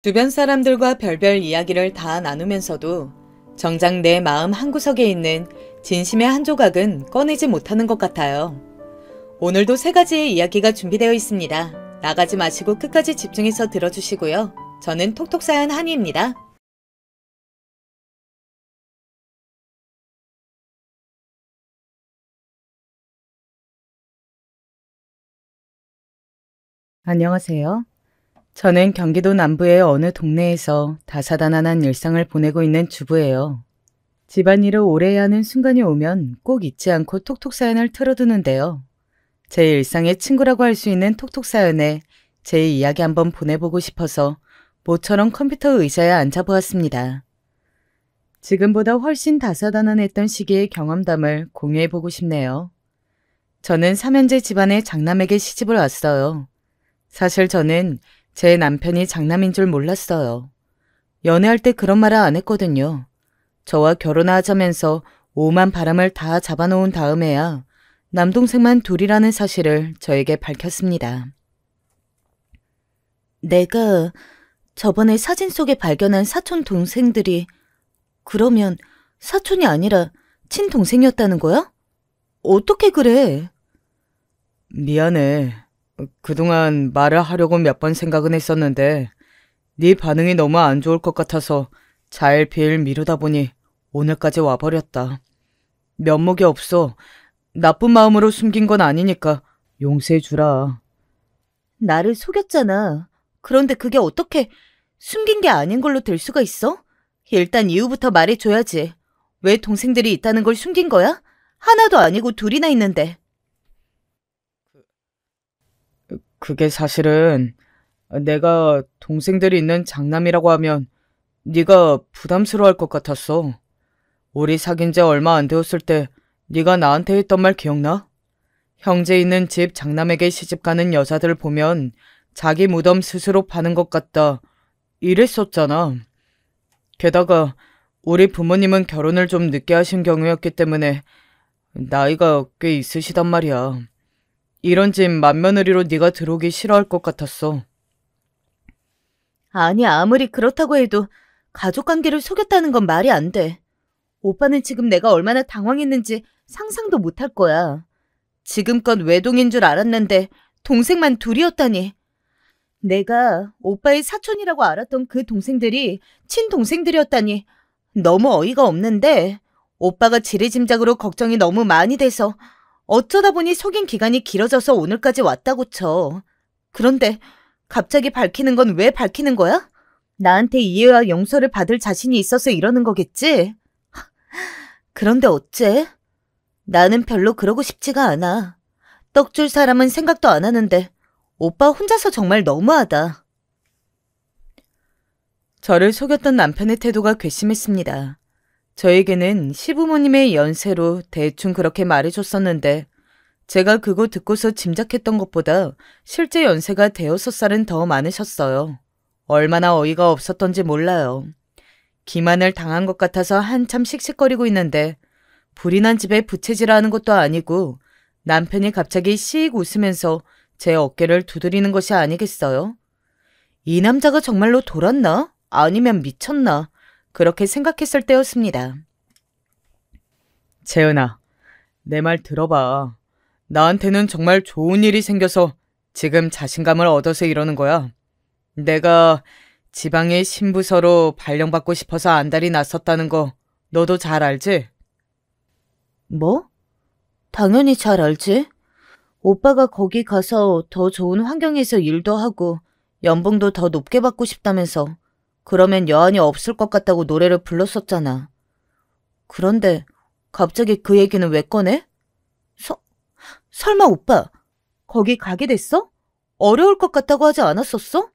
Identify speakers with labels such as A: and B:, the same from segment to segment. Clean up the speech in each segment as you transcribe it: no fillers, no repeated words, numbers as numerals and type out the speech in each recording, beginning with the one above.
A: 주변 사람들과 별별 이야기를 다 나누면서도 정작 내 마음 한구석에 있는 진심의 한 조각은 꺼내지 못하는 것 같아요. 오늘도 세 가지의 이야기가 준비되어 있습니다. 나가지 마시고 끝까지 집중해서 들어주시고요. 저는 톡톡사연 한이입니다. 안녕하세요. 저는 경기도 남부의 어느 동네에서 다사다난한 일상을 보내고 있는 주부예요. 집안일을 오래 해야 하는 순간이 오면 꼭 잊지 않고 톡톡사연을 틀어두는데요. 제 일상의 친구라고 할 수 있는 톡톡사연에 제 이야기 한번 보내보고 싶어서 모처럼 컴퓨터 의자에 앉아보았습니다. 지금보다 훨씬 다사다난했던 시기의 경험담을 공유해보고 싶네요. 저는 3년제 집안의 장남에게 시집을 왔어요. 사실 저는 제 남편이 장남인 줄 몰랐어요. 연애할 때 그런 말을 안 했거든요. 저와 결혼하자면서 오만 바람을 다 잡아놓은 다음에야 남동생만 둘이라는 사실을 저에게 밝혔습니다. 내가 저번에 사진 속에 발견한 사촌 동생들이 그러면 사촌이 아니라 친동생이었다는 거야? 어떻게 그래? 미안해. 그동안 말을 하려고 몇 번 생각은 했었는데 네 반응이 너무 안 좋을 것 같아서 자일피일 미루다 보니 오늘까지 와버렸다. 면목이 없어. 나쁜 마음으로 숨긴 건 아니니까 용서해주라. 나를 속였잖아. 그런데 그게 어떻게 숨긴 게 아닌 걸로 될 수가 있어? 일단 이유부터 말해줘야지. 왜 동생들이 있다는 걸 숨긴 거야? 하나도 아니고 둘이나 있는데. 그게 사실은 내가 동생들이 있는 장남이라고 하면 네가 부담스러워할 것 같았어. 우리 사귄 지 얼마 안 되었을 때 네가 나한테 했던 말 기억나? 형제 있는 집 장남에게 시집가는 여자들 보면 자기 무덤 스스로 파는 것 같다. 이랬었잖아. 게다가 우리 부모님은 결혼을 좀 늦게 하신 경우였기 때문에 나이가 꽤 있으시단 말이야. 이런 집 맏며느리로 네가 들어오기 싫어할 것 같았어. 아니, 아무리 그렇다고 해도 가족관계를 속였다는 건 말이 안 돼. 오빠는 지금 내가 얼마나 당황했는지 상상도 못할 거야. 지금껏 외동인 줄 알았는데 동생만 둘이었다니. 내가 오빠의 사촌이라고 알았던 그 동생들이 친동생들이었다니 너무 어이가 없는데 오빠가 지레짐작으로 걱정이 너무 많이 돼서 어쩌다 보니 속인 기간이 길어져서 오늘까지 왔다고 쳐. 그런데 갑자기 밝히는 건 왜 밝히는 거야? 나한테 이해와 용서를 받을 자신이 있어서 이러는 거겠지? 그런데 어째? 나는 별로 그러고 싶지가 않아. 떡 줄 사람은 생각도 안 하는데 오빠 혼자서 정말 너무하다. 저를 속였던 남편의 태도가 괘씸했습니다. 저에게는 시부모님의 연세로 대충 그렇게 말해줬었는데 제가 그거 듣고서 짐작했던 것보다 실제 연세가 5살은 더 많으셨어요. 얼마나 어이가 없었던지 몰라요. 기만을 당한 것 같아서 한참 씩씩거리고 있는데 불이 난 집에 부채질하는 것도 아니고 남편이 갑자기 씩 웃으면서 제 어깨를 두드리는 것이 아니겠어요? 이 남자가 정말로 돌았나? 아니면 미쳤나? 그렇게 생각했을 때였습니다. 재은아, 내 말 들어봐. 나한테는 정말 좋은 일이 생겨서 지금 자신감을 얻어서 이러는 거야. 내가 지방의 신부서로 발령받고 싶어서 안달이 났었다는 거 너도 잘 알지? 뭐? 당연히 잘 알지. 오빠가 거기 가서 더 좋은 환경에서 일도 하고 연봉도 더 높게 받고 싶다면서 그러면 여한이 없을 것 같다고 노래를 불렀었잖아. 그런데 갑자기 그 얘기는 왜 꺼내? 설마 오빠 거기 가게 됐어? 어려울 것 같다고 하지 않았었어?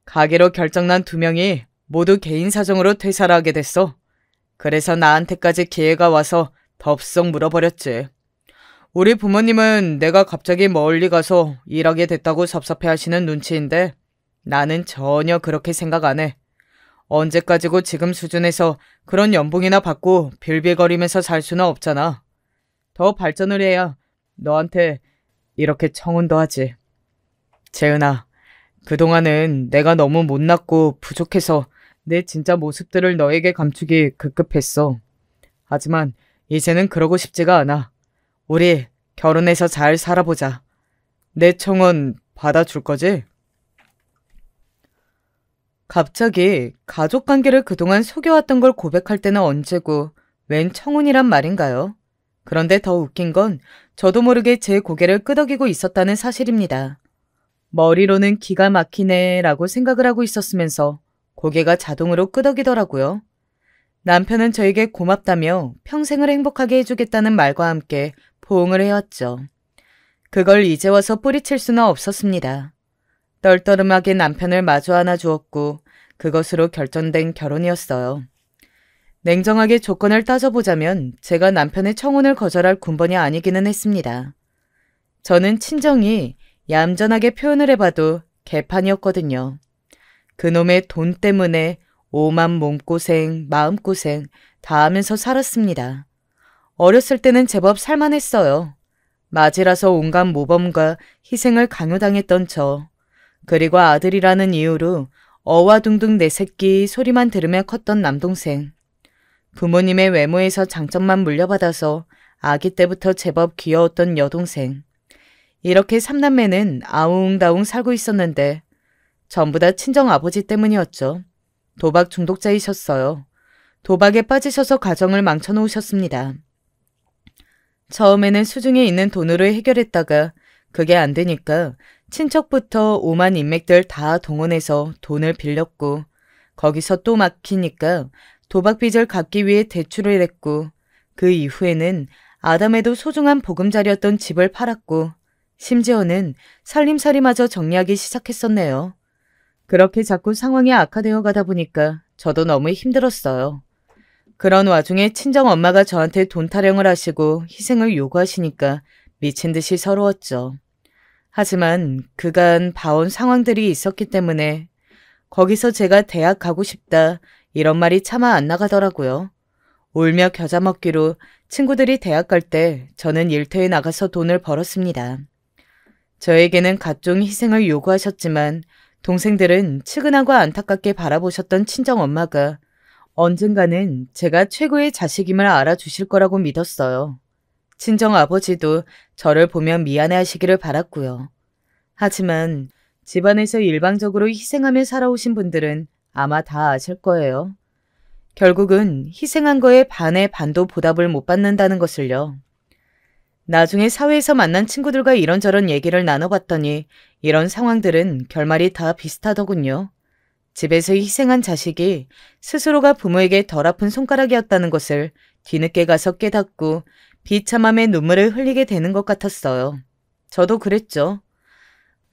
A: 가기로 결정난 2명이 모두 개인 사정으로 퇴사를 하게 됐어. 그래서 나한테까지 기회가 와서 덥석 물어버렸지. 우리 부모님은 내가 갑자기 멀리 가서 일하게 됐다고 섭섭해하시는 눈치인데 나는 전혀 그렇게 생각 안 해. 언제까지고 지금 수준에서 그런 연봉이나 받고 빌빌거리면서 살 수는 없잖아. 더 발전을 해야 너한테 이렇게 청혼도 하지. 재은아, 그동안은 내가 너무 못났고 부족해서 내 진짜 모습들을 너에게 감추기 급급했어. 하지만 이제는 그러고 싶지가 않아. 우리 결혼해서 잘 살아보자. 내 청혼 받아줄 거지? 갑자기 가족관계를 그동안 속여왔던 걸 고백할 때는 언제고 웬 청혼이란 말인가요? 그런데 더 웃긴 건 저도 모르게 제 고개를 끄덕이고 있었다는 사실입니다. 머리로는 기가 막히네 라고 생각을 하고 있었으면서 고개가 자동으로 끄덕이더라고요. 남편은 저에게 고맙다며 평생을 행복하게 해주겠다는 말과 함께 포옹을 해왔죠. 그걸 이제 와서 뿌리칠 수는 없었습니다. 떨떠름하게 남편을 마주 안아 주었고 그것으로 결정된 결혼이었어요. 냉정하게 조건을 따져보자면 제가 남편의 청혼을 거절할 군번이 아니기는 했습니다. 저는 친정이 얌전하게 표현을 해봐도 개판이었거든요. 그놈의 돈 때문에 오만 몸고생, 마음고생 다 하면서 살았습니다. 어렸을 때는 제법 살만했어요. 맞이라서 온갖 모범과 희생을 강요당했던 저. 그리고 아들이라는 이유로 어와둥둥 내 새끼 소리만 들으며 컸던 남동생. 부모님의 외모에서 장점만 물려받아서 아기 때부터 제법 귀여웠던 여동생. 이렇게 삼남매는 아웅다웅 살고 있었는데 전부 다 친정아버지 때문이었죠. 도박 중독자이셨어요. 도박에 빠지셔서 가정을 망쳐놓으셨습니다. 처음에는 수중에 있는 돈으로 해결했다가 그게 안 되니까 친척부터 오만 인맥들 다 동원해서 돈을 빌렸고 거기서 또 막히니까 도박빚을 갚기 위해 대출을 했고 그 이후에는 아담에도 소중한 보금자리였던 집을 팔았고 심지어는 살림살이마저 정리하기 시작했었네요. 그렇게 자꾸 상황이 악화되어 가다 보니까 저도 너무 힘들었어요. 그런 와중에 친정엄마가 저한테 돈 타령을 하시고 희생을 요구하시니까 미친 듯이 서러웠죠. 하지만 그간 봐온 상황들이 있었기 때문에 거기서 제가 대학 가고 싶다 이런 말이 차마 안 나가더라고요. 울며 겨자 먹기로 친구들이 대학 갈 때 저는 일터에 나가서 돈을 벌었습니다. 저에게는 각종 희생을 요구하셨지만 동생들은 측은하고 안타깝게 바라보셨던 친정엄마가 언젠가는 제가 최고의 자식임을 알아주실 거라고 믿었어요. 친정아버지도 저를 보며 미안해하시기를 바랐고요. 하지만 집안에서 일방적으로 희생하며 살아오신 분들은 아마 다 아실 거예요. 결국은 희생한 거에 반의 반도 보답을 못 받는다는 것을요. 나중에 사회에서 만난 친구들과 이런저런 얘기를 나눠봤더니 이런 상황들은 결말이 다 비슷하더군요. 집에서 희생한 자식이 스스로가 부모에게 덜 아픈 손가락이었다는 것을 뒤늦게 가서 깨닫고 비참함에 눈물을 흘리게 되는 것 같았어요. 저도 그랬죠.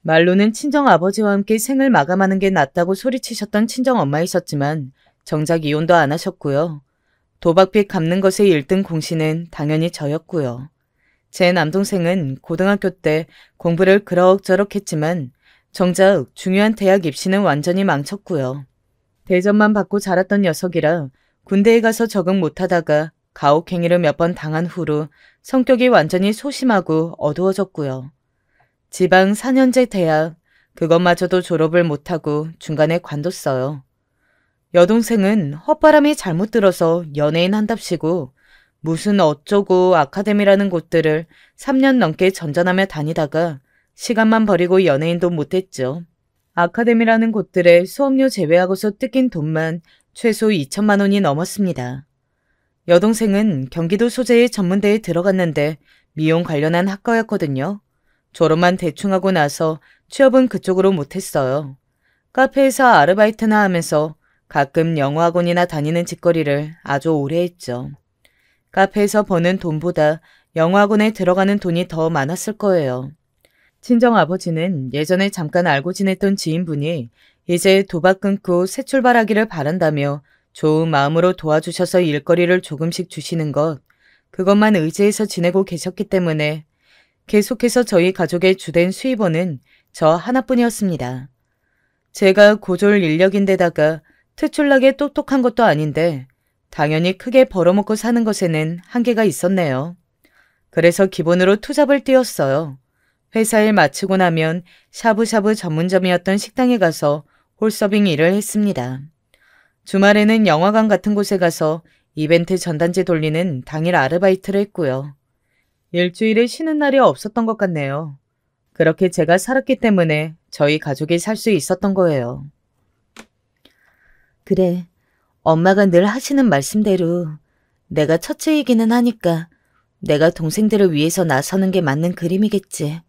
A: 말로는 친정아버지와 함께 생을 마감하는 게 낫다고 소리치셨던 친정엄마이셨지만 정작 이혼도 안 하셨고요. 도박빚 갚는 것의 1등 공신은 당연히 저였고요. 제 남동생은 고등학교 때 공부를 그럭저럭 했지만 정작 중요한 대학 입시는 완전히 망쳤고요. 대접만 받고 자랐던 녀석이라 군대에 가서 적응 못하다가 가혹행위를 몇 번 당한 후로 성격이 완전히 소심하고 어두워졌고요. 지방 4년제 대학, 그것마저도 졸업을 못하고 중간에 관뒀어요. 여동생은 헛바람이 잘못 들어서 연예인 한답시고 무슨 어쩌고 아카데미라는 곳들을 3년 넘게 전전하며 다니다가 시간만 버리고 연예인도 못했죠. 아카데미라는 곳들에 수업료 제외하고서 뜯긴 돈만 최소 2천만 원이 넘었습니다. 여동생은 경기도 소재의 전문대에 들어갔는데 미용 관련한 학과였거든요. 졸업만 대충 하고 나서 취업은 그쪽으로 못했어요. 카페에서 아르바이트나 하면서 가끔 영어학원이나 다니는 짓거리를 아주 오래 했죠. 카페에서 버는 돈보다 영어학원에 들어가는 돈이 더 많았을 거예요. 친정아버지는 예전에 잠깐 알고 지냈던 지인분이 이제 도박 끊고 새 출발하기를 바란다며 좋은 마음으로 도와주셔서 일거리를 조금씩 주시는 것, 그것만 의지해서 지내고 계셨기 때문에 계속해서 저희 가족의 주된 수입원은 저 하나뿐이었습니다. 제가 고졸 인력인데다가 특출나게 똑똑한 것도 아닌데 당연히 크게 벌어먹고 사는 것에는 한계가 있었네요. 그래서 기본으로 투잡을 뛰었어요. 회사 일 마치고 나면 샤브샤브 전문점이었던 식당에 가서 홀서빙 일을 했습니다. 주말에는 영화관 같은 곳에 가서 이벤트 전단지 돌리는 당일 아르바이트를 했고요. 일주일에 쉬는 날이 없었던 것 같네요. 그렇게 제가 살았기 때문에 저희 가족이 살 수 있었던 거예요. 그래, 엄마가 늘 하시는 말씀대로 내가 첫째이기는 하니까 내가 동생들을 위해서 나서는 게 맞는 그림이겠지.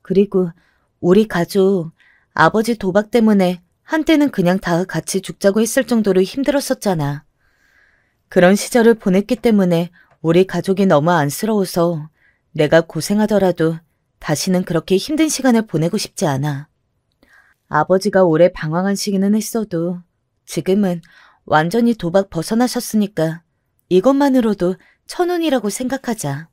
A: 그리고 우리 가족, 아버지 도박 때문에 한때는 그냥 다 같이 죽자고 했을 정도로 힘들었었잖아. 그런 시절을 보냈기 때문에 우리 가족이 너무 안쓰러워서 내가 고생하더라도 다시는 그렇게 힘든 시간을 보내고 싶지 않아. 아버지가 오래 방황한 시기는 했어도 지금은 완전히 도박 벗어나셨으니까 이것만으로도 천운이라고 생각하자.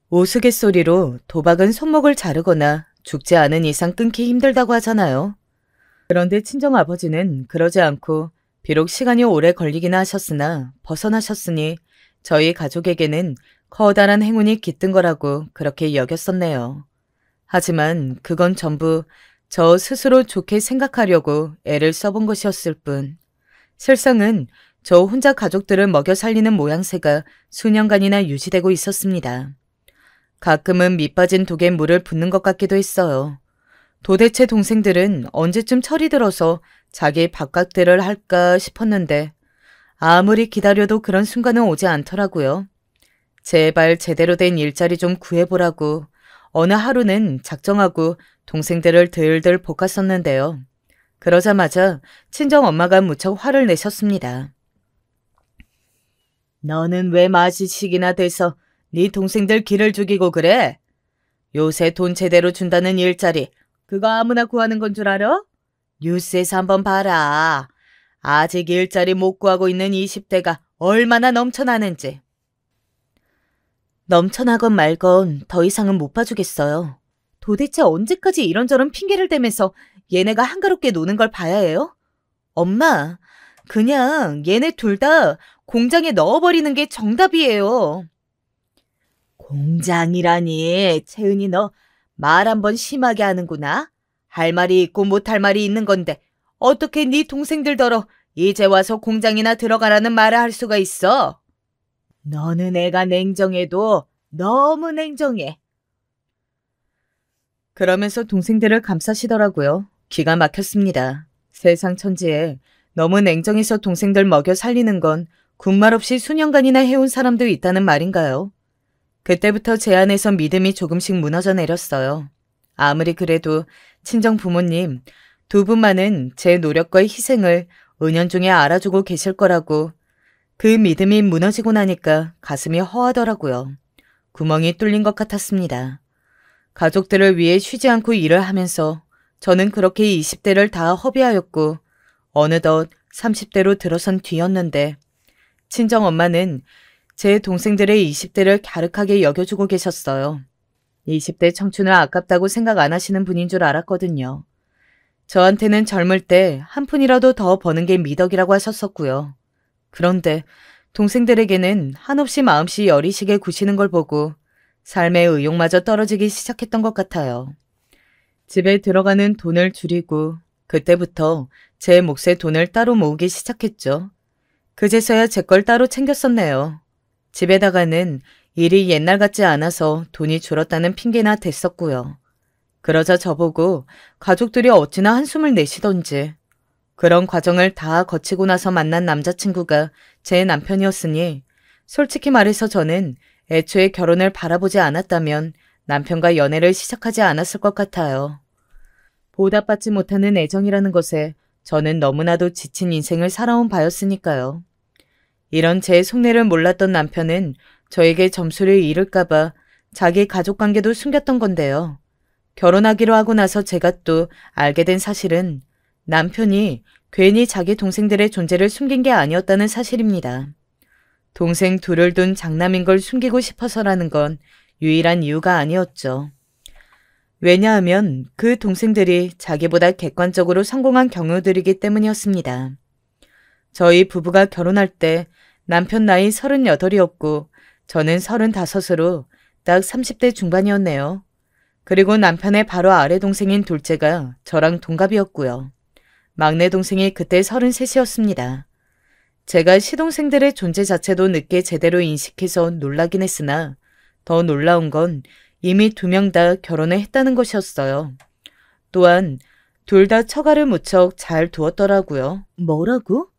A: 우스갯소리로 도박은 손목을 자르거나 죽지 않은 이상 끊기 힘들다고 하잖아요. 그런데 친정아버지는 그러지 않고 비록 시간이 오래 걸리긴 하셨으나 벗어나셨으니 저희 가족에게는 커다란 행운이 깃든 거라고 그렇게 여겼었네요. 하지만 그건 전부 저 스스로 좋게 생각하려고 애를 써본 것이었을 뿐 실상은 저 혼자 가족들을 먹여 살리는 모양새가 수년간이나 유지되고 있었습니다. 가끔은 밑빠진 독에 물을 붓는 것 같기도 했어요. 도대체 동생들은 언제쯤 철이 들어서 자기 밥값들을 할까 싶었는데 아무리 기다려도 그런 순간은 오지 않더라고요. 제발 제대로 된 일자리 좀 구해보라고 어느 하루는 작정하고 동생들을 들들 볶았었는데요. 그러자마자 친정엄마가 무척 화를 내셨습니다. 너는 왜 마지식이나 돼서 네 동생들 기를 죽이고 그래? 요새 돈 제대로 준다는 일자리 그거 아무나 구하는 건 줄 알아? 뉴스에서 한번 봐라. 아직 일자리 못 구하고 있는 20대가 얼마나 넘쳐나는지. 넘쳐나건 말건 더 이상은 못 봐주겠어요. 도대체 언제까지 이런저런 핑계를 대면서 얘네가 한가롭게 노는 걸 봐야 해요? 엄마, 그냥 얘네 둘 다 공장에 넣어버리는 게 정답이에요. 공장이라니, 채은이 너 말 한번 심하게 하는구나. 할 말이 있고 못할 말이 있는 건데 어떻게 네 동생들더러 이제 와서 공장이나 들어가라는 말을 할 수가 있어? 너는 애가 냉정해도 너무 냉정해. 그러면서 동생들을 감싸시더라고요. 기가 막혔습니다. 세상 천지에 너무 냉정해서 동생들 먹여 살리는 건 군말 없이 수년간이나 해온 사람도 있다는 말인가요? 그때부터 제 안에서 믿음이 조금씩 무너져 내렸어요. 아무리 그래도 친정 부모님 두 분만은 제 노력과 희생을 은연중에 알아주고 계실 거라고 그 믿음이 무너지고 나니까 가슴이 허하더라고요. 구멍이 뚫린 것 같았습니다. 가족들을 위해 쉬지 않고 일을 하면서 저는 그렇게 20대를 다 허비하였고 어느덧 30대로 들어선 뒤였는데 친정엄마는 제 동생들의 20대를 갸륵하게 여겨주고 계셨어요. 20대 청춘을 아깝다고 생각 안 하시는 분인 줄 알았거든요. 저한테는 젊을 때 한 푼이라도 더 버는 게 미덕이라고 하셨었고요. 그런데 동생들에게는 한없이 마음씨 여리시게 구시는 걸 보고 삶의 의욕마저 떨어지기 시작했던 것 같아요. 집에 들어가는 돈을 줄이고 그때부터 제 몫의 돈을 따로 모으기 시작했죠. 그제서야 제 걸 따로 챙겼었네요. 집에다가는 일이 옛날 같지 않아서 돈이 줄었다는 핑계나 댔었고요. 그러자 저보고 가족들이 어찌나 한숨을 내쉬던지 그런 과정을 다 거치고 나서 만난 남자친구가 제 남편이었으니 솔직히 말해서 저는 애초에 결혼을 바라보지 않았다면 남편과 연애를 시작하지 않았을 것 같아요. 보답받지 못하는 애정이라는 것에 저는 너무나도 지친 인생을 살아온 바였으니까요. 이런 제 속내를 몰랐던 남편은 저에게 점수를 잃을까봐 자기 가족관계도 숨겼던 건데요. 결혼하기로 하고 나서 제가 또 알게 된 사실은 남편이 괜히 자기 동생들의 존재를 숨긴 게 아니었다는 사실입니다. 동생 둘을 둔 장남인 걸 숨기고 싶어서라는 건 유일한 이유가 아니었죠. 왜냐하면 그 동생들이 자기보다 객관적으로 성공한 경우들이기 때문이었습니다. 저희 부부가 결혼할 때 남편 나이 38이었고 저는 35으로 딱 30대 중반이었네요. 그리고 남편의 바로 아래 동생인 둘째가 저랑 동갑이었고요. 막내 동생이 그때 33이었습니다. 제가 시동생들의 존재 자체도 늦게 제대로 인식해서 놀라긴 했으나 더 놀라운 건 이미 2명 다 결혼을 했다는 것이었어요. 또한 둘 다 처가를 무척 잘 두었더라고요. 뭐라고?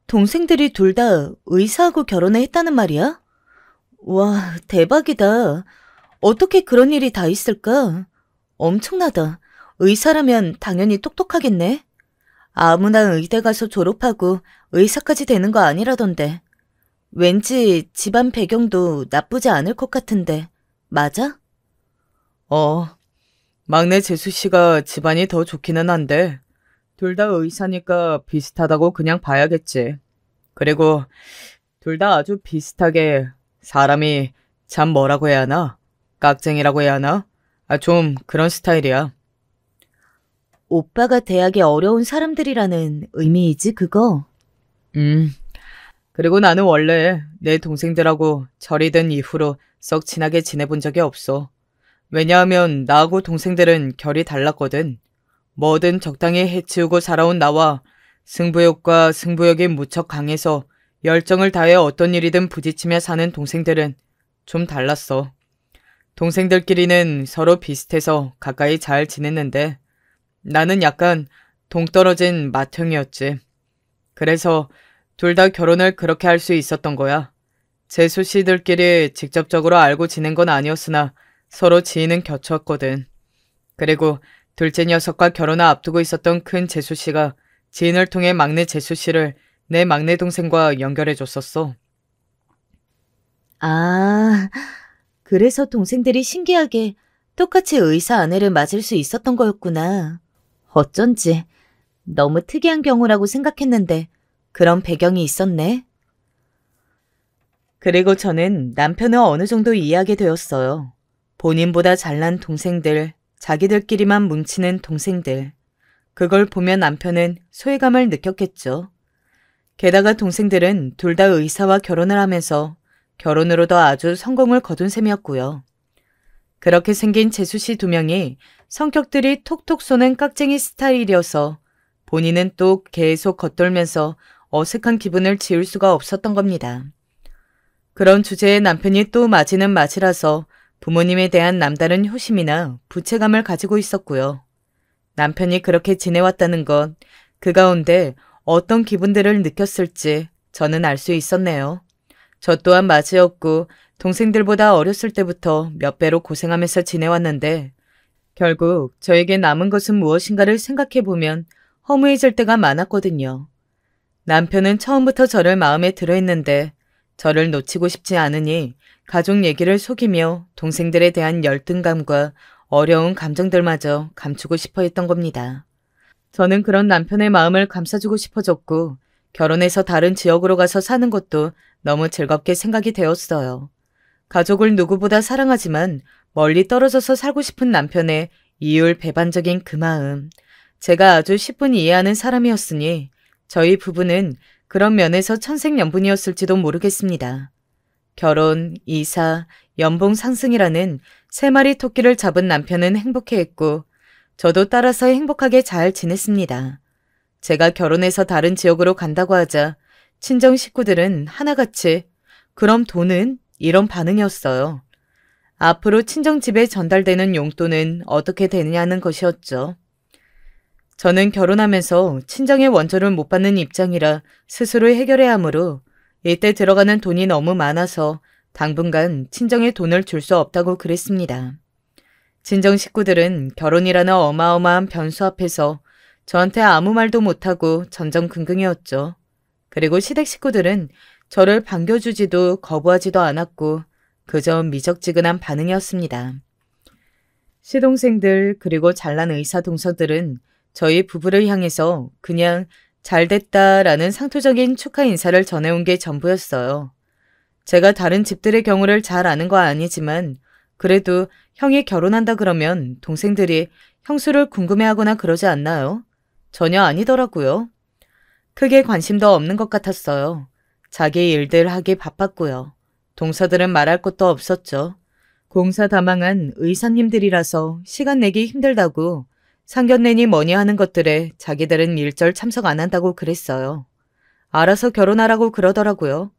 A: 동생들이 둘 다 의사하고 결혼을 했다는 말이야? 와, 대박이다. 어떻게 그런 일이 다 있을까? 엄청나다. 의사라면 당연히 똑똑하겠네. 아무나 의대 가서 졸업하고 의사까지 되는 거 아니라던데. 왠지 집안 배경도 나쁘지 않을 것 같은데. 맞아? 막내 재수 씨가 집안이 더 좋기는 한데 둘 다 의사니까 비슷하다고 그냥 봐야겠지. 그리고 둘 다 아주 비슷하게 사람이 참 뭐라고 해야 하나? 깍쟁이라고 해야 하나? 좀 그런 스타일이야. 오빠가 대학에 어려운 사람들이라는 의미이지 그거? 그리고 나는 원래 내 동생들하고 절이 든 이후로 썩 친하게 지내본 적이 없어. 왜냐하면 나하고 동생들은 결이 달랐거든. 뭐든 적당히 해치우고 살아온 나와 승부욕과 승부욕이 무척 강해서 열정을 다해 어떤 일이든 부딪히며 사는 동생들은 좀 달랐어. 동생들끼리는 서로 비슷해서 가까이 잘 지냈는데 나는 약간 동떨어진 맏형이었지. 그래서 둘 다 결혼을 그렇게 할 수 있었던 거야. 재수 씨들끼리 직접적으로 알고 지낸 건 아니었으나 서로 지인은 겹쳤거든. 그리고 둘째 녀석과 결혼을 앞두고 있었던 큰 재수 씨가 지인을 통해 막내 재수 씨를 내 막내 동생과 연결해줬었어. 아, 그래서 동생들이 신기하게 똑같이 의사 아내를 맞을 수 있었던 거였구나. 어쩐지 너무 특이한 경우라고 생각했는데 그런 배경이 있었네. 그리고 저는 남편을 어느 정도 이해하게 되었어요. 본인보다 잘난 동생들, 자기들끼리만 뭉치는 동생들. 그걸 보면 남편은 소외감을 느꼈겠죠. 게다가 동생들은 둘 다 의사와 결혼을 하면서 결혼으로도 아주 성공을 거둔 셈이었고요. 그렇게 생긴 재수 씨 2명이 성격들이 톡톡 쏘는 깍쟁이 스타일이어서 본인은 또 계속 겉돌면서 어색한 기분을 지울 수가 없었던 겁니다. 그런 주제에 남편이 또 맞이는 맞이라서 부모님에 대한 남다른 효심이나 부채감을 가지고 있었고요. 남편이 그렇게 지내왔다는 건 그 가운데 어떤 기분들을 느꼈을지 저는 알 수 있었네요. 저 또한 맞이였고 동생들보다 어렸을 때부터 몇 배로 고생하면서 지내왔는데 결국 저에게 남은 것은 무엇인가를 생각해보면 허무해질 때가 많았거든요. 남편은 처음부터 저를 마음에 들어했는데 저를 놓치고 싶지 않으니 가족 얘기를 속이며 동생들에 대한 열등감과 어려운 감정들마저 감추고 싶어 했던 겁니다. 저는 그런 남편의 마음을 감싸주고 싶어졌고 결혼해서 다른 지역으로 가서 사는 것도 너무 즐겁게 생각이 되었어요. 가족을 누구보다 사랑하지만 멀리 떨어져서 살고 싶은 남편의 이율배반적인 그 마음. 제가 아주 10분 이해하는 사람이었으니 저희 부부는 그런 면에서 천생연분이었을지도 모르겠습니다. 결혼, 이사, 연봉 상승이라는 3마리 토끼를 잡은 남편은 행복해했고 저도 따라서 행복하게 잘 지냈습니다. 제가 결혼해서 다른 지역으로 간다고 하자 친정 식구들은 하나같이 그럼 돈은? 이런 반응이었어요. 앞으로 친정집에 전달되는 용돈은 어떻게 되느냐는 것이었죠. 저는 결혼하면서 친정의 원조를 못 받는 입장이라 스스로 해결해야 하므로 이때 들어가는 돈이 너무 많아서 당분간 친정에 돈을 줄 수 없다고 그랬습니다. 친정 식구들은 결혼이라는 어마어마한 변수 앞에서 저한테 아무 말도 못하고 전전긍긍이었죠. 그리고 시댁 식구들은 저를 반겨주지도 거부하지도 않았고 그저 미적지근한 반응이었습니다. 시동생들 그리고 잘난 의사 동서들은 저희 부부를 향해서 그냥 잘됐다라는 상투적인 축하 인사를 전해온 게 전부였어요. 제가 다른 집들의 경우를 잘 아는 거 아니지만 그래도 형이 결혼한다 그러면 동생들이 형수를 궁금해하거나 그러지 않나요? 전혀 아니더라고요. 크게 관심도 없는 것 같았어요. 자기 일들 하기 바빴고요. 동서들은 말할 것도 없었죠. 공사 다망한 의사님들이라서 시간 내기 힘들다고 상견례니 뭐니 하는 것들에 자기들은 일절 참석 안 한다고 그랬어요. 알아서 결혼하라고 그러더라고요.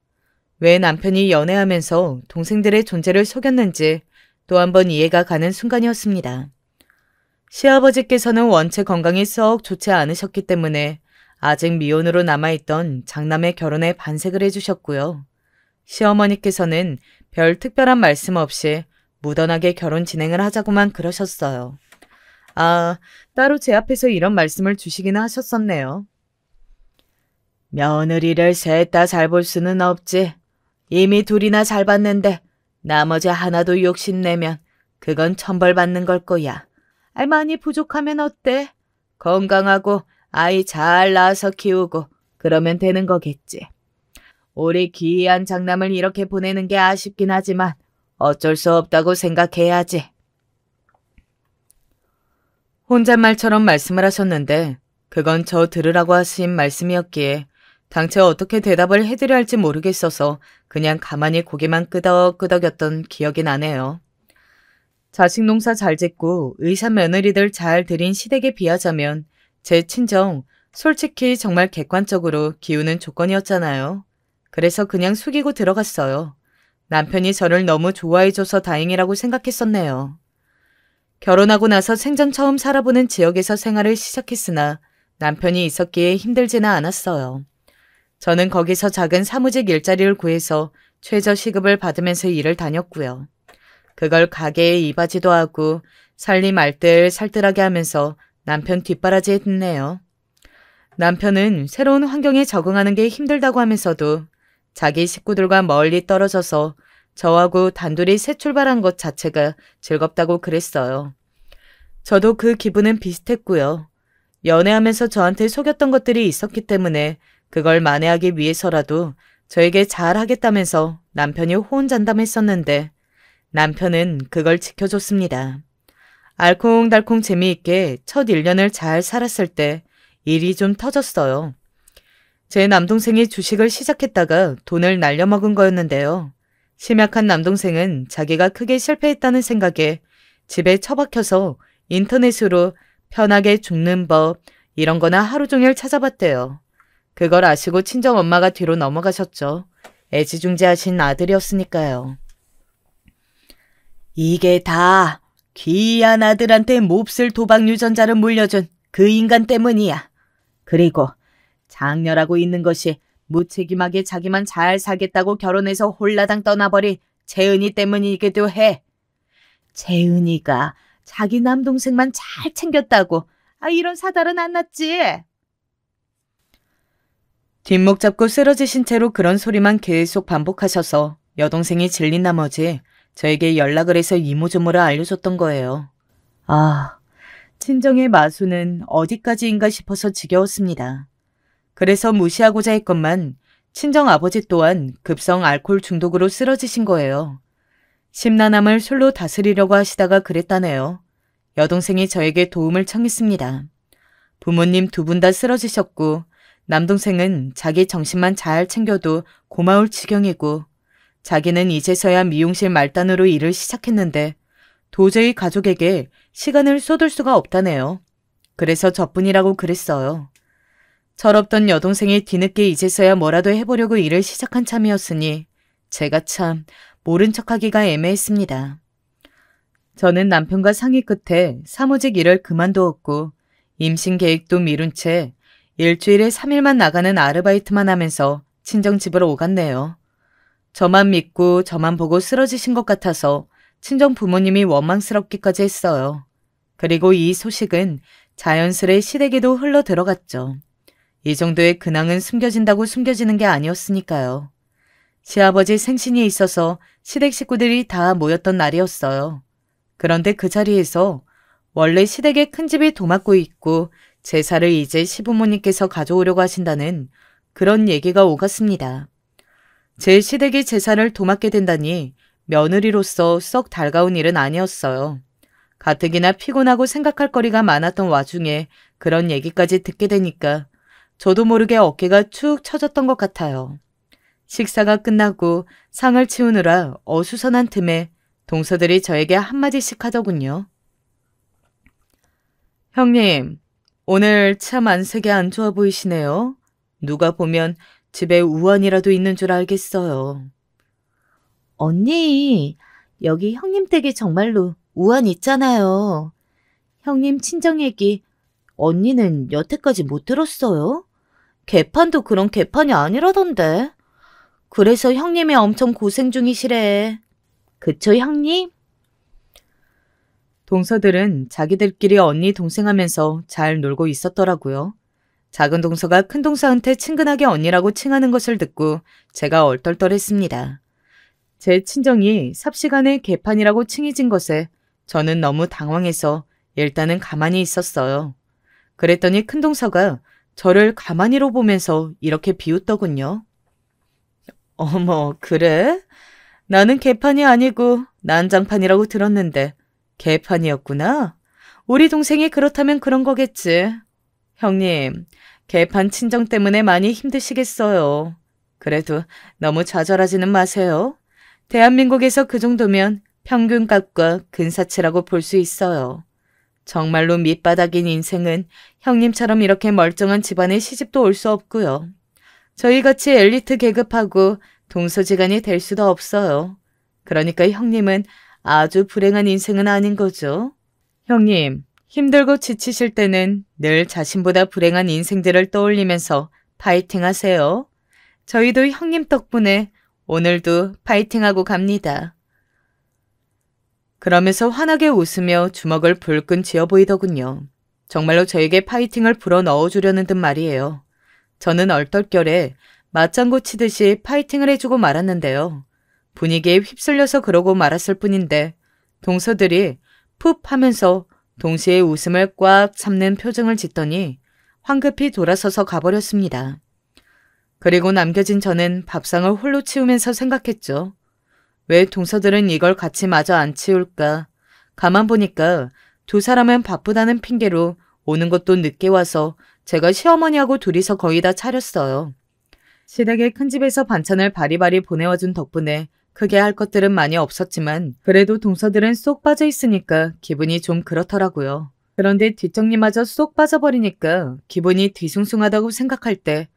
A: 왜 남편이 연애하면서 동생들의 존재를 속였는지 또 한 번 이해가 가는 순간이었습니다. 시아버지께서는 원체 건강이 썩 좋지 않으셨기 때문에 아직 미혼으로 남아있던 장남의 결혼에 반색을 해주셨고요. 시어머니께서는 별 특별한 말씀 없이 무던하게 결혼 진행을 하자고만 그러셨어요. 아, 따로 제 앞에서 이런 말씀을 주시기는 하셨었네요. 며느리를 셋 다 잘 볼 수는 없지. 이미 둘이나 잘 봤는데 나머지 하나도 욕심내면 그건 천벌받는 걸 거야. 많이 부족하면 어때? 건강하고 아이 잘 낳아서 키우고 그러면 되는 거겠지. 우리 귀한 장남을 이렇게 보내는 게 아쉽긴 하지만 어쩔 수 없다고 생각해야지. 혼잣말처럼 말씀을 하셨는데 그건 저 들으라고 하신 말씀이었기에 당최 어떻게 대답을 해드려야 할지 모르겠어서 그냥 가만히 고개만 끄덕끄덕였던 기억이 나네요. 자식 농사 잘 짓고 의사 며느리들 잘 들인 시댁에 비하자면 제 친정 솔직히 정말 객관적으로 기우는 조건이었잖아요. 그래서 그냥 숙이고 들어갔어요. 남편이 저를 너무 좋아해줘서 다행이라고 생각했었네요. 결혼하고 나서 생전 처음 살아보는 지역에서 생활을 시작했으나 남편이 있었기에 힘들지는 않았어요. 저는 거기서 작은 사무직 일자리를 구해서 최저 시급을 받으면서 일을 다녔고요. 그걸 가게에 이바지도 하고 살림 알뜰살뜰하게 하면서 남편 뒷바라지 했네요. 남편은 새로운 환경에 적응하는 게 힘들다고 하면서도 자기 식구들과 멀리 떨어져서 저하고 단둘이 새 출발한 것 자체가 즐겁다고 그랬어요. 저도 그 기분은 비슷했고요. 연애하면서 저한테 속였던 것들이 있었기 때문에 그걸 만회하기 위해서라도 저에게 잘하겠다면서 남편이 호언장담했었는데 남편은 그걸 지켜줬습니다. 알콩달콩 재미있게 첫 1년을 잘 살았을 때 일이 좀 터졌어요. 제 남동생이 주식을 시작했다가 돈을 날려먹은 거였는데요. 심약한 남동생은 자기가 크게 실패했다는 생각에 집에 처박혀서 인터넷으로 편하게 죽는 법 이런 거나 하루 종일 찾아봤대요. 그걸 아시고 친정엄마가 뒤로 넘어가셨죠. 애지중지하신 아들이었으니까요. 이게 다 귀한 아들한테 몹쓸 도박 유전자를 물려준 그 인간 때문이야. 그리고 장녀라고 있는 것이 무책임하게 자기만 잘 살겠다고 결혼해서 홀라당 떠나버린 재은이 때문이기도 해. 재은이가 자기 남동생만 잘 챙겼다고 이런 사달은 안 났지. 뒷목 잡고 쓰러지신 채로 그런 소리만 계속 반복하셔서 여동생이 질린 나머지 저에게 연락을 해서 이모저모를 알려줬던 거예요. 아, 친정의 마수는 어디까지인가 싶어서 지겨웠습니다. 그래서 무시하고자 했건만 친정 아버지 또한 급성 알코올 중독으로 쓰러지신 거예요. 심란함을 술로 다스리려고 하시다가 그랬다네요. 여동생이 저에게 도움을 청했습니다. 부모님 두 분 다 쓰러지셨고 남동생은 자기 정신만 잘 챙겨도 고마울 지경이고 자기는 이제서야 미용실 말단으로 일을 시작했는데 도저히 가족에게 시간을 쏟을 수가 없다네요. 그래서 저뿐이라고 그랬어요. 철없던 여동생이 뒤늦게 이제서야 뭐라도 해보려고 일을 시작한 참이었으니 제가 참 모른 척하기가 애매했습니다. 저는 남편과 상의 끝에 사무직 일을 그만두었고 임신 계획도 미룬 채 일주일에 3일만 나가는 아르바이트만 하면서 친정집으로 오갔네요. 저만 믿고 저만 보고 쓰러지신 것 같아서 친정 부모님이 원망스럽기까지 했어요. 그리고 이 소식은 자연스레 시댁에도 흘러 들어갔죠. 이 정도의 근황은 숨겨진다고 숨겨지는 게 아니었으니까요. 시아버지 생신이 있어서 시댁 식구들이 다 모였던 날이었어요. 그런데 그 자리에서 원래 시댁에 큰 집이 도맡고 있고 제사를 이제 시부모님께서 가져오려고 하신다는 그런 얘기가 오갔습니다. 제 시댁이 제사를 도맡게 된다니 며느리로서 썩 달가운 일은 아니었어요. 가뜩이나 피곤하고 생각할 거리가 많았던 와중에 그런 얘기까지 듣게 되니까 저도 모르게 어깨가 축 처졌던 것 같아요. 식사가 끝나고 상을 치우느라 어수선한 틈에 동서들이 저에게 한마디씩 하더군요. 형님, 오늘 참 안색이 안 좋아 보이시네요. 누가 보면 집에 우환이라도 있는 줄 알겠어요. 언니, 여기 형님 댁에 정말로 우환 있잖아요. 형님 친정 얘기 언니는 여태까지 못 들었어요? 개판도 그런 개판이 아니라던데. 그래서 형님이 엄청 고생 중이시래. 그쵸, 형님? 동서들은 자기들끼리 언니 동생하면서 잘 놀고 있었더라고요. 작은 동서가 큰 동서한테 친근하게 언니라고 칭하는 것을 듣고 제가 얼떨떨했습니다. 제 친정이 삽시간에 개판이라고 칭해진 것에 저는 너무 당황해서 일단은 가만히 있었어요. 그랬더니 큰 동서가 저를 가만히로 보면서 이렇게 비웃더군요. 어머, 그래? 나는 개판이 아니고 난장판이라고 들었는데 개판이었구나? 우리 동생이 그렇다면 그런 거겠지. 형님, 개판 친정 때문에 많이 힘드시겠어요. 그래도 너무 좌절하지는 마세요. 대한민국에서 그 정도면 평균값과 근사치라고 볼 수 있어요. 정말로 밑바닥인 인생은 형님처럼 이렇게 멀쩡한 집안에 시집도 올 수 없고요. 저희같이 엘리트 계급하고 동서지간이 될 수도 없어요. 그러니까 형님은 아주 불행한 인생은 아닌 거죠. 형님, 힘들고 지치실 때는 늘 자신보다 불행한 인생들을 떠올리면서 파이팅 하세요. 저희도 형님 덕분에 오늘도 파이팅하고 갑니다. 그러면서 환하게 웃으며 주먹을 불끈 쥐어 보이더군요. 정말로 저에게 파이팅을 불어 넣어주려는 듯 말이에요. 저는 얼떨결에 맞장구 치듯이 파이팅을 해주고 말았는데요. 분위기에 휩쓸려서 그러고 말았을 뿐인데 동서들이 푹 하면서 동시에 웃음을 꽉 참는 표정을 짓더니 황급히 돌아서서 가버렸습니다. 그리고 남겨진 저는 밥상을 홀로 치우면서 생각했죠. 왜 동서들은 이걸 같이 마저 안 치울까? 가만 보니까 두 사람은 바쁘다는 핑계로 오는 것도 늦게 와서 제가 시어머니하고 둘이서 거의 다 차렸어요. 시댁의 큰 집에서 반찬을 바리바리 보내와준 덕분에 크게 할 것들은 많이 없었지만 그래도 동서들은 쏙 빠져 있으니까 기분이 좀 그렇더라고요. 그런데 뒷정리마저 쏙 빠져버리니까 기분이 뒤숭숭하다고 생각할 때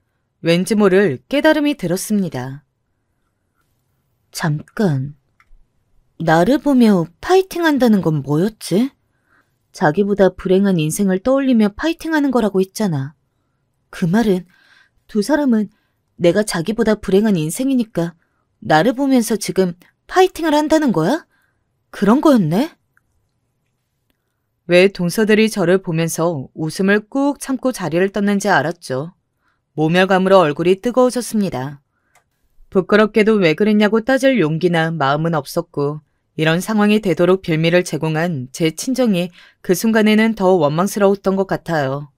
A: 왠지 모를 깨달음이 들었습니다. 잠깐, 나를 보며 파이팅한다는 건 뭐였지? 자기보다 불행한 인생을 떠올리며 파이팅하는 거라고 했잖아. 그 말은 두 사람은 내가 자기보다 불행한 인생이니까 나를 보면서 지금 파이팅을 한다는 거야? 그런 거였네? 왜 동서들이 저를 보면서 웃음을 꾹 참고 자리를 떴는지 알았죠. 모멸감으로 얼굴이 뜨거워졌습니다. 부끄럽게도 왜 그랬냐고 따질 용기나 마음은 없었고 이런 상황이 되도록 빌미를 제공한 제 친정이 그 순간에는 더 원망스러웠던 것 같아요.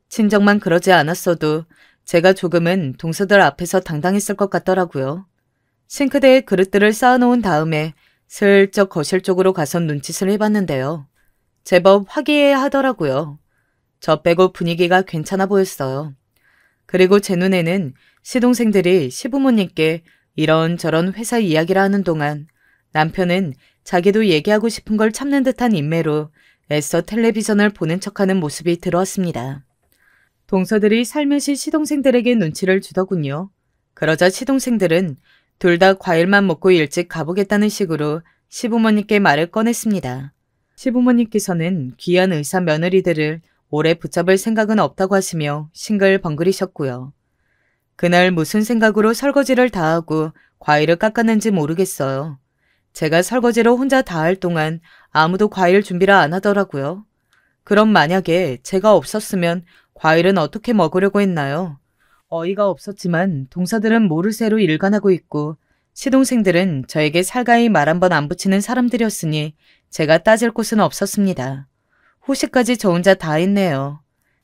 A: 친정만 그러지 않았어도 제가 조금은 동서들 앞에서 당당했을 것 같더라고요. 싱크대에 그릇들을 쌓아놓은 다음에 슬쩍 거실 쪽으로 가서 눈짓을 해봤는데요. 제법 화기애애하더라고요. 저 빼고 분위기가 괜찮아 보였어요. 그리고 제 눈에는 시동생들이 시부모님께 이런저런 회사 이야기를 하는 동안 남편은 자기도 얘기하고 싶은 걸 참는 듯한 인매로 애써 텔레비전을 보는 척하는 모습이 들어왔습니다. 동서들이 살며시 시동생들에게 눈치를 주더군요. 그러자 시동생들은 둘 다 과일만 먹고 일찍 가보겠다는 식으로 시부모님께 말을 꺼냈습니다. 시부모님께서는 귀한 의사 며느리들을 오래 붙잡을 생각은 없다고 하시며 싱글벙글이셨고요. 그날 무슨 생각으로 설거지를 다 하고 과일을 깎았는지 모르겠어요. 제가 설거지를 혼자 다 할 동안 아무도 과일 준비를 안 하더라고요. 그럼 만약에 제가 없었으면 과일은 어떻게 먹으려고 했나요? 어이가 없었지만 동서들은 모르쇠로 일관하고 있고 시동생들은 저에게 살가이 말 한 번 안 붙이는 사람들이었으니 제가 따질 곳은 없었습니다. 후식까지 저 혼자 다 했네요.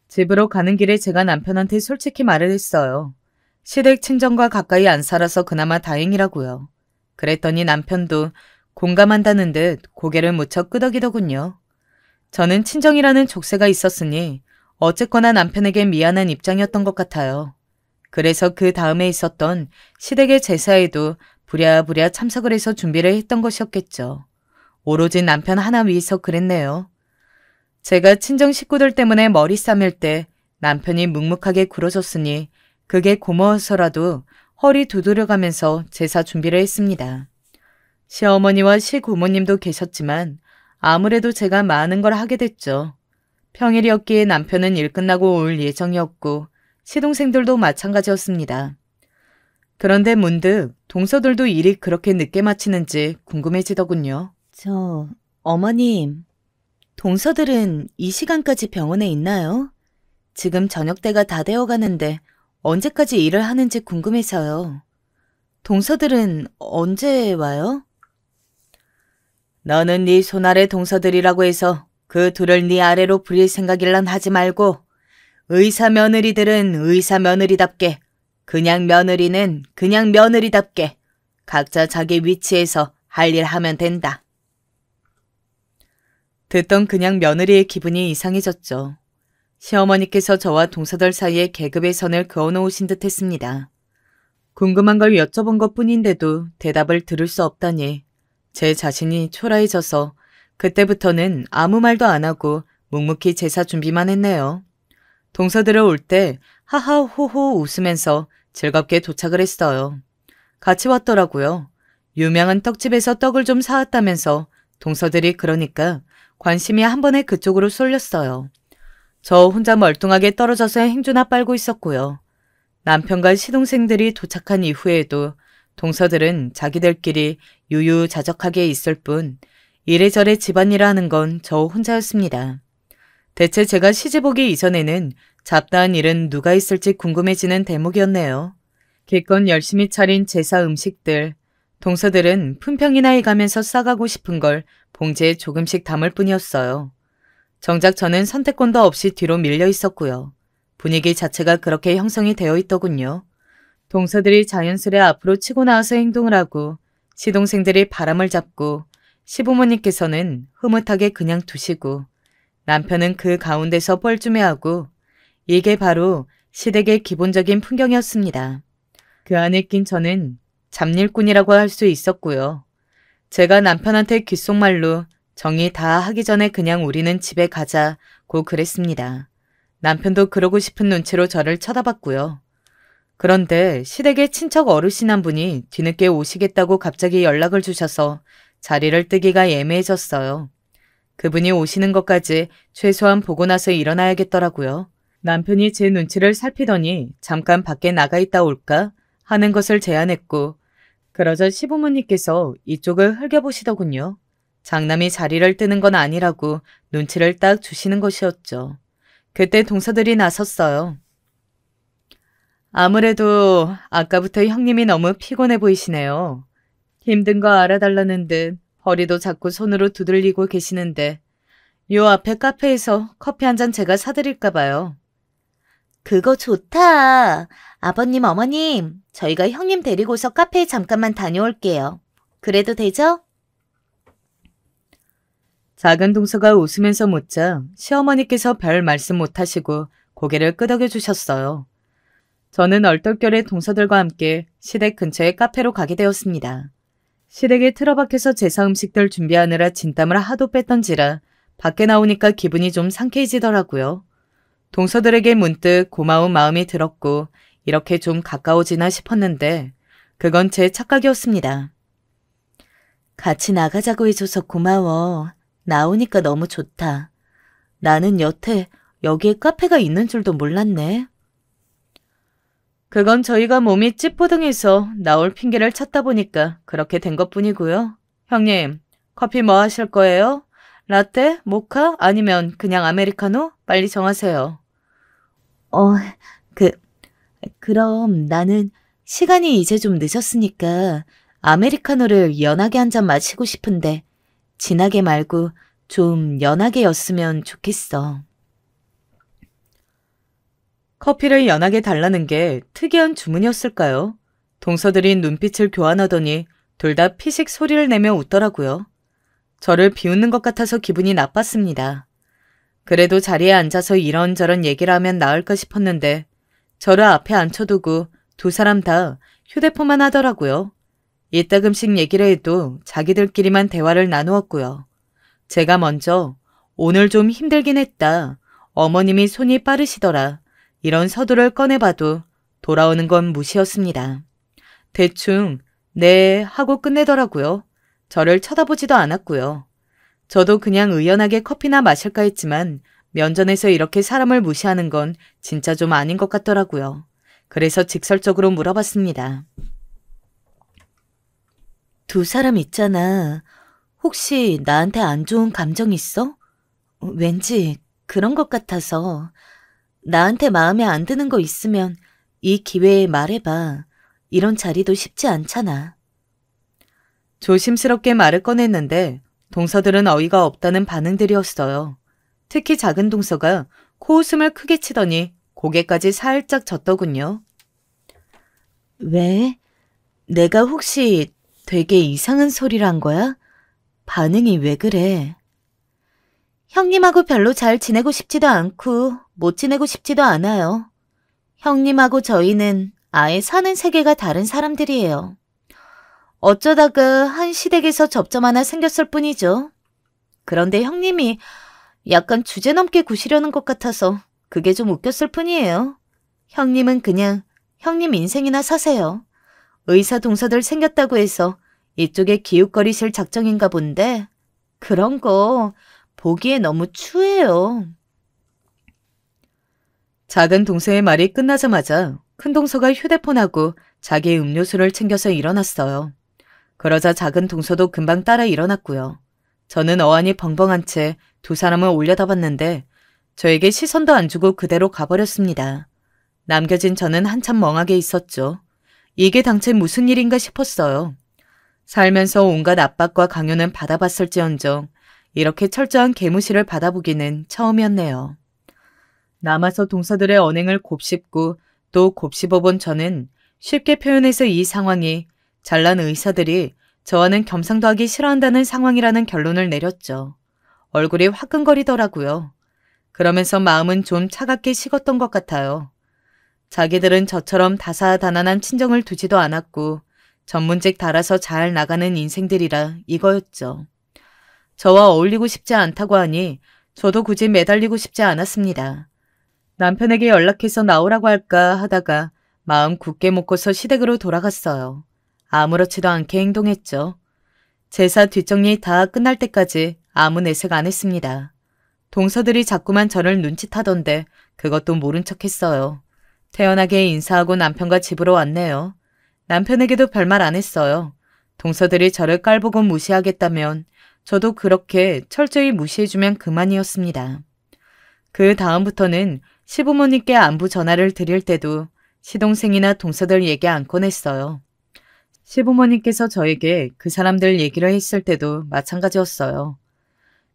A: 집으로 가는 길에 제가 남편한테 솔직히 말을 했어요. 시댁 친정과 가까이 안 살아서 그나마 다행이라고요. 그랬더니 남편도 공감한다는 듯 고개를 무척 끄덕이더군요. 저는 친정이라는 족쇄가 있었으니 어쨌거나 남편에게 미안한 입장이었던 것 같아요. 그래서 그 다음에 있었던 시댁의 제사에도 부랴부랴 참석을 해서 준비를 했던 것이었겠죠. 오로지 남편 하나 위해서 그랬네요. 제가 친정 식구들 때문에 머리 싸맬 때 남편이 묵묵하게 굴어줬으니 그게 고마워서라도 허리 두드려가면서 제사 준비를 했습니다. 시어머니와 시고모님도 계셨지만 아무래도 제가 많은 걸 하게 됐죠. 평일이었기에 남편은 일 끝나고 올 예정이었고 시동생들도 마찬가지였습니다. 그런데 문득 동서들도 일이 그렇게 늦게 마치는지 궁금해지더군요. 어머님, 동서들은 이 시간까지 병원에 있나요? 지금 저녁때가 다 되어가는데 언제까지 일을 하는지 궁금해서요. 동서들은 언제 와요? 너는 네 손아래 동서들이라고 해서 그 둘을 네 아래로 부릴 생각일란 하지 말고 의사 며느리들은 의사 며느리답게 그냥 며느리는 그냥 며느리답게 각자 자기 위치에서 할 일 하면 된다. 듣던 그냥 며느리의 기분이 이상해졌죠. 시어머니께서 저와 동서들 사이에 계급의 선을 그어놓으신 듯 했습니다. 궁금한 걸 여쭤본 것뿐인데도 대답을 들을 수 없다니 제 자신이 초라해져서 그때부터는 아무 말도 안 하고 묵묵히 제사 준비만 했네요. 동서들을 올 때 하하호호 웃으면서 즐겁게 도착을 했어요. 같이 왔더라고요. 유명한 떡집에서 떡을 좀 사왔다면서 동서들이 그러니까 관심이 한 번에 그쪽으로 쏠렸어요. 저 혼자 멀뚱하게 떨어져서 행주나 빨고 있었고요. 남편과 시동생들이 도착한 이후에도 동서들은 자기들끼리 유유자적하게 있을 뿐 이래저래 집안일을 하는 건 저 혼자였습니다. 대체 제가 시집오기 이전에는 잡다한 일은 누가 있을지 궁금해지는 대목이었네요. 기껏 열심히 차린 제사 음식들, 동서들은 품평이나 해가면서 싸가고 싶은 걸 봉지에 조금씩 담을 뿐이었어요. 정작 저는 선택권도 없이 뒤로 밀려 있었고요. 분위기 자체가 그렇게 형성이 되어 있더군요. 동서들이 자연스레 앞으로 치고 나와서 행동을 하고 시동생들이 바람을 잡고 시부모님께서는 흐뭇하게 그냥 두시고 남편은 그 가운데서 뻘쭘해하고 이게 바로 시댁의 기본적인 풍경이었습니다. 그 안에 낀 저는 잡일꾼이라고 할 수 있었고요. 제가 남편한테 귓속말로 정리 다 하기 전에 그냥 우리는 집에 가자고 그랬습니다. 남편도 그러고 싶은 눈치로 저를 쳐다봤고요. 그런데 시댁의 친척 어르신 한 분이 뒤늦게 오시겠다고 갑자기 연락을 주셔서 자리를 뜨기가 애매해졌어요. 그분이 오시는 것까지 최소한 보고 나서 일어나야겠더라고요. 남편이 제 눈치를 살피더니 잠깐 밖에 나가 있다 올까 하는 것을 제안했고 그러자 시부모님께서 이쪽을 흘겨보시더군요. 장남이 자리를 뜨는 건 아니라고 눈치를 딱 주시는 것이었죠. 그때 동서들이 나섰어요. 아무래도 아까부터 형님이 너무 피곤해 보이시네요. 힘든 거 알아달라는 듯 허리도 자꾸 손으로 두들리고 계시는데 요 앞에 카페에서 커피 한 잔 제가 사드릴까 봐요. 그거 좋다. 아버님, 어머님, 저희가 형님 데리고서 카페에 잠깐만 다녀올게요. 그래도 되죠? 작은 동서가 웃으면서 묻자 시어머니께서 별 말씀 못하시고 고개를 끄덕여 주셨어요. 저는 얼떨결에 동서들과 함께 시댁 근처의 카페로 가게 되었습니다. 시댁에 틀어박혀서 제사 음식들 준비하느라 진땀을 하도 뺐던지라 밖에 나오니까 기분이 좀 상쾌해지더라고요. 동서들에게 문득 고마운 마음이 들었고 이렇게 좀 가까워지나 싶었는데 그건 제 착각이었습니다. 같이 나가자고 해줘서 고마워. 나오니까 너무 좋다. 나는 여태 여기에 카페가 있는 줄도 몰랐네. 그건 저희가 몸이 찌뿌둥해서 나올 핑계를 찾다 보니까 그렇게 된 것뿐이고요. 형님, 커피 뭐 하실 거예요? 라떼? 모카? 아니면 그냥 아메리카노? 빨리 정하세요. 그럼 나는 시간이 이제 좀 늦었으니까 아메리카노를 연하게 한 잔 마시고 싶은데 진하게 말고 좀 연하게였으면 좋겠어. 커피를 연하게 달라는 게 특이한 주문이었을까요? 동서들이 눈빛을 교환하더니 둘 다 피식 소리를 내며 웃더라고요. 저를 비웃는 것 같아서 기분이 나빴습니다. 그래도 자리에 앉아서 이런저런 얘기를 하면 나을까 싶었는데 저를 앞에 앉혀두고 두 사람 다 휴대폰만 하더라고요. 이따금씩 얘기를 해도 자기들끼리만 대화를 나누었고요. 제가 먼저 오늘 좀 힘들긴 했다. 어머님이 손이 빠르시더라. 이런 서두를 꺼내봐도 돌아오는 건 무시였습니다. 대충 네 하고 끝내더라고요. 저를 쳐다보지도 않았고요. 저도 그냥 의연하게 커피나 마실까 했지만 면전에서 이렇게 사람을 무시하는 건 진짜 좀 아닌 것 같더라고요. 그래서 직설적으로 물어봤습니다. 두 사람 있잖아. 혹시 나한테 안 좋은 감정 있어? 왠지 그런 것 같아서. 나한테 마음에 안 드는 거 있으면 이 기회에 말해봐. 이런 자리도 쉽지 않잖아. 조심스럽게 말을 꺼냈는데 동서들은 어이가 없다는 반응들이었어요. 특히 작은 동서가 코웃음을 크게 치더니 고개까지 살짝 젓더군요. 왜? 내가 혹시 되게 이상한 소리를 한 거야? 반응이 왜 그래? 형님하고 별로 잘 지내고 싶지도 않고 못 지내고 싶지도 않아요. 형님하고 저희는 아예 사는 세계가 다른 사람들이에요. 어쩌다가 한 시댁에서 접점 하나 생겼을 뿐이죠. 그런데 형님이 약간 주제넘게 구시려는 것 같아서 그게 좀 웃겼을 뿐이에요. 형님은 그냥 형님 인생이나 사세요. 의사 동서들 생겼다고 해서 이쪽에 기웃거리실 작정인가 본데 그런 거 보기에 너무 추해요. 작은 동서의 말이 끝나자마자 큰 동서가 휴대폰하고 자기의 음료수를 챙겨서 일어났어요. 그러자 작은 동서도 금방 따라 일어났고요. 저는 어안이 벙벙한 채 두 사람을 올려다봤는데 저에게 시선도 안 주고 그대로 가버렸습니다. 남겨진 저는 한참 멍하게 있었죠. 이게 당최 무슨 일인가 싶었어요. 살면서 온갖 압박과 강요는 받아봤을지언정 이렇게 철저한 계무시를 받아보기는 처음이었네요. 남아서 동서들의 언행을 곱씹고 또 곱씹어본 저는 쉽게 표현해서 이 상황이 잘난 의사들이 저와는 겸상도 하기 싫어한다는 상황이라는 결론을 내렸죠. 얼굴이 화끈거리더라고요. 그러면서 마음은 좀 차갑게 식었던 것 같아요. 자기들은 저처럼 다사다난한 친정을 두지도 않았고 전문직 달아서 잘 나가는 인생들이라 이거였죠. 저와 어울리고 싶지 않다고 하니 저도 굳이 매달리고 싶지 않았습니다. 남편에게 연락해서 나오라고 할까 하다가 마음 굳게 먹고서 시댁으로 돌아갔어요. 아무렇지도 않게 행동했죠. 제사 뒷정리 다 끝날 때까지 아무 내색 안 했습니다. 동서들이 자꾸만 저를 눈치타던데 그것도 모른 척했어요. 태연하게 인사하고 남편과 집으로 왔네요. 남편에게도 별말 안 했어요. 동서들이 저를 깔보고 무시하겠다면 저도 그렇게 철저히 무시해주면 그만이었습니다. 그 다음부터는 시부모님께 안부 전화를 드릴 때도 시동생이나 동서들 얘기 안 꺼냈어요. 시부모님께서 저에게 그 사람들 얘기를 했을 때도 마찬가지였어요.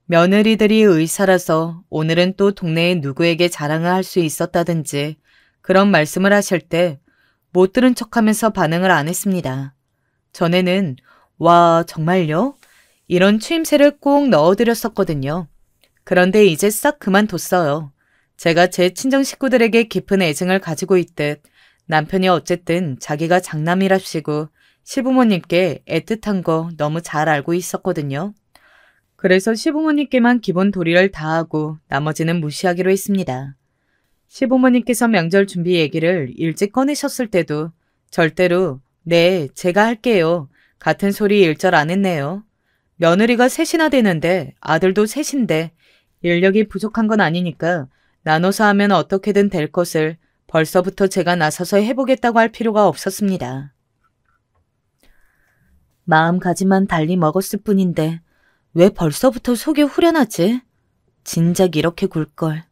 A: 며느리들이 의사라서 오늘은 또 동네에 누구에게 자랑을 할 수 있었다든지 그런 말씀을 하실 때 못 들은 척하면서 반응을 안 했습니다. 전에는 와 정말요? 이런 추임새를 꼭 넣어드렸었거든요. 그런데 이제 싹 그만뒀어요. 제가 제 친정 식구들에게 깊은 애증을 가지고 있듯 남편이 어쨌든 자기가 장남이랍시고 시부모님께 애틋한 거 너무 잘 알고 있었거든요. 그래서 시부모님께만 기본 도리를 다하고 나머지는 무시하기로 했습니다. 시부모님께서 명절 준비 얘기를 일찍 꺼내셨을 때도 절대로 네, 제가 할게요. 같은 소리 일절 안 했네요. 며느리가 셋이나 되는데 아들도 셋인데 인력이 부족한 건 아니니까 나눠서 하면 어떻게든 될 것을 벌써부터 제가 나서서 해보겠다고 할 필요가 없었습니다. 마음가짐만 달리 먹었을 뿐인데 왜 벌써부터 속이 후련하지? 진작 이렇게 굴걸.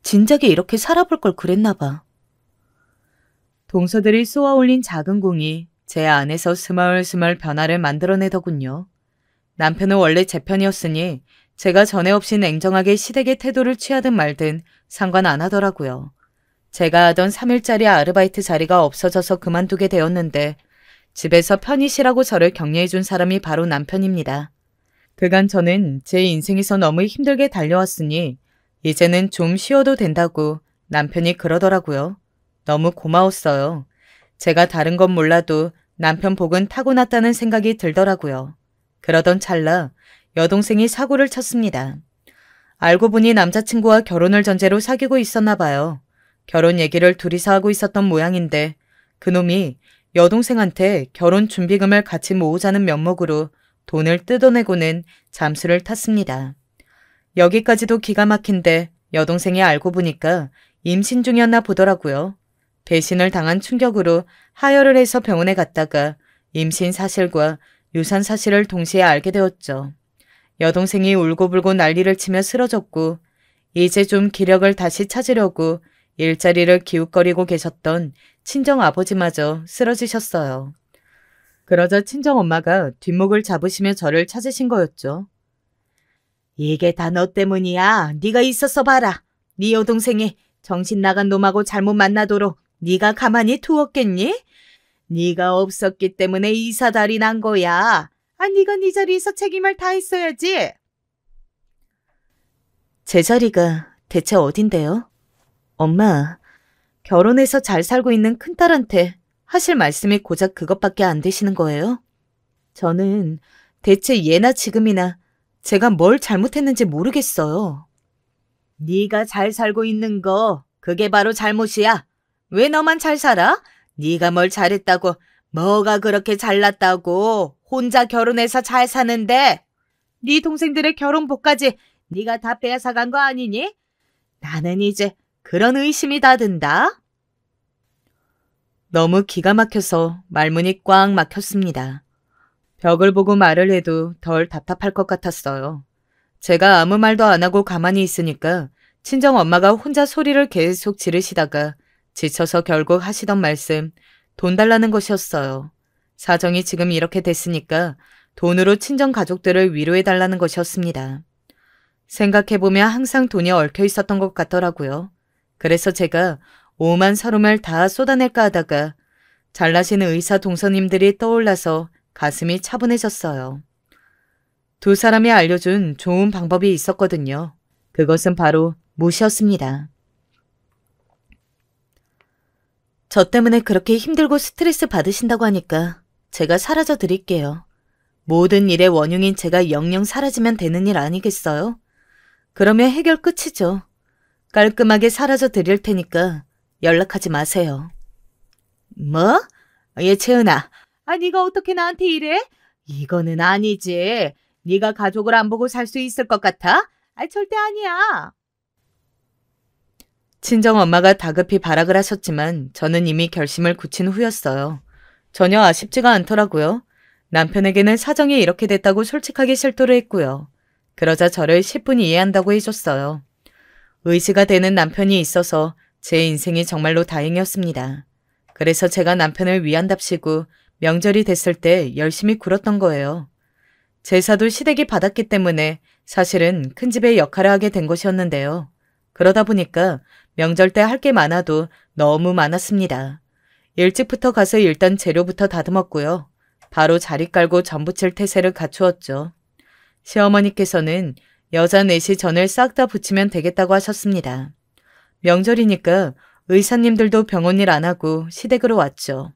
A: 진작에 이렇게 살아볼 걸 그랬나 봐. 동서들이 쏘아 올린 작은 공이 제 안에서 스멀스멀 변화를 만들어내더군요. 남편은 원래 제 편이었으니 제가 전에 없이 냉정하게 시댁의 태도를 취하든 말든 상관 안 하더라고요. 제가 하던 3일짜리 아르바이트 자리가 없어져서 그만두게 되었는데 집에서 편히 쉬라고 저를 격려해준 사람이 바로 남편입니다. 그간 저는 제 인생에서 너무 힘들게 달려왔으니 이제는 좀 쉬어도 된다고 남편이 그러더라고요. 너무 고마웠어요. 제가 다른 건 몰라도 남편 복은 타고났다는 생각이 들더라고요. 그러던 찰나 여동생이 사고를 쳤습니다. 알고 보니 남자친구와 결혼을 전제로 사귀고 있었나 봐요. 결혼 얘기를 둘이서 하고 있었던 모양인데 그놈이 여동생한테 결혼 준비금을 같이 모으자는 명목으로 돈을 뜯어내고는 잠수를 탔습니다. 여기까지도 기가 막힌데 여동생이 알고 보니까 임신 중이었나 보더라고요. 배신을 당한 충격으로 하혈을 해서 병원에 갔다가 임신 사실과 유산 사실을 동시에 알게 되었죠. 여동생이 울고불고 난리를 치며 쓰러졌고 이제 좀 기력을 다시 찾으려고 일자리를 기웃거리고 계셨던 친정아버지마저 쓰러지셨어요. 그러자 친정엄마가 뒷목을 잡으시며 저를 찾으신 거였죠. 이게 다 너 때문이야. 네가 있었어 봐라. 네 여동생이 정신 나간 놈하고 잘못 만나도록 네가 가만히 두었겠니? 네가 없었기 때문에 이 사달이 난 거야. 네가 네 자리에서 책임을 다했어야지. 제 자리가 대체 어딘데요? 엄마, 결혼해서 잘 살고 있는 큰딸한테 하실 말씀이 고작 그것밖에 안 되시는 거예요? 저는 대체 예나 지금이나 제가 뭘 잘못했는지 모르겠어요. 네가 잘 살고 있는 거 그게 바로 잘못이야. 왜 너만 잘 살아? 네가 뭘 잘했다고 뭐가 그렇게 잘났다고 혼자 결혼해서 잘 사는데 네 동생들의 결혼복까지 네가 다 빼앗아간 거 아니니? 나는 이제 그런 의심이 다 든다. 너무 기가 막혀서 말문이 꽉 막혔습니다. 벽을 보고 말을 해도 덜 답답할 것 같았어요. 제가 아무 말도 안 하고 가만히 있으니까 친정엄마가 혼자 소리를 계속 지르시다가 지쳐서 결국 하시던 말씀, 돈 달라는 것이었어요. 사정이 지금 이렇게 됐으니까 돈으로 친정 가족들을 위로해달라는 것이었습니다. 생각해보면 항상 돈이 얽혀 있었던 것 같더라고요. 그래서 제가 오만 서름을 다 쏟아낼까 하다가 잘나신 의사 동서님들이 떠올라서 가슴이 차분해졌어요. 두 사람이 알려준 좋은 방법이 있었거든요. 그것은 바로 무시였습니다. 저 때문에 그렇게 힘들고 스트레스 받으신다고 하니까 제가 사라져 드릴게요. 모든 일의 원흉인 제가 영영 사라지면 되는 일 아니겠어요? 그러면 해결 끝이죠. 깔끔하게 사라져 드릴 테니까 연락하지 마세요. 뭐? 채은아. 네가 어떻게 나한테 이래? 이거는 아니지. 네가 가족을 안 보고 살 수 있을 것 같아? 절대 아니야. 친정엄마가 다급히 발악을 하셨지만 저는 이미 결심을 굳힌 후였어요. 전혀 아쉽지가 않더라고요. 남편에게는 사정이 이렇게 됐다고 솔직하게 실토를 했고요. 그러자 저를 10분 이해한다고 해줬어요. 의지가 되는 남편이 있어서 제 인생이 정말로 다행이었습니다. 그래서 제가 남편을 위한답시고 명절이 됐을 때 열심히 굴었던 거예요. 제사도 시댁이 받았기 때문에 사실은 큰 집의 역할을 하게 된 것이었는데요. 그러다 보니까 명절 때 할 게 많아도 너무 많았습니다. 일찍부터 가서 일단 재료부터 다듬었고요. 바로 자리 깔고 전 부칠 태세를 갖추었죠. 시어머니께서는 여자 넷이 전을 싹 다 붙이면 되겠다고 하셨습니다. 명절이니까 의사님들도 병원 일 안 하고 시댁으로 왔죠.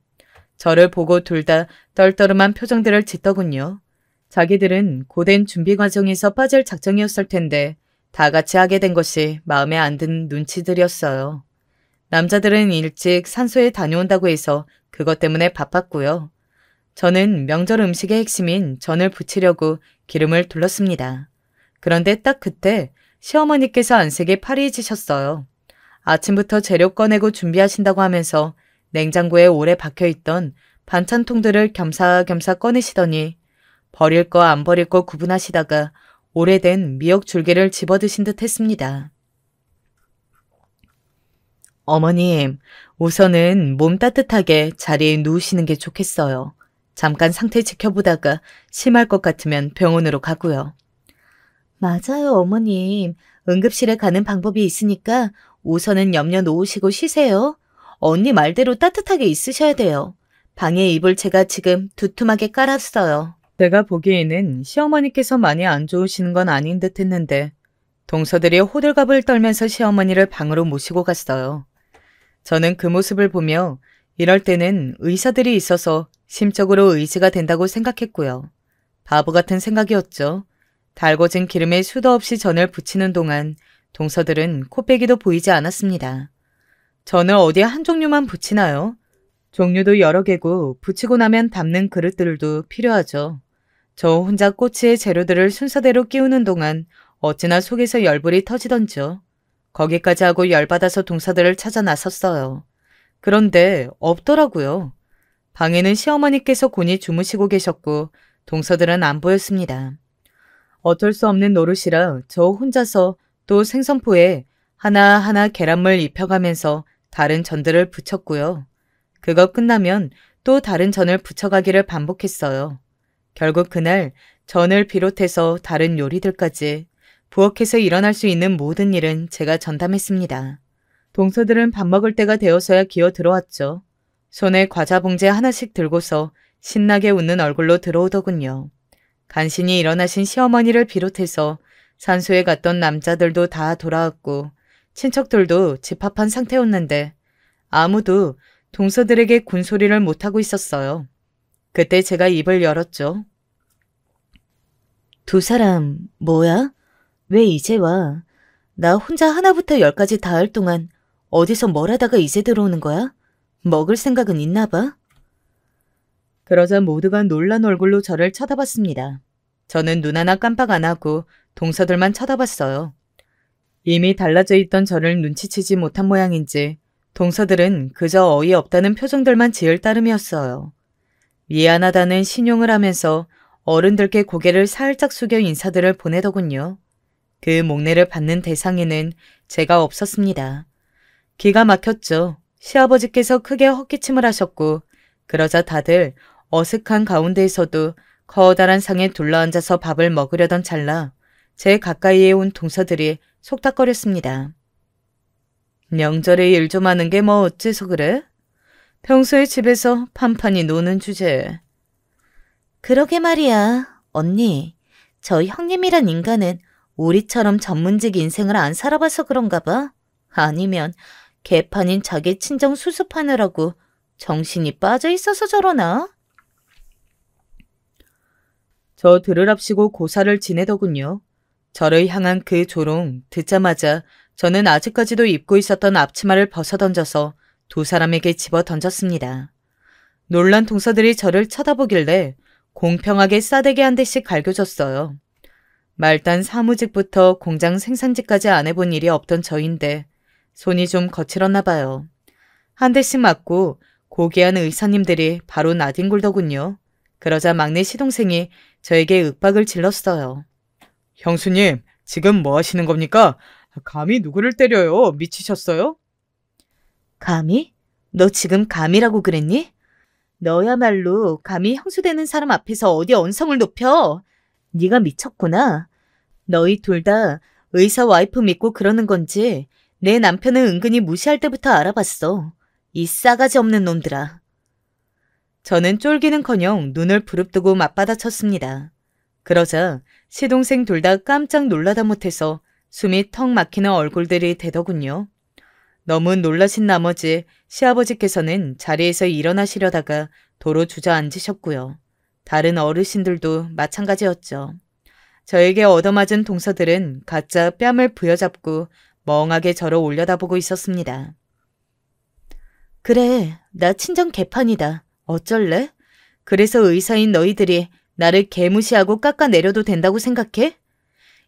A: 저를 보고 둘 다 떨떠름한 표정들을 짓더군요. 자기들은 고된 준비 과정에서 빠질 작정이었을 텐데 다 같이 하게 된 것이 마음에 안 든 눈치들이었어요. 남자들은 일찍 산소에 다녀온다고 해서 그것 때문에 바빴고요. 저는 명절 음식의 핵심인 전을 부치려고 기름을 둘렀습니다. 그런데 딱 그때 시어머니께서 안색에 파리해지셨어요. 아침부터 재료 꺼내고 준비하신다고 하면서 냉장고에 오래 박혀있던 반찬통들을 겸사겸사 꺼내시더니 버릴 거 안 버릴 거 구분하시다가 오래된 미역 줄기를 집어드신 듯 했습니다. 어머님, 우선은 몸 따뜻하게 자리에 누우시는 게 좋겠어요. 잠깐 상태 지켜보다가 심할 것 같으면 병원으로 가고요. 맞아요, 어머님. 응급실에 가는 방법이 있으니까 우선은 염려 놓으시고 쉬세요. 언니 말대로 따뜻하게 있으셔야 돼요. 방에 이불 제가 지금 두툼하게 깔았어요. 제가 보기에는 시어머니께서 많이 안 좋으시는 건 아닌 듯 했는데 동서들이 호들갑을 떨면서 시어머니를 방으로 모시고 갔어요. 저는 그 모습을 보며 이럴 때는 의사들이 있어서 심적으로 의지가 된다고 생각했고요. 바보 같은 생각이었죠. 달궈진 기름에 수도 없이 전을 부치는 동안 동서들은 코빼기도 보이지 않았습니다. 전을 어디에 한 종류만 부치나요? 종류도 여러 개고 부치고 나면 담는 그릇들도 필요하죠. 저 혼자 꼬치의 재료들을 순서대로 끼우는 동안 어찌나 속에서 열불이 터지던지요. 거기까지 하고 열받아서 동서들을 찾아 나섰어요. 그런데 없더라고요. 방에는 시어머니께서 곤히 주무시고 계셨고 동서들은 안 보였습니다. 어쩔 수 없는 노릇이라 저 혼자서 또 생선포에 하나하나 계란물 입혀가면서 다른 전들을 부쳤고요. 그거 끝나면 또 다른 전을 부쳐가기를 반복했어요. 결국 그날 전을 비롯해서 다른 요리들까지 부엌에서 일어날 수 있는 모든 일은 제가 전담했습니다. 동서들은 밥 먹을 때가 되어서야 기어 들어왔죠. 손에 과자 봉지 하나씩 들고서 신나게 웃는 얼굴로 들어오더군요. 간신히 일어나신 시어머니를 비롯해서 산소에 갔던 남자들도 다 돌아왔고 친척들도 집합한 상태였는데 아무도 동서들에게 군소리를 못하고 있었어요. 그때 제가 입을 열었죠. 두 사람 뭐야? 왜 이제 와? 나 혼자 하나부터 열까지 다 할 동안 어디서 뭘 하다가 이제 들어오는 거야? 먹을 생각은 있나 봐? 그러자 모두가 놀란 얼굴로 저를 쳐다봤습니다. 저는 눈 하나 깜빡 안 하고 동서들만 쳐다봤어요. 이미 달라져 있던 저를 눈치채지 못한 모양인지 동서들은 그저 어이없다는 표정들만 지을 따름이었어요. 미안하다는 신용을 하면서 어른들께 고개를 살짝 숙여 인사들을 보내더군요. 그 목례를 받는 대상에는 제가 없었습니다. 기가 막혔죠. 시아버지께서 크게 헛기침을 하셨고 그러자 다들 어색한 가운데에서도 커다란 상에 둘러앉아서 밥을 먹으려던 찰나 제 가까이에 온 동서들이 속닥거렸습니다. 명절에 일 좀 하는 게 뭐 어째서 그래? 평소에 집에서 판판히 노는 주제에. 그러게 말이야. 언니, 저 형님이란 인간은 우리처럼 전문직 인생을 안 살아봐서 그런가 봐. 아니면 개판인 자기 친정 수습하느라고 정신이 빠져 있어서 저러나? 저 들으랍시고 고사를 지내더군요. 저를 향한 그 조롱 듣자마자 저는 아직까지도 입고 있었던 앞치마를 벗어던져서 두 사람에게 집어 던졌습니다. 놀란 동서들이 저를 쳐다보길래 공평하게 싸대기 한 대씩 갈겨줬어요. 말단 사무직부터 공장 생산직까지 안 해본 일이 없던 저인데 손이 좀 거칠었나 봐요. 한 대씩 맞고 고귀한 의사님들이 바로 나뒹굴더군요. 그러자 막내 시동생이 저에게 윽박을 질렀어요. 형수님, 지금 뭐 하시는 겁니까? 감히 누구를 때려요? 미치셨어요? 감히? 너 지금 감이라고 그랬니? 너야말로 감히 형수되는 사람 앞에서 어디 언성을 높여? 네가 미쳤구나. 너희 둘 다 의사 와이프 믿고 그러는 건지 내 남편을 은근히 무시할 때부터 알아봤어. 이 싸가지 없는 놈들아. 저는 쫄기는커녕 눈을 부릅뜨고 맞받아쳤습니다. 그러자 시동생 둘 다 깜짝 놀라다 못해서 숨이 턱 막히는 얼굴들이 되더군요. 너무 놀라신 나머지 시아버지께서는 자리에서 일어나시려다가 도로 주저앉으셨고요. 다른 어르신들도 마찬가지였죠. 저에게 얻어맞은 동서들은 각자 뺨을 부여잡고 멍하게 저를 올려다보고 있었습니다. 그래, 나 친정 개판이다. 어쩔래? 그래서 의사인 너희들이 나를 개무시하고 깎아내려도 된다고 생각해?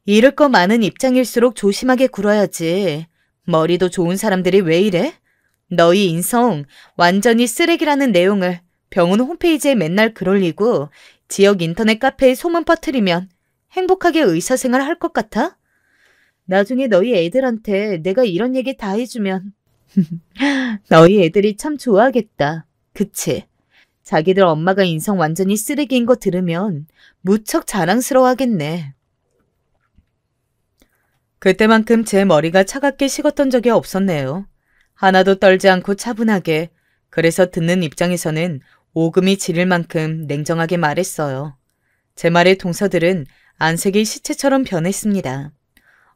A: 잃을 거 많은 입장일수록 조심하게 굴어야지. 머리도 좋은 사람들이 왜 이래? 너희 인성 완전히 쓰레기라는 내용을 병원 홈페이지에 맨날 글 올리고 지역 인터넷 카페에 소문 퍼뜨리면 행복하게 의사생활 할 것 같아? 나중에 너희 애들한테 내가 이런 얘기 다 해주면 너희 애들이 참 좋아하겠다. 그치? 자기들 엄마가 인성 완전히 쓰레기인 거 들으면 무척 자랑스러워하겠네. 그때만큼 제 머리가 차갑게 식었던 적이 없었네요. 하나도 떨지 않고 차분하게, 그래서 듣는 입장에서는 오금이 지릴 만큼 냉정하게 말했어요. 제 말에 동서들은 안색이 시체처럼 변했습니다.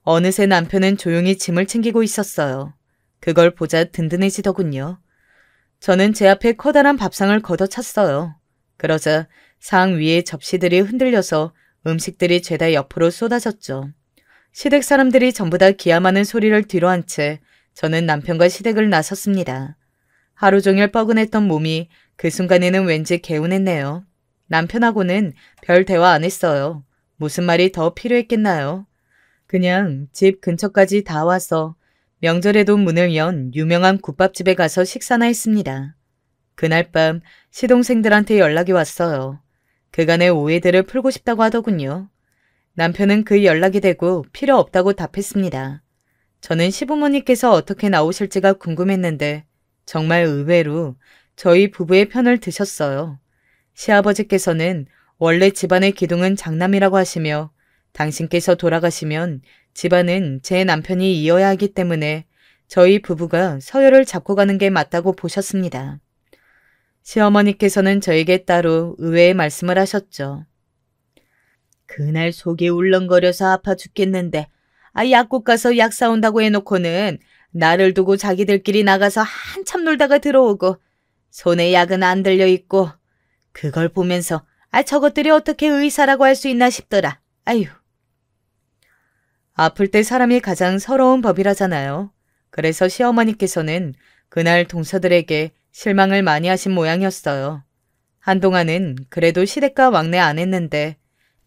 A: 어느새 남편은 조용히 짐을 챙기고 있었어요. 그걸 보자 든든해지더군요. 저는 제 앞에 커다란 밥상을 걷어찼어요. 그러자 상 위에 접시들이 흔들려서 음식들이 죄다 옆으로 쏟아졌죠. 시댁 사람들이 전부 다 기아 많은 소리를 뒤로한 채 저는 남편과 시댁을 나섰습니다. 하루 종일 뻐근했던 몸이 그 순간에는 왠지 개운했네요. 남편하고는 별 대화 안 했어요. 무슨 말이 더 필요했겠나요? 그냥 집 근처까지 다 와서 명절에도 문을 연 유명한 국밥집에 가서 식사나 했습니다. 그날 밤 시동생들한테 연락이 왔어요. 그간의 오해들을 풀고 싶다고 하더군요. 남편은 그 연락이 되고 필요 없다고 답했습니다. 저는 시부모님께서 어떻게 나오실지가 궁금했는데 정말 의외로 저희 부부의 편을 드셨어요. 시아버지께서는 원래 집안의 기둥은 장남이라고 하시며 당신께서 돌아가시면 집안은 제 남편이 이어야 하기 때문에 저희 부부가 서열을 잡고 가는 게 맞다고 보셨습니다. 시어머니께서는 저에게 따로 의외의 말씀을 하셨죠. 그날 속이 울렁거려서 아파 죽겠는데 약국 가서 약 사온다고 해놓고는 나를 두고 자기들끼리 나가서 한참 놀다가 들어오고 손에 약은 안 들려있고 그걸 보면서 저것들이 어떻게 의사라고 할 수 있나 싶더라. 아유. 아플 때 사람이 가장 서러운 법이라잖아요. 그래서 시어머니께서는 그날 동서들에게 실망을 많이 하신 모양이었어요. 한동안은 그래도 시댁과 왕래 안 했는데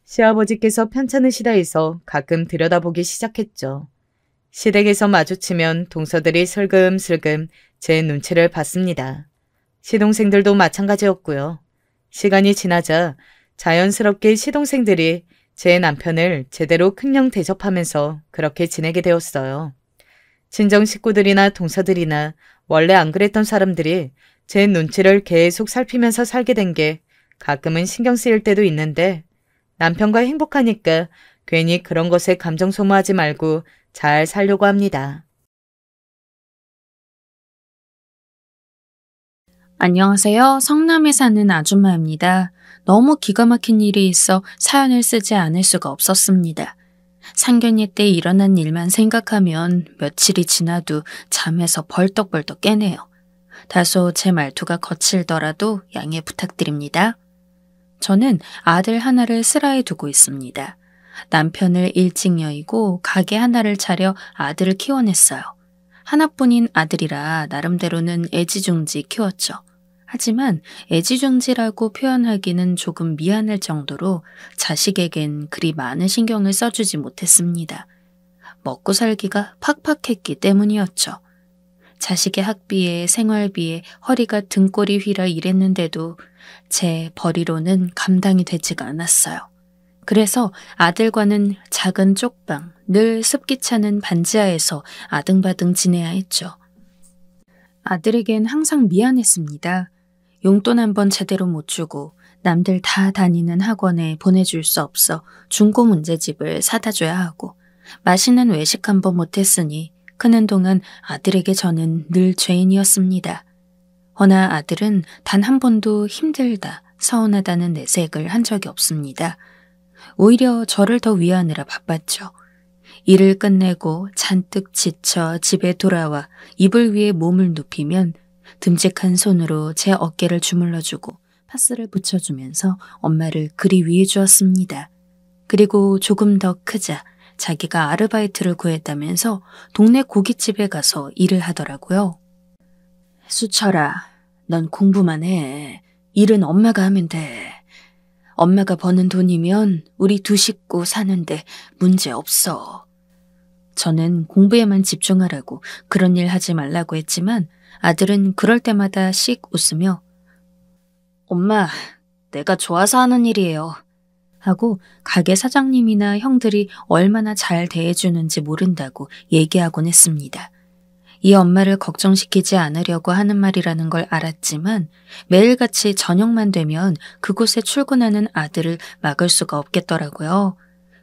A: 시아버지께서 편찮으시다 해서 가끔 들여다보기 시작했죠. 시댁에서 마주치면 동서들이 슬금슬금 제 눈치를 봤습니다. 시동생들도 마찬가지였고요. 시간이 지나자 자연스럽게 시동생들이 제 남편을 제대로 큰령 대접하면서 그렇게 지내게 되었어요. 친정 식구들이나 동서들이나 원래 안 그랬던 사람들이 제 눈치를 계속 살피면서 살게 된 게 가끔은 신경 쓰일 때도 있는데 남편과 행복하니까 괜히 그런 것에 감정 소모하지 말고 잘 살려고 합니다.
B: 안녕하세요. 성남에 사는 아줌마입니다. 너무 기가 막힌 일이 있어 사연을 쓰지 않을 수가 없었습니다. 상견례 때 일어난 일만 생각하면 며칠이 지나도 잠에서 벌떡벌떡 깨네요. 다소 제 말투가 거칠더라도 양해 부탁드립니다. 저는 아들 하나를 슬하에 두고 있습니다. 남편을 일찍 여의고 가게 하나를 차려 아들을 키워냈어요. 하나뿐인 아들이라 나름대로는 애지중지 키웠죠. 하지만 애지중지라고 표현하기는 조금 미안할 정도로 자식에겐 그리 많은 신경을 써주지 못했습니다. 먹고 살기가 팍팍했기 때문이었죠. 자식의 학비에 생활비에 허리가 등골이 휘라 일했는데도 제 벌이로는 감당이 되지가 않았어요. 그래서 아들과는 작은 쪽방, 늘 습기 차는 반지하에서 아등바등 지내야 했죠. 아들에겐 항상 미안했습니다. 용돈 한 번 제대로 못 주고 남들 다 다니는 학원에 보내줄 수 없어 중고 문제집을 사다 줘야 하고 맛있는 외식 한 번 못했으니 크는 동안 아들에게 저는 늘 죄인이었습니다. 허나 아들은 단 한 번도 힘들다, 서운하다는 내색을 한 적이 없습니다. 오히려 저를 더 위하느라 바빴죠. 일을 끝내고 잔뜩 지쳐 집에 돌아와 이불 위에 몸을 눕히면 듬직한 손으로 제 어깨를 주물러주고 파스를 붙여주면서 엄마를 그리 위해 주었습니다. 그리고 조금 더 크자 자기가 아르바이트를 구했다면서 동네 고깃집에 가서 일을 하더라고요. 수철아, 넌 공부만 해. 일은 엄마가 하면 돼. 엄마가 버는 돈이면 우리 두 식구 사는데 문제 없어. 저는 공부에만 집중하라고 그런 일 하지 말라고 했지만 아들은 그럴 때마다 씩 웃으며 엄마, 내가 좋아서 하는 일이에요. 하고 가게 사장님이나 형들이 얼마나 잘 대해주는지 모른다고 얘기하곤 했습니다. 이 엄마를 걱정시키지 않으려고 하는 말이라는 걸 알았지만 매일같이 저녁만 되면 그곳에 출근하는 아들을 막을 수가 없겠더라고요.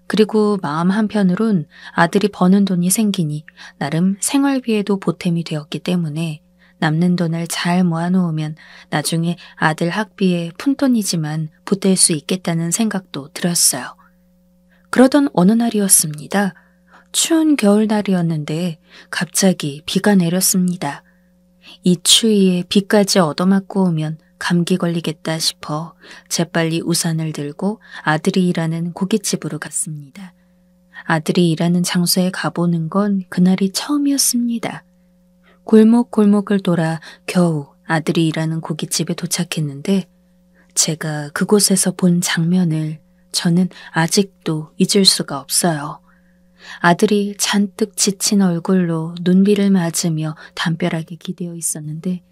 B: 그리고 마음 한편으론 아들이 버는 돈이 생기니 나름 생활비에도 보탬이 되었기 때문에 남는 돈을 잘 모아놓으면 나중에 아들 학비에 푼돈이지만 보탤 수 있겠다는 생각도 들었어요. 그러던 어느 날이었습니다. 추운 겨울날이었는데 갑자기 비가 내렸습니다. 이 추위에 비까지 얻어맞고 오면 감기 걸리겠다 싶어 재빨리 우산을 들고 아들이 일하는 고깃집으로 갔습니다. 아들이 일하는 장소에 가보는 건 그날이 처음이었습니다. 골목골목을 돌아 겨우 아들이 일하는 고깃집에 도착했는데 제가 그곳에서 본 장면을 저는 아직도 잊을 수가 없어요. 아들이 잔뜩 지친 얼굴로 눈비를 맞으며 담벼락에 기대어 있었는데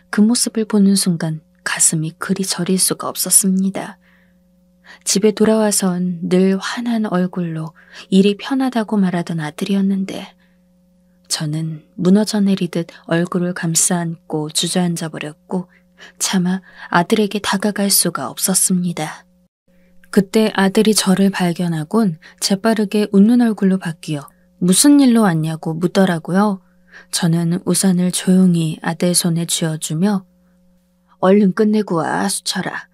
B: 그 모습을 보는 순간 가슴이 그리 저릴 수가 없었습니다. 집에 돌아와선 늘 환한 얼굴로 일이 편하다고 말하던 아들이었는데 저는 무너져 내리듯 얼굴을 감싸 안고 주저앉아 버렸고 차마 아들에게 다가갈 수가 없었습니다. 그때 아들이 저를 발견하곤 재빠르게 웃는 얼굴로 바뀌어 무슨 일로 왔냐고 묻더라고요. 저는 우산을 조용히 아들 손에 쥐어주며 얼른 끝내고 와, 수철아.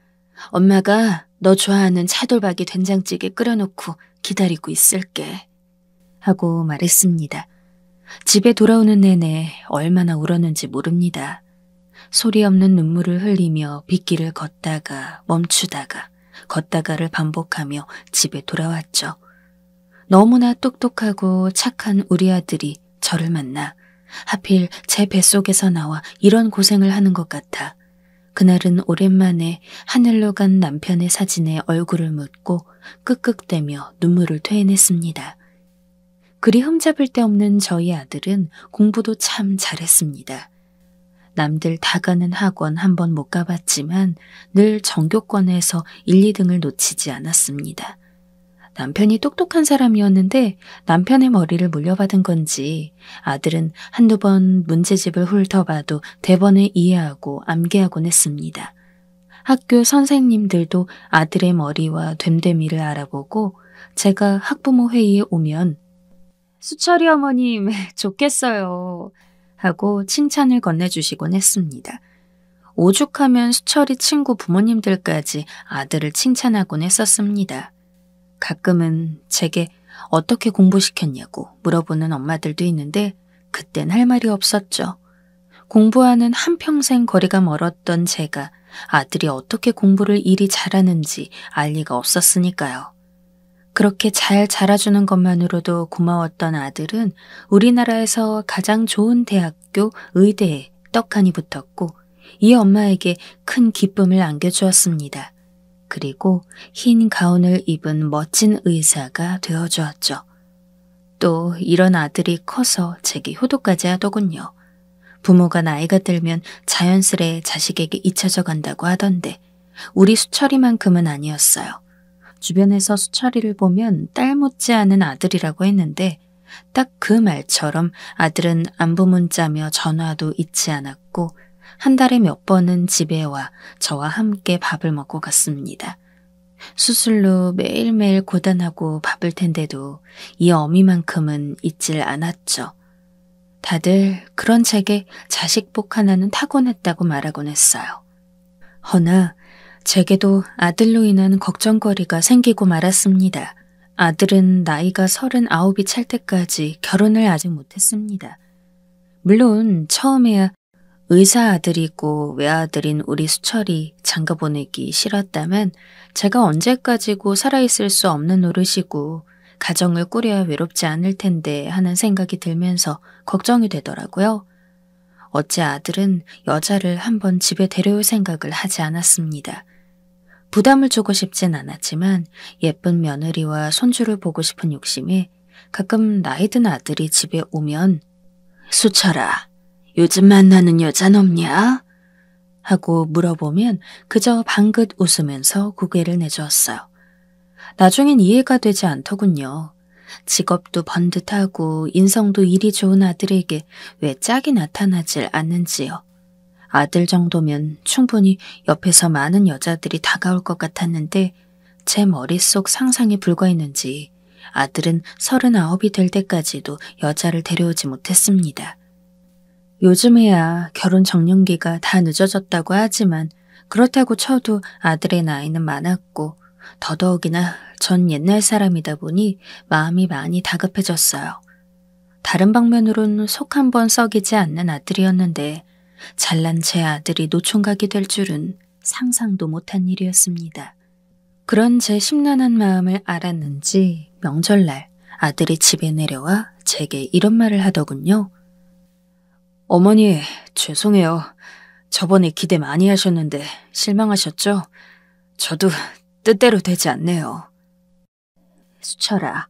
B: 엄마가 너 좋아하는 차돌박이 된장찌개 끓여놓고 기다리고 있을게. 하고 말했습니다. 집에 돌아오는 내내 얼마나 울었는지 모릅니다. 소리 없는 눈물을 흘리며 빗길을 걷다가 멈추다가 걷다가를 반복하며 집에 돌아왔죠. 너무나 똑똑하고 착한 우리 아들이 저를 만나 하필 제 뱃속에서 나와 이런 고생을 하는 것 같아 그날은 오랜만에 하늘로 간 남편의 사진에 얼굴을 묻고 끄끄대며 눈물을 토해냈습니다. 그리 흠잡을 데 없는 저희 아들은 공부도 참 잘했습니다. 남들 다 가는 학원 한 번 못 가봤지만 늘 전교권에서 1, 2등을 놓치지 않았습니다. 남편이 똑똑한 사람이었는데 남편의 머리를 물려받은 건지 아들은 한두 번 문제집을 훑어봐도 대번을 이해하고 암기하곤 했습니다. 학교 선생님들도 아들의 머리와 됨됨이를 알아보고 제가 학부모 회의에 오면 수철이 어머님 좋겠어요 하고 칭찬을 건네주시곤 했습니다. 오죽하면 수철이 친구 부모님들까지 아들을 칭찬하곤 했었습니다. 가끔은 제게 어떻게 공부시켰냐고 물어보는 엄마들도 있는데 그땐 할 말이 없었죠. 공부하는 한평생 거리가 멀었던 제가 아들이 어떻게 공부를 이리 잘하는지 알 리가 없었으니까요. 그렇게 잘 자라주는 것만으로도 고마웠던 아들은 우리나라에서 가장 좋은 대학교 의대에 떡하니 붙었고 이 엄마에게 큰 기쁨을 안겨주었습니다. 그리고 흰 가운을 입은 멋진 의사가 되어주었죠. 또 이런 아들이 커서 제게 효도까지 하더군요. 부모가 나이가 들면 자연스레 자식에게 잊혀져 간다고 하던데 우리 수철이만큼은 아니었어요. 주변에서 수철이를 보면 딸 못지않은 아들이라고 했는데 딱 그 말처럼 아들은 안부 문자며 전화도 잊지 않았고 한 달에 몇 번은 집에 와 저와 함께 밥을 먹고 갔습니다. 수술로 매일매일 고단하고 바쁠 텐데도 이 어미만큼은 잊질 않았죠. 다들 그런 제게 자식복 하나는 타고났다고 말하곤 했어요. 허나 제게도 아들로 인한 걱정거리가 생기고 말았습니다. 아들은 나이가 39이 찰 때까지 결혼을 아직 못했습니다. 물론 처음에야 의사 아들이고 외아들인 우리 수철이 장가 보내기 싫었다면 제가 언제까지고 살아있을 수 없는 노릇이고 가정을 꾸려야 외롭지 않을 텐데 하는 생각이 들면서 걱정이 되더라고요. 어째 아들은 여자를 한번 집에 데려올 생각을 하지 않았습니다. 부담을 주고 싶진 않았지만 예쁜 며느리와 손주를 보고 싶은 욕심에 가끔 나이 든 아들이 집에 오면 수철아, 요즘 만나는 여잔 없냐? 하고 물어보면 그저 방긋 웃으면서 고개를 내주었어요. 나중엔 이해가 되지 않더군요. 직업도 번듯하고 인성도 이리 좋은 아들에게 왜 짝이 나타나질 않는지요. 아들 정도면 충분히 옆에서 많은 여자들이 다가올 것 같았는데 제 머릿속 상상이 불과했는지 아들은 39이 될 때까지도 여자를 데려오지 못했습니다. 요즘에야 결혼 정년기가 다 늦어졌다고 하지만 그렇다고 쳐도 아들의 나이는 많았고 더더욱이나 전 옛날 사람이다 보니 마음이 많이 다급해졌어요. 다른 방면으론 속 한번 썩이지 않는 아들이었는데 잘난 제 아들이 노총각이 될 줄은 상상도 못한 일이었습니다. 그런 제 심란한 마음을 알았는지 명절날 아들이 집에 내려와 제게 이런 말을 하더군요. 어머니, 죄송해요. 저번에 기대 많이 하셨는데 실망하셨죠? 저도 뜻대로 되지 않네요. 수철아,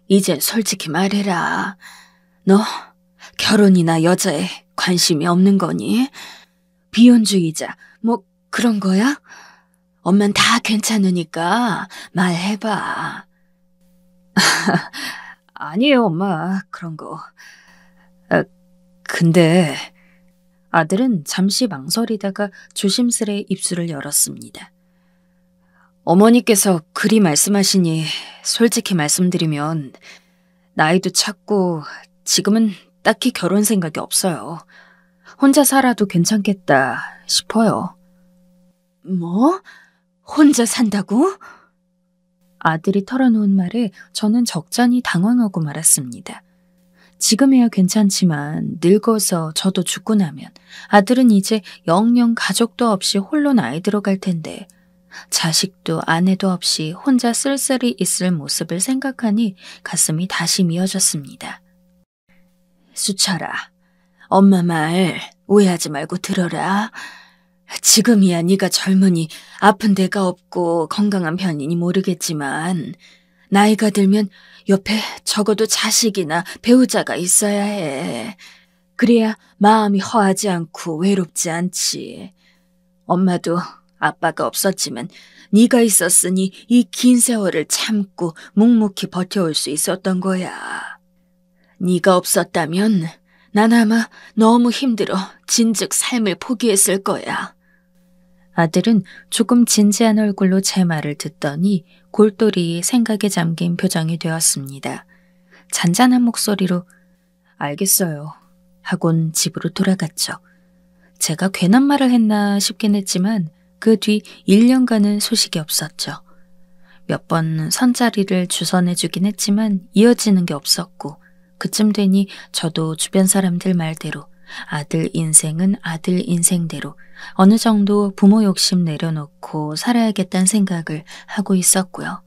B: 이제 솔직히 말해라. 너 결혼이나 여자에 관심이 없는 거니? 비혼주의자, 뭐 그런 거야? 엄만 다 괜찮으니까 말해봐. 아니에요, 엄마. 그런 거. 근데 아들은 잠시 망설이다가 조심스레 입술을 열었습니다. 어머니께서 그리 말씀하시니 솔직히 말씀드리면 나이도 찼고 지금은 딱히 결혼 생각이 없어요. 혼자 살아도 괜찮겠다 싶어요. 뭐? 혼자 산다고? 아들이 털어놓은 말에 저는 적잖이 당황하고 말았습니다. 지금이야 괜찮지만 늙어서 저도 죽고 나면 아들은 이제 영영 가족도 없이 홀로 나이 들어갈 텐데 자식도 아내도 없이 혼자 쓸쓸히 있을 모습을 생각하니 가슴이 다시 미어졌습니다. 수철아, 엄마 말 오해하지 말고 들어라. 지금이야 네가 젊으니 아픈 데가 없고 건강한 편이니 모르겠지만 나이가 들면 옆에 적어도 자식이나 배우자가 있어야 해. 그래야 마음이 허하지 않고 외롭지 않지. 엄마도 아빠가 없었지만 네가 있었으니 이 긴 세월을 참고 묵묵히 버텨올 수 있었던 거야. 네가 없었다면 난 아마 너무 힘들어 진즉 삶을 포기했을 거야. 아들은 조금 진지한 얼굴로 제 말을 듣더니 골똘히 생각에 잠긴 표정이 되었습니다. 잔잔한 목소리로 알겠어요 하곤 집으로 돌아갔죠. 제가 괜한 말을 했나 싶긴 했지만 그 뒤 1년간은 소식이 없었죠. 몇 번 선자리를 주선해주긴 했지만 이어지는 게 없었고 그쯤 되니 저도 주변 사람들 말대로 아들 인생은 아들 인생대로 어느 정도 부모 욕심 내려놓고 살아야겠다는 생각을 하고 있었고요.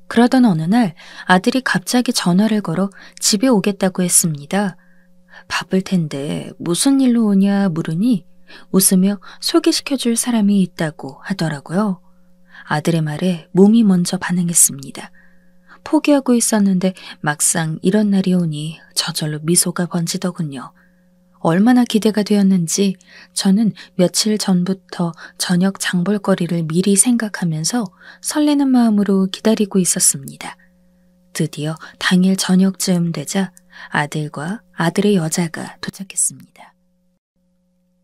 B: 그러던 어느 날 아들이 갑자기 전화를 걸어 집에 오겠다고 했습니다. 바쁠 텐데 무슨 일로 오냐 물으니 웃으며 소개시켜줄 사람이 있다고 하더라고요. 아들의 말에 몸이 먼저 반응했습니다. 포기하고 있었는데 막상 이런 날이 오니 저절로 미소가 번지더군요. 얼마나 기대가 되었는지 저는 며칠 전부터 저녁 장볼거리를 미리 생각하면서 설레는 마음으로 기다리고 있었습니다. 드디어 당일 저녁쯤 되자 아들과 아들의 여자가 도착했습니다.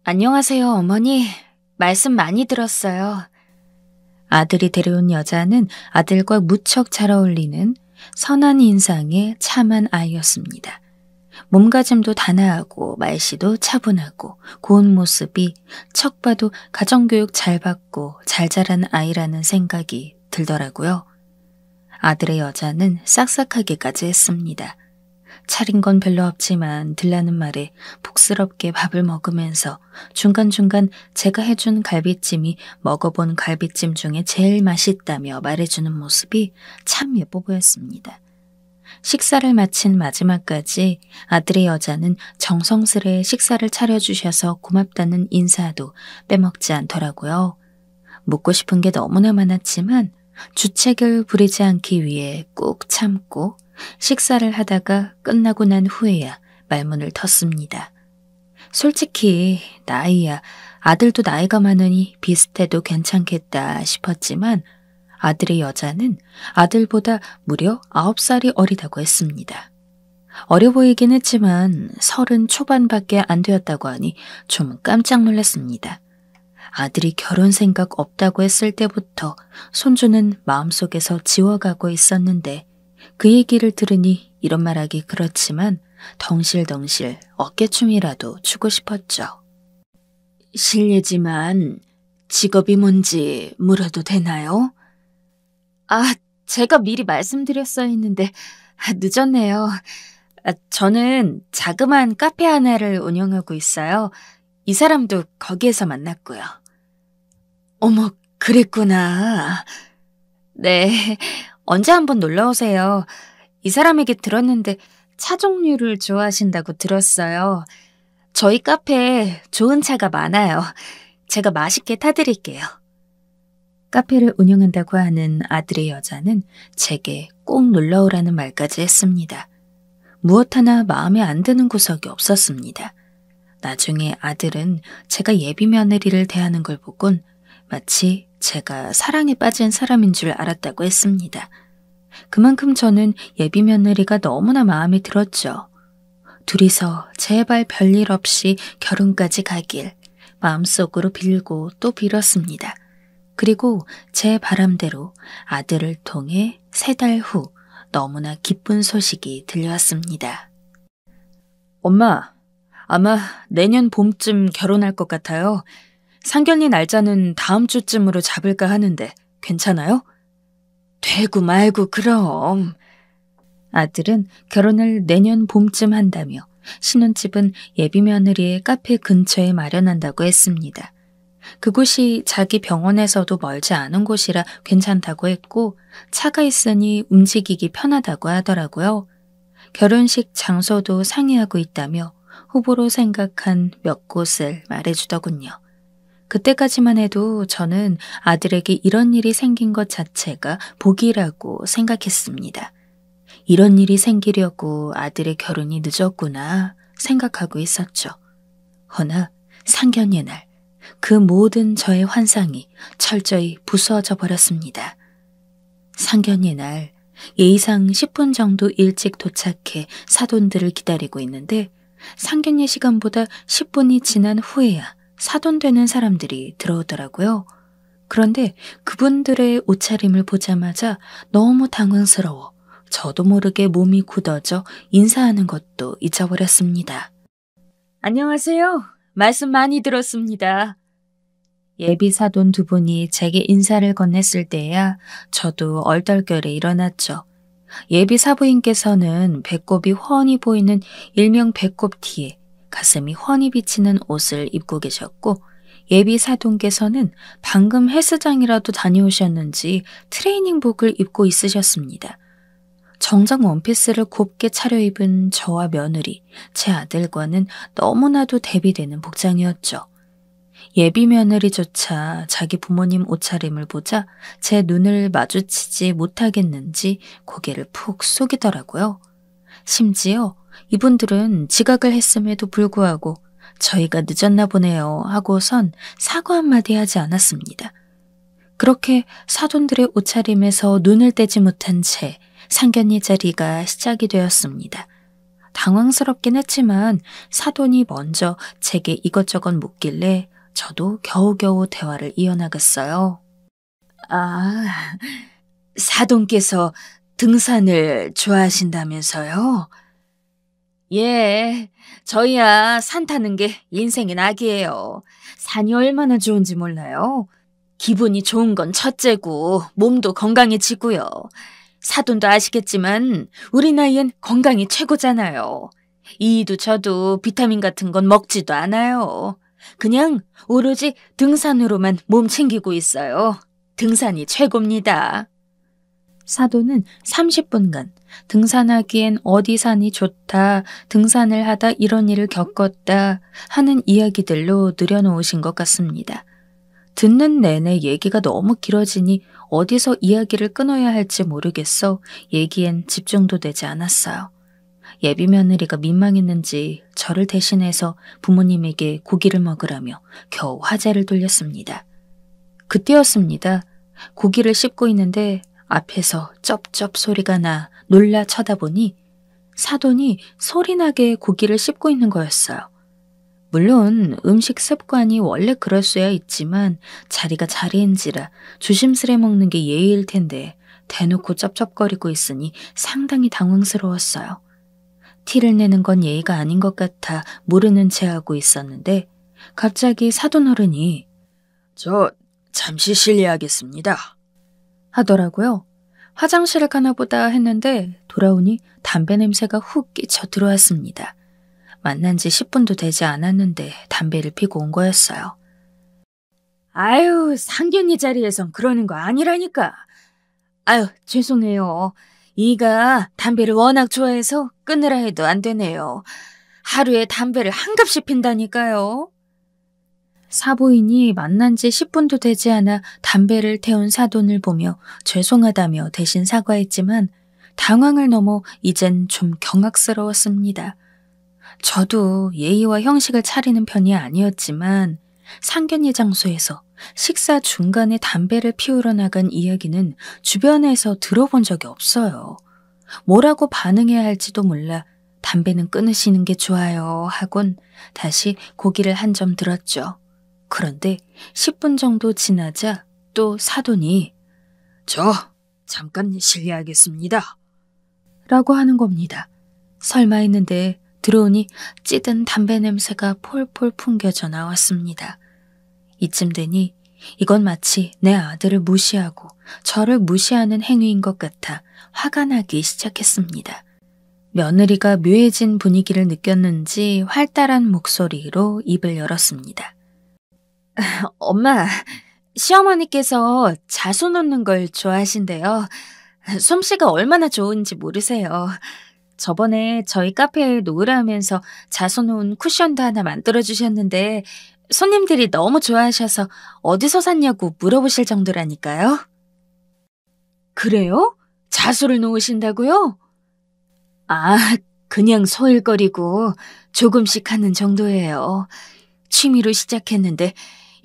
B: 안녕하세요, 어머니. 말씀 많이 들었어요. 아들이 데려온 여자는 아들과 무척 잘 어울리는 선한 인상의 참한 아이였습니다. 몸가짐도 단아하고 말씨도 차분하고 고운 모습이 척 봐도 가정교육 잘 받고 잘 자란 아이라는 생각이 들더라고요. 아들의 여자는 싹싹하기까지 했습니다. 차린 건 별로 없지만 들라는 말에 복스럽게 밥을 먹으면서 중간중간 제가 해준 갈비찜이 먹어본 갈비찜 중에 제일 맛있다며 말해주는 모습이 참 예뻐 보였습니다. 식사를 마친 마지막까지 아들의 여자는 정성스레 식사를 차려주셔서 고맙다는 인사도 빼먹지 않더라고요. 묻고 싶은 게 너무나 많았지만 주책을 부리지 않기 위해 꾹 참고 식사를 하다가 끝나고 난 후에야 말문을 텄습니다. 솔직히 나이야 아들도 나이가 많으니 비슷해도 괜찮겠다 싶었지만 아들의 여자는 아들보다 무려 9살이 어리다고 했습니다. 어려 보이긴 했지만 30 초반밖에 안 되었다고 하니 좀 깜짝 놀랐습니다. 아들이 결혼 생각 없다고 했을 때부터 손주는 마음속에서 지워가고 있었는데 그 얘기를 들으니 이런 말하기 그렇지만 덩실덩실 어깨춤이라도 추고 싶었죠. 실례지만 직업이 뭔지 물어도 되나요? 제가 미리 말씀드렸어야 했는데 늦었네요. 저는 자그마한 카페 하나를 운영하고 있어요. 이 사람도 거기에서 만났고요. 어머, 그랬구나. 네, 언제 한번 놀러 오세요. 이 사람에게 들었는데 차 종류를 좋아하신다고 들었어요. 저희 카페에 좋은 차가 많아요. 제가 맛있게 타드릴게요. 카페를 운영한다고 하는 아들의 여자는 제게 꼭 놀러 오라는 말까지 했습니다. 무엇 하나 마음에 안 드는 구석이 없었습니다. 나중에 아들은 제가 예비 며느리를 대하는 걸 보곤 마치 제가 사랑에 빠진 사람인 줄 알았다고 했습니다. 그만큼 저는 예비 며느리가 너무나 마음에 들었죠. 둘이서 제발 별일 없이 결혼까지 가길 마음속으로 빌고 또 빌었습니다. 그리고 제 바람대로 아들을 통해 3달 후 너무나 기쁜 소식이 들려왔습니다. 엄마, 아마 내년 봄쯤 결혼할 것 같아요. 상견례 날짜는 다음 주쯤으로 잡을까 하는데 괜찮아요? 되고 말고 그럼. 아들은 결혼을 내년 봄쯤 한다며 신혼집은 예비 며느리의 카페 근처에 마련한다고 했습니다. 그곳이 자기 병원에서도 멀지 않은 곳이라 괜찮다고 했고 차가 있으니 움직이기 편하다고 하더라고요. 결혼식 장소도 상의하고 있다며 후보로 생각한 몇 곳을 말해주더군요. 그때까지만 해도 저는 아들에게 이런 일이 생긴 것 자체가 복이라고 생각했습니다. 이런 일이 생기려고 아들의 결혼이 늦었구나 생각하고 있었죠. 허나 상견례 날 그 모든 저의 환상이 철저히 부서져 버렸습니다. 상견례 날 예의상 10분 정도 일찍 도착해 사돈들을 기다리고 있는데 상견례 시간보다 10분이 지난 후에야 사돈되는 사람들이 들어오더라고요. 그런데 그분들의 옷차림을 보자마자 너무 당황스러워 저도 모르게 몸이 굳어져 인사하는 것도 잊어버렸습니다. 안녕하세요. 말씀 많이 들었습니다. 예비 사돈 2분이 제게 인사를 건넸을 때야 저도 얼떨결에 일어났죠. 예비 사부인께서는 배꼽이 훤히 보이는 일명 배꼽 티에 가슴이 훤히 비치는 옷을 입고 계셨고 예비 사돈께서는 방금 헬스장이라도 다녀오셨는지 트레이닝복을 입고 있으셨습니다. 정장 원피스를 곱게 차려입은 저와 며느리, 제 아들과는 너무나도 대비되는 복장이었죠. 예비 며느리조차 자기 부모님 옷차림을 보자 제 눈을 마주치지 못하겠는지 고개를 푹 숙이더라고요. 심지어 이분들은 지각을 했음에도 불구하고 저희가 늦었나 보네요 하고선 사과 한마디 하지 않았습니다. 그렇게 사돈들의 옷차림에서 눈을 떼지 못한 채 상견례 자리가 시작이 되었습니다. 당황스럽긴 했지만 사돈이 먼저 제게 이것저것 묻길래 저도 겨우겨우 대화를 이어나갔어요. 아, 사돈께서 등산을 좋아하신다면서요? 예, 저희야 산 타는 게 인생의 낙이에요. 산이 얼마나 좋은지 몰라요. 기분이 좋은 건 첫째고 몸도 건강해지고요. 사돈도 아시겠지만 우리 나이엔 건강이 최고잖아요. 이도 저도 비타민 같은 건 먹지도 않아요. 그냥 오로지 등산으로만 몸 챙기고 있어요. 등산이 최고입니다. 사돈은 30분간 등산하기엔 어디 산이 좋다, 등산을 하다 이런 일을 겪었다 하는 이야기들로 늘여놓으신 것 같습니다. 듣는 내내 얘기가 너무 길어지니 어디서 이야기를 끊어야 할지 모르겠어 얘기엔 집중도 되지 않았어요. 예비 며느리가 민망했는지 저를 대신해서 부모님에게 고기를 먹으라며 겨우 화제를 돌렸습니다. 그때였습니다. 고기를 씹고 있는데 앞에서 쩝쩝 소리가 나 놀라 쳐다보니 사돈이 소리나게 고기를 씹고 있는 거였어요. 물론 음식 습관이 원래 그럴 수야 있지만 자리가 자리인지라 조심스레 먹는 게 예의일 텐데 대놓고 쩝쩝거리고 있으니 상당히 당황스러웠어요. 티를 내는 건 예의가 아닌 것 같아 모르는 체 하고 있었는데 갑자기 사돈 어른이 저 잠시 실례하겠습니다 하더라고요. 화장실을 가나 보다 했는데 돌아오니 담배 냄새가 훅 끼쳐 들어왔습니다. 만난 지 10분도 되지 않았는데 담배를 피고 온 거였어요. 아유, 상견례 자리에선 그러는 거 아니라니까. 아유, 죄송해요. 이가 담배를 워낙 좋아해서 끊으라 해도 안 되네요. 하루에 담배를 한 갑씩 핀다니까요. 사부인이 만난 지 10분도 되지 않아 담배를 태운 사돈을 보며 죄송하다며 대신 사과했지만 당황을 넘어 이젠 좀 경악스러웠습니다. 저도 예의와 형식을 차리는 편이 아니었지만 상견례 장소에서 식사 중간에 담배를 피우러 나간 이야기는 주변에서 들어본 적이 없어요. 뭐라고 반응해야 할지도 몰라 담배는 끊으시는 게 좋아요 하곤 다시 고기를 한 점 들었죠. 그런데 10분 정도 지나자 또 사돈이 저 잠깐 실례하겠습니다 라고 하는 겁니다. 설마 했는데 들어오니 찌든 담배 냄새가 폴폴 풍겨져 나왔습니다. 이쯤 되니 이건 마치 내 아들을 무시하고 저를 무시하는 행위인 것 같아 화가 나기 시작했습니다. 며느리가 묘해진 분위기를 느꼈는지 활달한 목소리로 입을 열었습니다. 엄마, 시어머니께서 자수 놓는 걸 좋아하신대요. 솜씨가 얼마나 좋은지 모르세요. 저번에 저희 카페에 놓으라 하면서 자수 놓은 쿠션도 하나 만들어주셨는데 손님들이 너무 좋아하셔서 어디서 샀냐고 물어보실 정도라니까요. 그래요? 자수를 놓으신다고요? 아, 그냥 소일거리고 조금씩 하는 정도예요. 취미로 시작했는데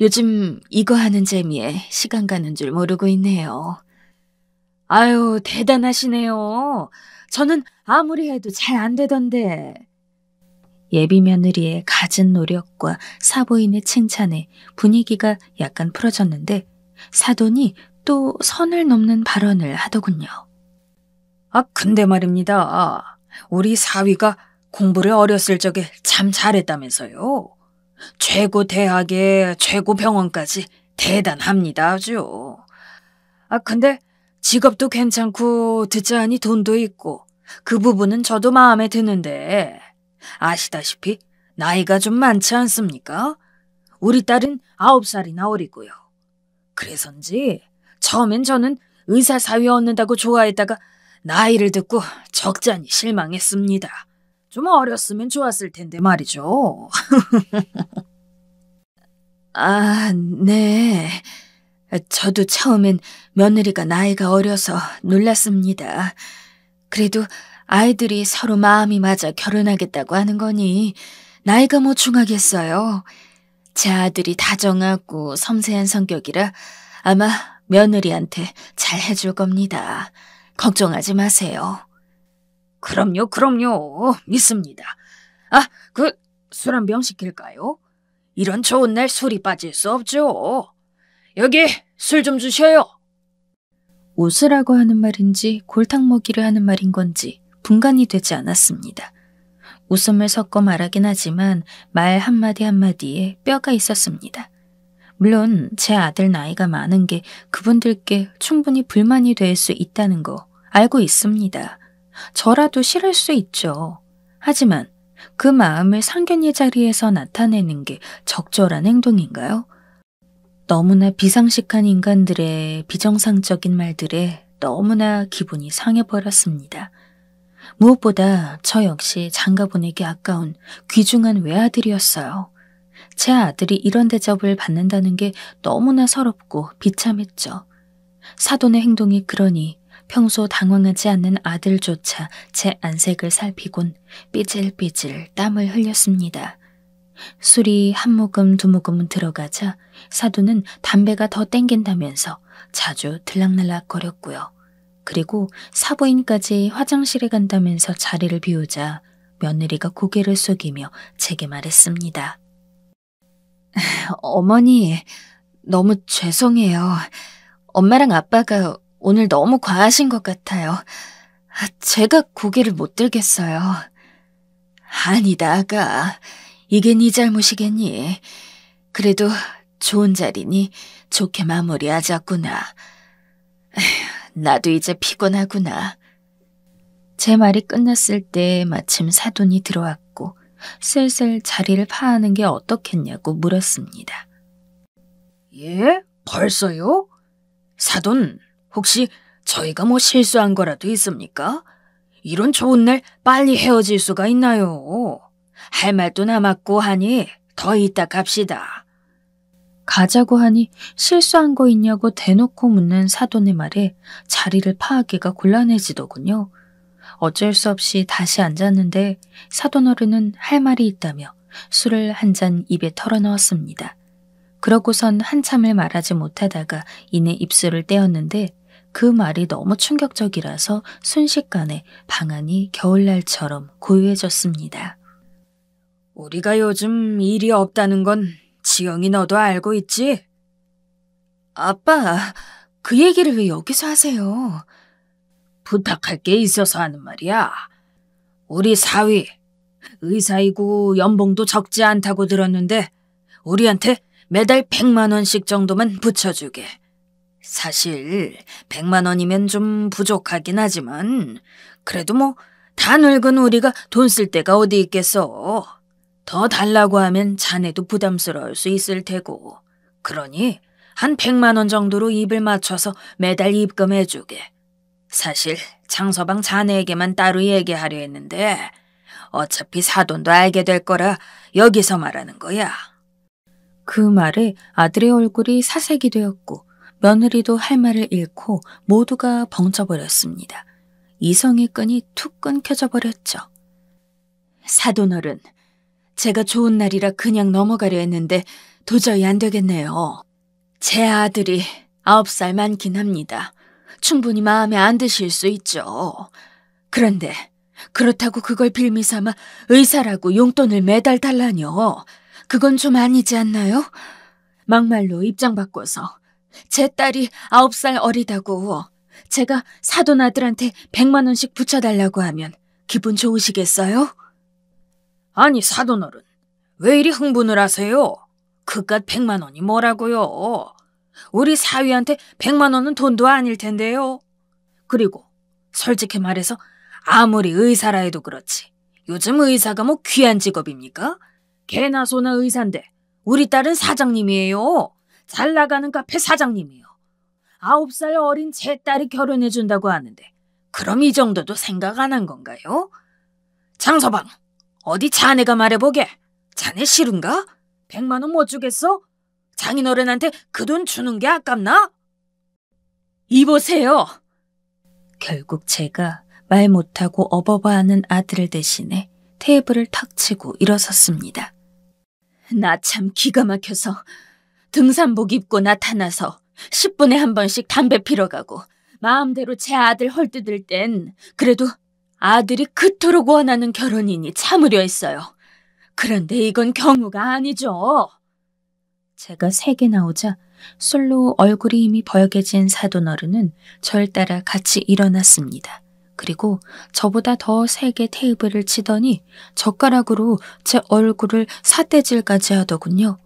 B: 요즘 이거 하는 재미에 시간 가는 줄 모르고 있네요. 아유, 대단하시네요. 저는 아무리 해도 잘 안 되던데. 예비 며느리의 갖은 노력과 사부인의 칭찬에 분위기가 약간 풀어졌는데 사돈이 또 선을 넘는 발언을 하더군요. 아, 근데 말입니다. 우리 사위가 공부를 어렸을 적에 참 잘했다면서요. 최고 대학에 최고 병원까지 대단합니다, 아주. 아, 근데 직업도 괜찮고 듣자하니 돈도 있고 그 부분은 저도 마음에 드는데 아시다시피 나이가 좀 많지 않습니까? 우리 딸은 9살이나 어리고요. 그래서인지 처음엔 저는 의사 사위 얻는다고 좋아했다가 나이를 듣고 적잖이 실망했습니다. 좀 어렸으면 좋았을 텐데 말이죠. 아, 네. 저도 처음엔 며느리가 나이가 어려서 놀랐습니다. 그래도 아이들이 서로 마음이 맞아 결혼하겠다고 하는 거니 나이가 뭐 중하겠어요. 제 아들이 다정하고 섬세한 성격이라 아마 며느리한테 잘 해줄 겁니다. 걱정하지 마세요. 그럼요. 믿습니다. 아, 술 한 병 시킬까요? 이런 좋은 날 술이 빠질 수 없죠. 여기 술 좀 주셔요. 웃으라고 하는 말인지 골탕 먹이를 하는 말인 건지 분간이 되지 않았습니다. 웃음을 섞어 말하긴 하지만 말 한마디 한마디에 뼈가 있었습니다. 물론 제 아들 나이가 많은 게 그분들께 충분히 불만이 될 수 있다는 거 알고 있습니다. 저라도 싫을 수 있죠. 하지만 그 마음을 상견례 자리에서 나타내는 게 적절한 행동인가요? 너무나 비상식한 인간들의 비정상적인 말들에 너무나 기분이 상해버렸습니다. 무엇보다 저 역시 장가 보내기 아까운 귀중한 외아들이었어요. 제 아들이 이런 대접을 받는다는 게 너무나 서럽고 비참했죠. 사돈의 행동이 그러니 평소 당황하지 않는 아들조차 제 안색을 살피곤 삐질삐질 땀을 흘렸습니다. 술이 한 모금 두 모금은 들어가자 사돈은 담배가 더 땡긴다면서 자주 들락날락거렸고요. 그리고 사부인까지 화장실에 간다면서 자리를 비우자 며느리가 고개를 숙이며 제게 말했습니다. 어머니, 너무 죄송해요. 엄마랑 아빠가 오늘 너무 과하신 것 같아요. 제가 고개를 못 들겠어요. 아니다, 아가. 이게 네 잘못이겠니? 그래도 좋은 자리니 좋게 마무리하자꾸나. 나도 이제 피곤하구나. 제 말이 끝났을 때 마침 사돈이 들어왔고 슬슬 자리를 파하는 게 어떻겠냐고 물었습니다.
C: 예? 벌써요? 사돈, 혹시 저희가 뭐 실수한 거라도 있습니까? 이런 좋은 날 빨리 헤어질 수가 있나요? 할 말도 남았고 하니 더 이따 갑시다.
B: 가자고 하니 실수한 거 있냐고 대놓고 묻는 사돈의 말에 자리를 파하기가 곤란해지더군요. 어쩔 수 없이 다시 앉았는데 사돈 어른은 할 말이 있다며 술을 한 잔 입에 털어넣었습니다. 그러고선 한참을 말하지 못하다가 이내 입술을 떼었는데 그 말이 너무 충격적이라서 순식간에 방안이 겨울날처럼 고요해졌습니다.
C: 우리가 요즘 일이 없다는 건 지영이 너도 알고 있지?
B: 아빠, 그 얘기를 왜 여기서 하세요?
C: 부탁할 게 있어서 하는 말이야. 우리 사위, 의사이고 연봉도 적지 않다고 들었는데 우리한테 매달 100만 원씩 정도만 붙여주게. 사실 100만 원이면 좀 부족하긴 하지만 그래도 뭐 다 늙은 우리가 돈 쓸 데가 어디 있겠어. 더 달라고 하면 자네도 부담스러울 수 있을 테고. 그러니 한 100만 원 정도로 입을 맞춰서 매달 입금해주게. 사실 장서방 자네에게만 따로 얘기하려 했는데 어차피 사돈도 알게 될 거라 여기서 말하는 거야.
B: 그 말에 아들의 얼굴이 사색이 되었고 며느리도 할 말을 잃고 모두가 벙쪄버렸습니다. 이성의 끈이 툭 끊겨져 버렸죠. 사돈어른, 제가 좋은 날이라 그냥 넘어가려 했는데 도저히 안 되겠네요. 제 아들이 9살 많긴 합니다. 충분히 마음에 안 드실 수 있죠. 그런데 그렇다고 그걸 빌미삼아 의사라고 용돈을 매달 달라뇨. 그건 좀 아니지 않나요? 막말로 입장 바꿔서 제 딸이 9살 어리다고 제가 사돈 아들한테 100만 원씩 붙여달라고 하면 기분 좋으시겠어요?
C: 아니 사돈어른, 왜 이리 흥분을 하세요? 그깟 100만 원이 뭐라고요? 우리 사위한테 100만 원은 돈도 아닐 텐데요. 그리고 솔직히 말해서 아무리 의사라 해도 그렇지 요즘 의사가 뭐 귀한 직업입니까? 개나 소나 의사인데 우리 딸은 사장님이에요. 잘 나가는 카페 사장님이요. 9살 어린 제 딸이 결혼해준다고 하는데 그럼 이 정도도 생각 안 한 건가요? 장서방, 어디 자네가 말해보게. 자네 싫은가? 100만 원 못 주겠어? 장인어른한테 그 돈 주는 게 아깝나?
B: 이보세요. 결국 제가 말 못하고 어버버하는 아들을 대신해 테이블을 탁 치고 일어섰습니다. 나 참 기가 막혀서 등산복 입고 나타나서 10분에 한 번씩 담배 피러 가고 마음대로 제 아들 헐뜯을 땐 그래도 아들이 그토록 원하는 결혼이니 참으려 했어요. 그런데 이건 경우가 아니죠. 제가 세게 나오자 술로 얼굴이 이미 벌개진 사돈어른은 절 따라 같이 일어났습니다. 그리고 저보다 더 세게 테이블을 치더니 젓가락으로 제 얼굴을 삿대질까지 하더군요.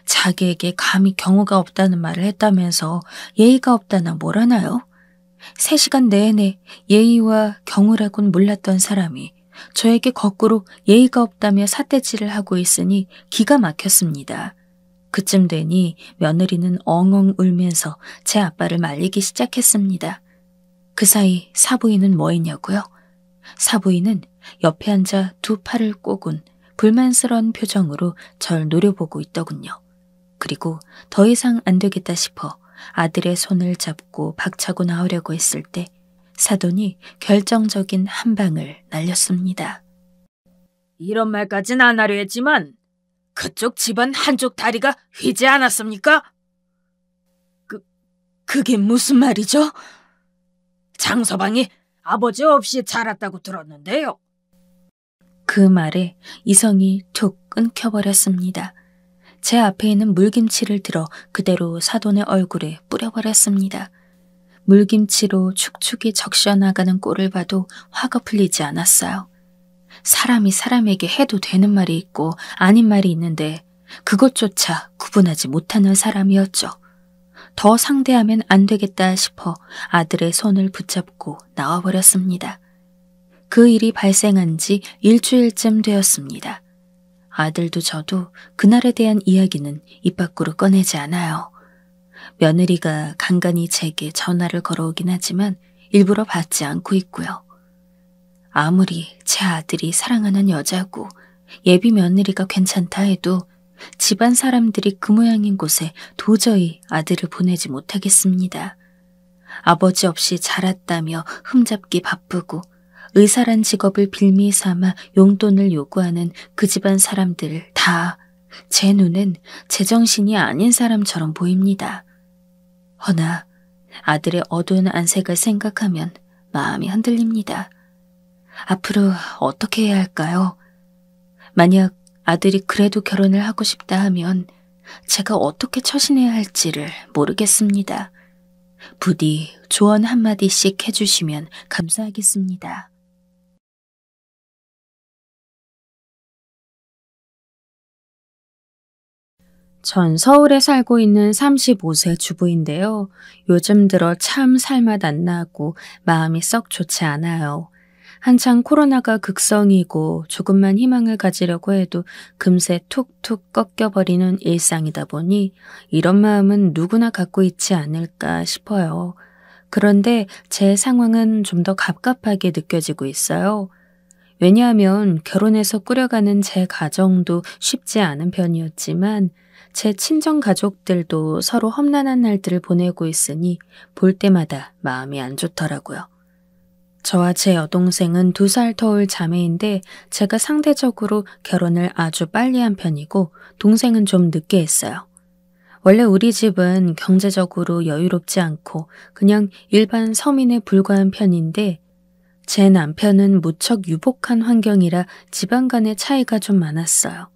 B: 자기에게 감히 경우가 없다는 말을 했다면서 예의가 없다나 뭐라나요? 3시간 내내 예의와 경우라곤 몰랐던 사람이 저에게 거꾸로 예의가 없다며 삿대질을 하고 있으니 기가 막혔습니다. 그쯤 되니 며느리는 엉엉 울면서 제 아빠를 말리기 시작했습니다. 그 사이 사부인은 뭐 했냐고요? 사부인은 옆에 앉아 두 팔을 꼬군 불만스러운 표정으로 절 노려보고 있더군요. 그리고 더 이상 안 되겠다 싶어 아들의 손을 잡고 박차고 나오려고 했을 때 사돈이 결정적인 한 방을 날렸습니다.
C: 이런 말까진 안 하려 했지만 그쪽 집안 한쪽 다리가 휘지 않았습니까?
B: 그게 무슨 말이죠?
C: 장서방이 아버지 없이 자랐다고 들었는데요.
B: 그 말에 이성이 툭 끊겨버렸습니다. 제 앞에 있는 물김치를 들어 그대로 사돈의 얼굴에 뿌려버렸습니다. 물김치로 축축이 적셔나가는 꼴을 봐도 화가 풀리지 않았어요. 사람이 사람에게 해도 되는 말이 있고 아닌 말이 있는데 그것조차 구분하지 못하는 사람이었죠. 더 상대하면 안 되겠다 싶어 아들의 손을 붙잡고 나와버렸습니다. 그 일이 발생한 지 일주일쯤 되었습니다. 아들도 저도 그날에 대한 이야기는 입 밖으로 꺼내지 않아요. 며느리가 간간히 제게 전화를 걸어오긴 하지만 일부러 받지 않고 있고요. 아무리 제 아들이 사랑하는 여자고 예비 며느리가 괜찮다 해도 집안 사람들이 그 모양인 곳에 도저히 아들을 보내지 못하겠습니다. 아버지 없이 자랐다며 흠잡기 바쁘고 의사란 직업을 빌미 삼아 용돈을 요구하는 그 집안 사람들 다 제 눈엔 제정신이 아닌 사람처럼 보입니다. 허나 아들의 어두운 안색을 생각하면 마음이 흔들립니다. 앞으로 어떻게 해야 할까요? 만약 아들이 그래도 결혼을 하고 싶다 하면 제가 어떻게 처신해야 할지를 모르겠습니다. 부디 조언 한마디씩 해주시면 감사하겠습니다. 전 서울에 살고 있는 35세 주부인데요. 요즘 들어 참 살맛 안 나고 마음이 썩 좋지 않아요. 한창 코로나가 극성이고 조금만 희망을 가지려고 해도 금세 툭툭 꺾여버리는 일상이다 보니 이런 마음은 누구나 갖고 있지 않을까 싶어요. 그런데 제 상황은 좀 더 갑갑하게 느껴지고 있어요. 왜냐하면 결혼해서 꾸려가는 제 가정도 쉽지 않은 편이었지만 제 친정 가족들도 서로 험난한 날들을 보내고 있으니 볼 때마다 마음이 안 좋더라고요. 저와 제 여동생은 2살 터울 자매인데 제가 상대적으로 결혼을 아주 빨리 한 편이고 동생은 좀 늦게 했어요. 원래 우리 집은 경제적으로 여유롭지 않고 그냥 일반 서민에 불과한 편인데 제 남편은 무척 유복한 환경이라 집안 간의 차이가 좀 많았어요.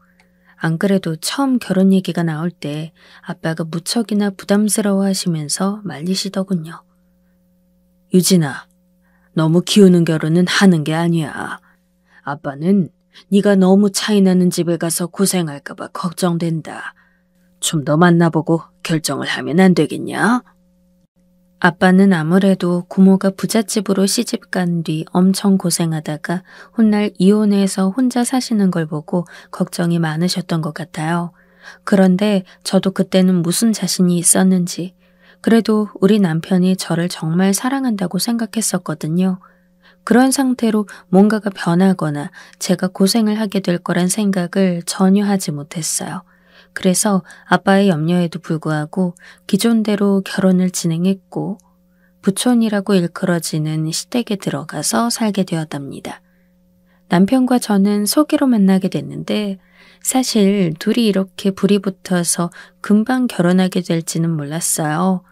B: 안 그래도 처음 결혼 얘기가 나올 때 아빠가 무척이나 부담스러워 하시면서 말리시더군요. 유진아, 너무 기우는 결혼은 하는 게 아니야. 아빠는 네가 너무 차이 나는 집에 가서 고생할까 봐 걱정된다. 좀 더 만나보고 결정을 하면 안 되겠냐? 아빠는 아무래도 고모가 부잣집으로 시집간 뒤 엄청 고생하다가 훗날 이혼해서 혼자 사시는 걸 보고 걱정이 많으셨던 것 같아요. 그런데 저도 그때는 무슨 자신이 있었는지 그래도 우리 남편이 저를 정말 사랑한다고 생각했었거든요. 그런 상태로 뭔가가 변하거나 제가 고생을 하게 될 거란 생각을 전혀 하지 못했어요. 그래서 아빠의 염려에도 불구하고 기존대로 결혼을 진행했고 부촌이라고 일컬어지는 시댁에 들어가서 살게 되었답니다. 남편과 저는 소개로 만나게 됐는데 사실 둘이 이렇게 불이 붙어서 금방 결혼하게 될지는 몰랐어요.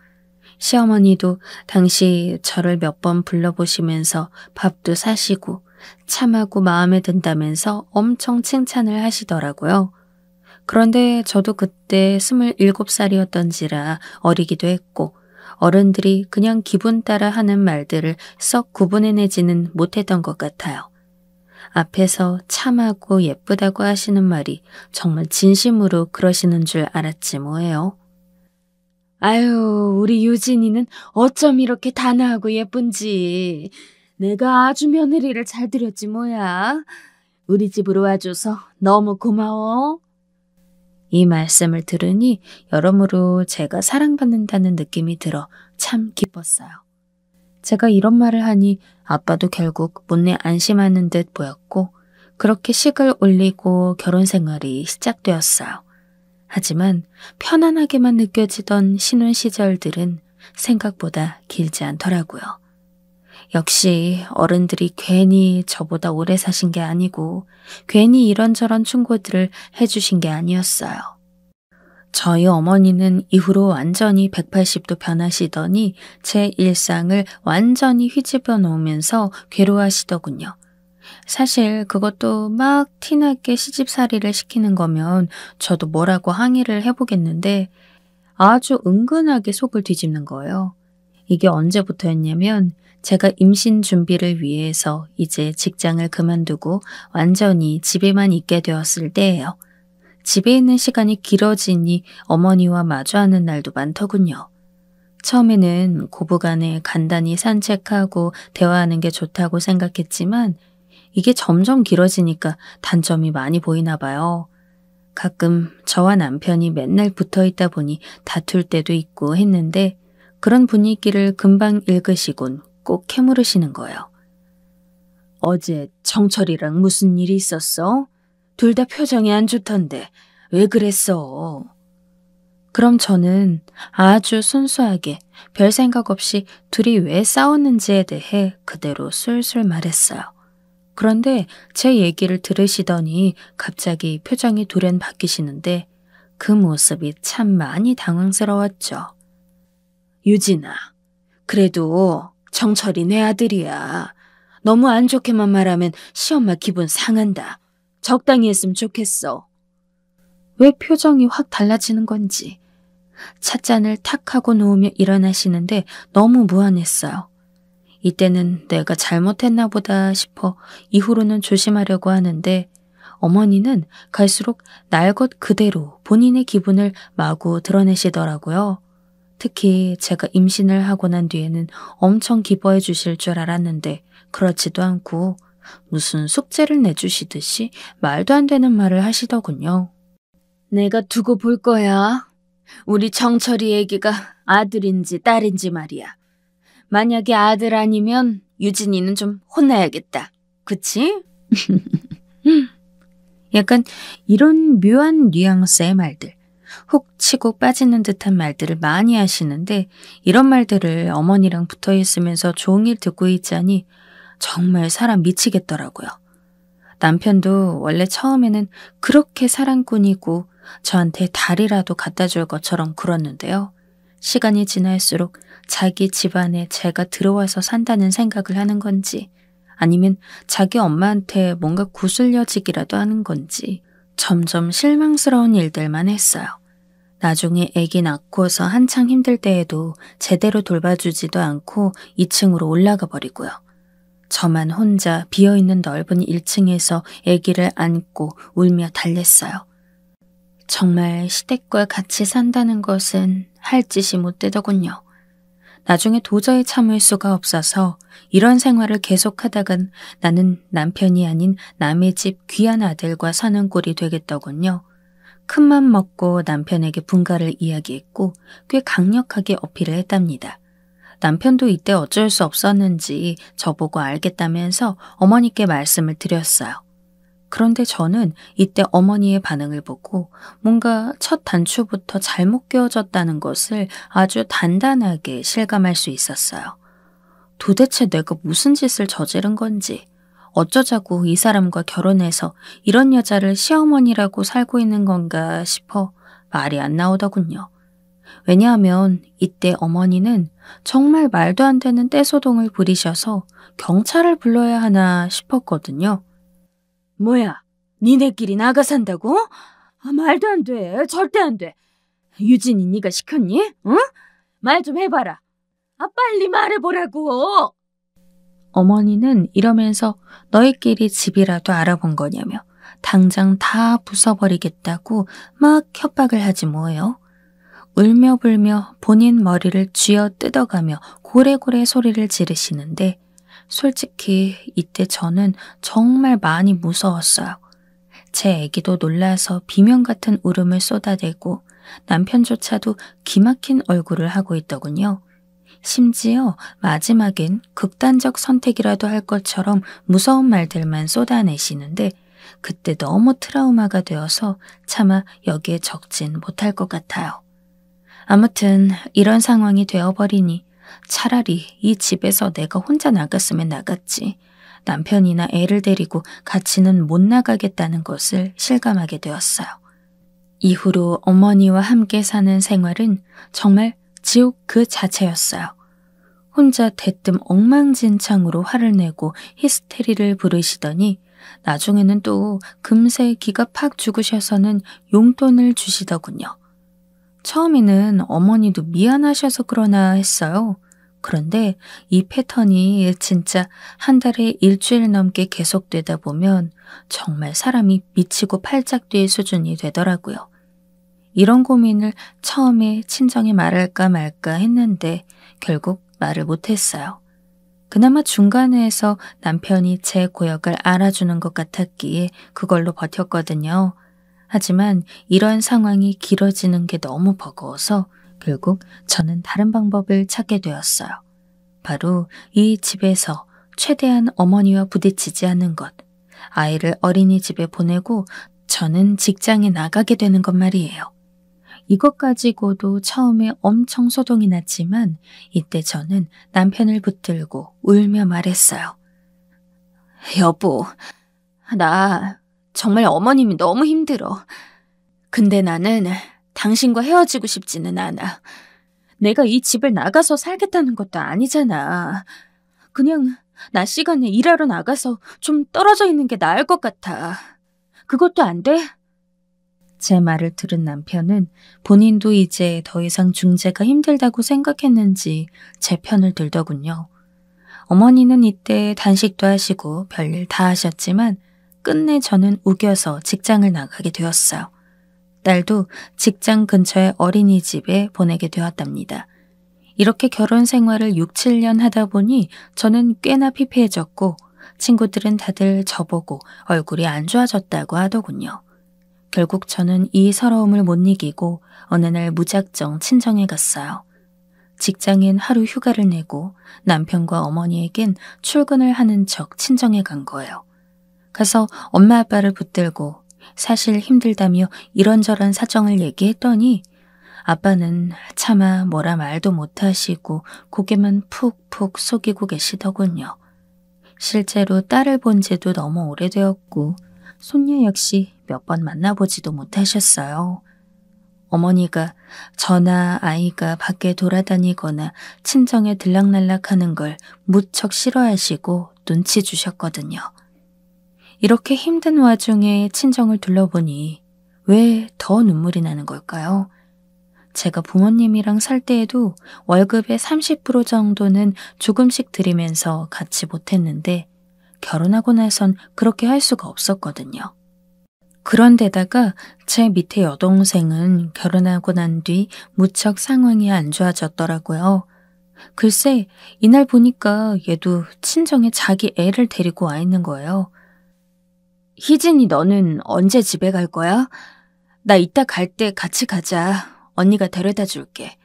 B: 시어머니도 당시 저를 몇 번 불러보시면서 밥도 사시고 참하고 마음에 든다면서 엄청 칭찬을 하시더라고요. 그런데 저도 그때 27살이었던지라 어리기도 했고 어른들이 그냥 기분 따라 하는 말들을 썩 구분해내지는 못했던 것 같아요. 앞에서 참하고 예쁘다고 하시는 말이 정말 진심으로 그러시는 줄 알았지 뭐예요.
C: 아유, 우리 유진이는 어쩜 이렇게 단아하고 예쁜지. 내가 아주 며느리를 잘 들였지 뭐야. 우리 집으로 와줘서 너무 고마워.
B: 이 말씀을 들으니 여러모로 제가 사랑받는다는 느낌이 들어 참 기뻤어요. 제가 이런 말을 하니 아빠도 결국 못내 안심하는 듯 보였고 그렇게 식을 올리고 결혼 생활이 시작되었어요. 하지만 편안하게만 느껴지던 신혼 시절들은 생각보다 길지 않더라고요. 역시 어른들이 괜히 저보다 오래 사신 게 아니고 괜히 이런저런 충고들을 해주신 게 아니었어요. 저희 어머니는 이후로 완전히 180도 변하시더니 제 일상을 완전히 휘집어 놓으면서 괴로워하시더군요. 사실 그것도 막 티나게 시집살이를 시키는 거면 저도 뭐라고 항의를 해보겠는데 아주 은근하게 속을 뒤집는 거예요. 이게 언제부터였냐면 제가 임신 준비를 위해서 이제 직장을 그만두고 완전히 집에만 있게 되었을 때예요. 집에 있는 시간이 길어지니 어머니와 마주하는 날도 많더군요. 처음에는 고부간에 간단히 산책하고 대화하는 게 좋다고 생각했지만 이게 점점 길어지니까 단점이 많이 보이나 봐요. 가끔 저와 남편이 맨날 붙어 있다 보니 다툴 때도 있고 했는데 그런 분위기를 금방 읽으시곤 꼭 캐물으시는 거예요.
C: 어제 정철이랑 무슨 일이 있었어? 둘 다 표정이 안 좋던데 왜 그랬어?
B: 그럼 저는 아주 순수하게 별 생각 없이 둘이 왜 싸웠는지에 대해 그대로 술술 말했어요. 그런데 제 얘기를 들으시더니 갑자기 표정이 돌연 바뀌시는데 그 모습이 참 많이 당황스러웠죠.
C: 유진아, 그래도 정철이 내 아들이야. 너무 안 좋게만 말하면 시엄마 기분 상한다. 적당히 했으면 좋겠어.
B: 왜 표정이 확 달라지는 건지. 찻잔을 탁 하고 놓으며 일어나시는데 너무 무안했어요. 이때는 내가 잘못했나 보다 싶어 이후로는 조심하려고 하는데 어머니는 갈수록 날 것 그대로 본인의 기분을 마구 드러내시더라고요. 특히 제가 임신을 하고 난 뒤에는 엄청 기뻐해 주실 줄 알았는데 그렇지도 않고 무슨 숙제를 내주시듯이 말도 안 되는 말을 하시더군요.
C: 내가 두고 볼 거야. 우리 정철이 애기가 아들인지 딸인지 말이야. 만약에 아들 아니면 유진이는 좀 혼나야겠다. 그치?
B: 약간 이런 묘한 뉘앙스의 말들, 훅 치고 빠지는 듯한 말들을 많이 하시는데 이런 말들을 어머니랑 붙어 있으면서 종일 듣고 있자니 정말 사람 미치겠더라고요. 남편도 원래 처음에는 그렇게 사랑꾼이고 저한테 달이라도 갖다 줄 것처럼 굴었는데요. 시간이 지날수록 자기 집안에 제가 들어와서 산다는 생각을 하는 건지 아니면 자기 엄마한테 뭔가 구슬려지기라도 하는 건지 점점 실망스러운 일들만 했어요. 나중에 아기 낳고서 한창 힘들 때에도 제대로 돌봐주지도 않고 2층으로 올라가 버리고요. 저만 혼자 비어있는 넓은 1층에서 아기를 안고 울며 달랬어요. 정말 시댁과 같이 산다는 것은 할 짓이 못 되더군요. 나중에 도저히 참을 수가 없어서 이런 생활을 계속하다간 나는 남편이 아닌 남의 집 귀한 아들과 사는 꼴이 되겠더군요. 큰맘 먹고 남편에게 분가를 이야기했고 꽤 강력하게 어필을 했답니다. 남편도 이때 어쩔 수 없었는지 저보고 알겠다면서 어머니께 말씀을 드렸어요. 그런데 저는 이때 어머니의 반응을 보고 뭔가 첫 단추부터 잘못 끼워졌다는 것을 아주 단단하게 실감할 수 있었어요. 도대체 내가 무슨 짓을 저지른 건지, 어쩌자고 이 사람과 결혼해서 이런 여자를 시어머니라고 살고 있는 건가 싶어 말이 안 나오더군요. 왜냐하면 이때 어머니는 정말 말도 안 되는 떼소동을 부리셔서 경찰을 불러야 하나 싶었거든요.
C: 뭐야, 니네끼리 나가 산다고? 말도 안 돼. 절대 안 돼. 유진이 네가 시켰니? 응? 말 좀 해봐라. 빨리 말해보라고.
B: 어머니는 이러면서 너희끼리 집이라도 알아본 거냐며 당장 다 부숴버리겠다고 막 협박을 하지 뭐예요. 울며 불며 본인 머리를 쥐어 뜯어가며 고래고래 소리를 지르시는데 솔직히 이때 저는 정말 많이 무서웠어요. 제 아기도 놀라서 비명 같은 울음을 쏟아대고 남편조차도 기막힌 얼굴을 하고 있더군요. 심지어 마지막엔 극단적 선택이라도 할 것처럼 무서운 말들만 쏟아내시는데 그때 너무 트라우마가 되어서 차마 여기에 적진 못할 것 같아요. 아무튼 이런 상황이 되어버리니 차라리 이 집에서 내가 혼자 나갔으면 나갔지. 남편이나 애를 데리고 같이는 못 나가겠다는 것을 실감하게 되었어요. 이후로 어머니와 함께 사는 생활은 정말 지옥 그 자체였어요. 혼자 대뜸 엉망진창으로 화를 내고 히스테리를 부르시더니 나중에는 또 금세 기가 팍 죽으셔서는 용돈을 주시더군요. 처음에는 어머니도 미안하셔서 그러나 했어요. 그런데 이 패턴이 진짜 한 달에 일주일 넘게 계속되다 보면 정말 사람이 미치고 팔짝 뛸 수준이 되더라고요. 이런 고민을 처음에 친정에 말할까 말까 했는데 결국 말을 못했어요. 그나마 중간에서 남편이 제 고역을 알아주는 것 같았기에 그걸로 버텼거든요. 하지만 이런 상황이 길어지는 게 너무 버거워서 결국 저는 다른 방법을 찾게 되었어요. 바로 이 집에서 최대한 어머니와 부딪히지 않는 것, 아이를 어린이집에 보내고 저는 직장에 나가게 되는 것 말이에요. 이것 가지고도 처음에 엄청 소동이 났지만 이때 저는 남편을 붙들고 울며 말했어요. 여보, 나 정말 어머님이 너무 힘들어. 근데 나는 당신과 헤어지고 싶지는 않아. 내가 이 집을 나가서 살겠다는 것도 아니잖아. 그냥 낮 시간에 일하러 나가서 좀 떨어져 있는 게 나을 것 같아. 그것도 안 돼? 제 말을 들은 남편은 본인도 이제 더 이상 중재가 힘들다고 생각했는지 제 편을 들더군요. 어머니는 이때 단식도 하시고 별일 다 하셨지만 끝내 저는 우겨서 직장을 나가게 되었어요. 딸도 직장 근처의 어린이집에 보내게 되었답니다. 이렇게 결혼 생활을 6, 7년 하다 보니 저는 꽤나 피폐해졌고 친구들은 다들 저보고 얼굴이 안 좋아졌다고 하더군요. 결국 저는 이 서러움을 못 이기고 어느 날 무작정 친정에 갔어요. 직장인 하루 휴가를 내고 남편과 어머니에겐 출근을 하는 척 친정에 간 거예요. 가서 엄마 아빠를 붙들고 사실 힘들다며 이런저런 사정을 얘기했더니 아빠는 차마 뭐라 말도 못하시고 고개만 푹푹 숙이고 계시더군요. 실제로 딸을 본 지도 너무 오래되었고 손녀 역시 몇 번 만나보지도 못하셨어요. 어머니가 저나 아이가 밖에 돌아다니거나 친정에 들락날락하는 걸 무척 싫어하시고 눈치 주셨거든요. 이렇게 힘든 와중에 친정을 둘러보니 왜 더 눈물이 나는 걸까요? 제가 부모님이랑 살 때에도 월급의 30% 정도는 조금씩 드리면서 같이 못했는데 결혼하고 나선 그렇게 할 수가 없었거든요. 그런데다가 제 밑에 여동생은 결혼하고 난 뒤 무척 상황이 안 좋아졌더라고요. 글쎄, 이날 보니까 얘도 친정에 자기 애를 데리고 와 있는 거예요. 희진이 너는 언제 집에 갈 거야? 나 이따 갈 때 같이 가자. 언니가 데려다 줄게.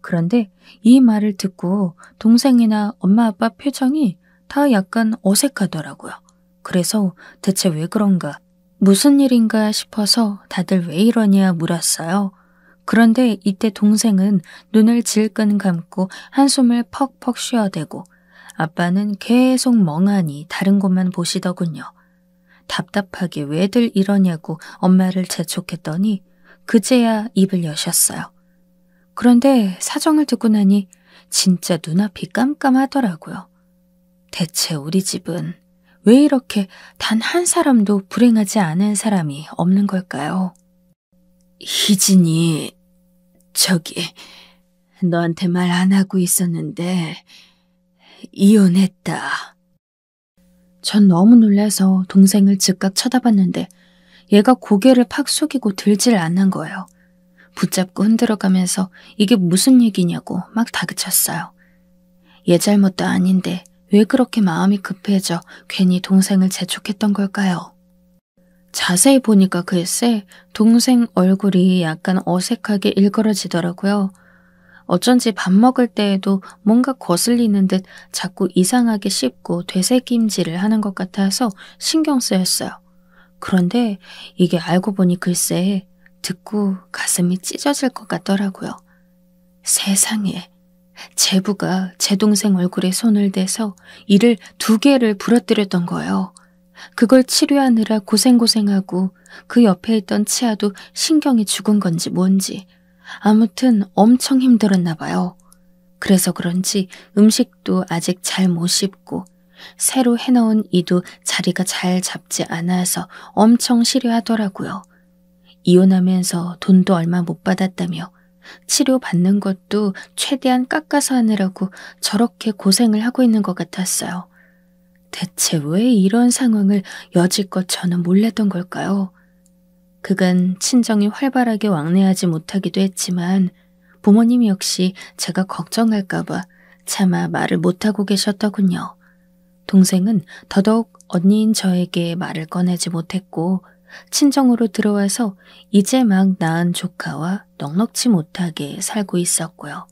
B: 그런데 이 말을 듣고 동생이나 엄마 아빠 표정이 다 약간 어색하더라고요. 그래서 대체 왜 그런가? 무슨 일인가 싶어서 다들 왜 이러냐 물었어요. 그런데 이때 동생은 눈을 질끈 감고 한숨을 퍽퍽 쉬어대고 아빠는 계속 멍하니 다른 곳만 보시더군요. 답답하게 왜들 이러냐고 엄마를 재촉했더니 그제야 입을 여셨어요. 그런데 사정을 듣고 나니 진짜 눈앞이 깜깜하더라고요. 대체 우리 집은 왜 이렇게 단 한 사람도 불행하지 않은 사람이 없는 걸까요? 희진이 저기 너한테 말 안 하고 있었는데 이혼했다. 전 너무 놀라서 동생을 즉각 쳐다봤는데 얘가 고개를 팍 숙이고 들질 않는 거예요. 붙잡고 흔들어가면서 이게 무슨 얘기냐고 막 다그쳤어요. 얘 잘못도 아닌데 왜 그렇게 마음이 급해져 괜히 동생을 재촉했던 걸까요? 자세히 보니까 글쎄 동생 얼굴이 약간 어색하게 일그러지더라고요. 어쩐지 밥 먹을 때에도 뭔가 거슬리는 듯 자꾸 이상하게 씹고 되새김질을 하는 것 같아서 신경 쓰였어요. 그런데 이게 알고 보니 글쎄 듣고 가슴이 찢어질 것 같더라고요. 세상에. 제부가 제 동생 얼굴에 손을 대서 이를 2개를 부러뜨렸던 거예요. 그걸 치료하느라 고생고생하고 그 옆에 있던 치아도 신경이 죽은 건지 뭔지 아무튼 엄청 힘들었나 봐요. 그래서 그런지 음식도 아직 잘 못 씹고 새로 해놓은 이도 자리가 잘 잡지 않아서 엄청 싫어하더라고요. 이혼하면서 돈도 얼마 못 받았다며 치료받는 것도 최대한 깎아서 하느라고 저렇게 고생을 하고 있는 것 같았어요. 대체 왜 이런 상황을 여지껏 저는 몰랐던 걸까요? 그간 친정이 활발하게 왕래하지 못하기도 했지만 부모님 역시 제가 걱정할까봐 차마 말을 못하고 계셨더군요. 동생은 더더욱 언니인 저에게 말을 꺼내지 못했고 친정으로 들어와서 이제 막 낳은 조카와 넉넉지 못하게 살고 있었고요.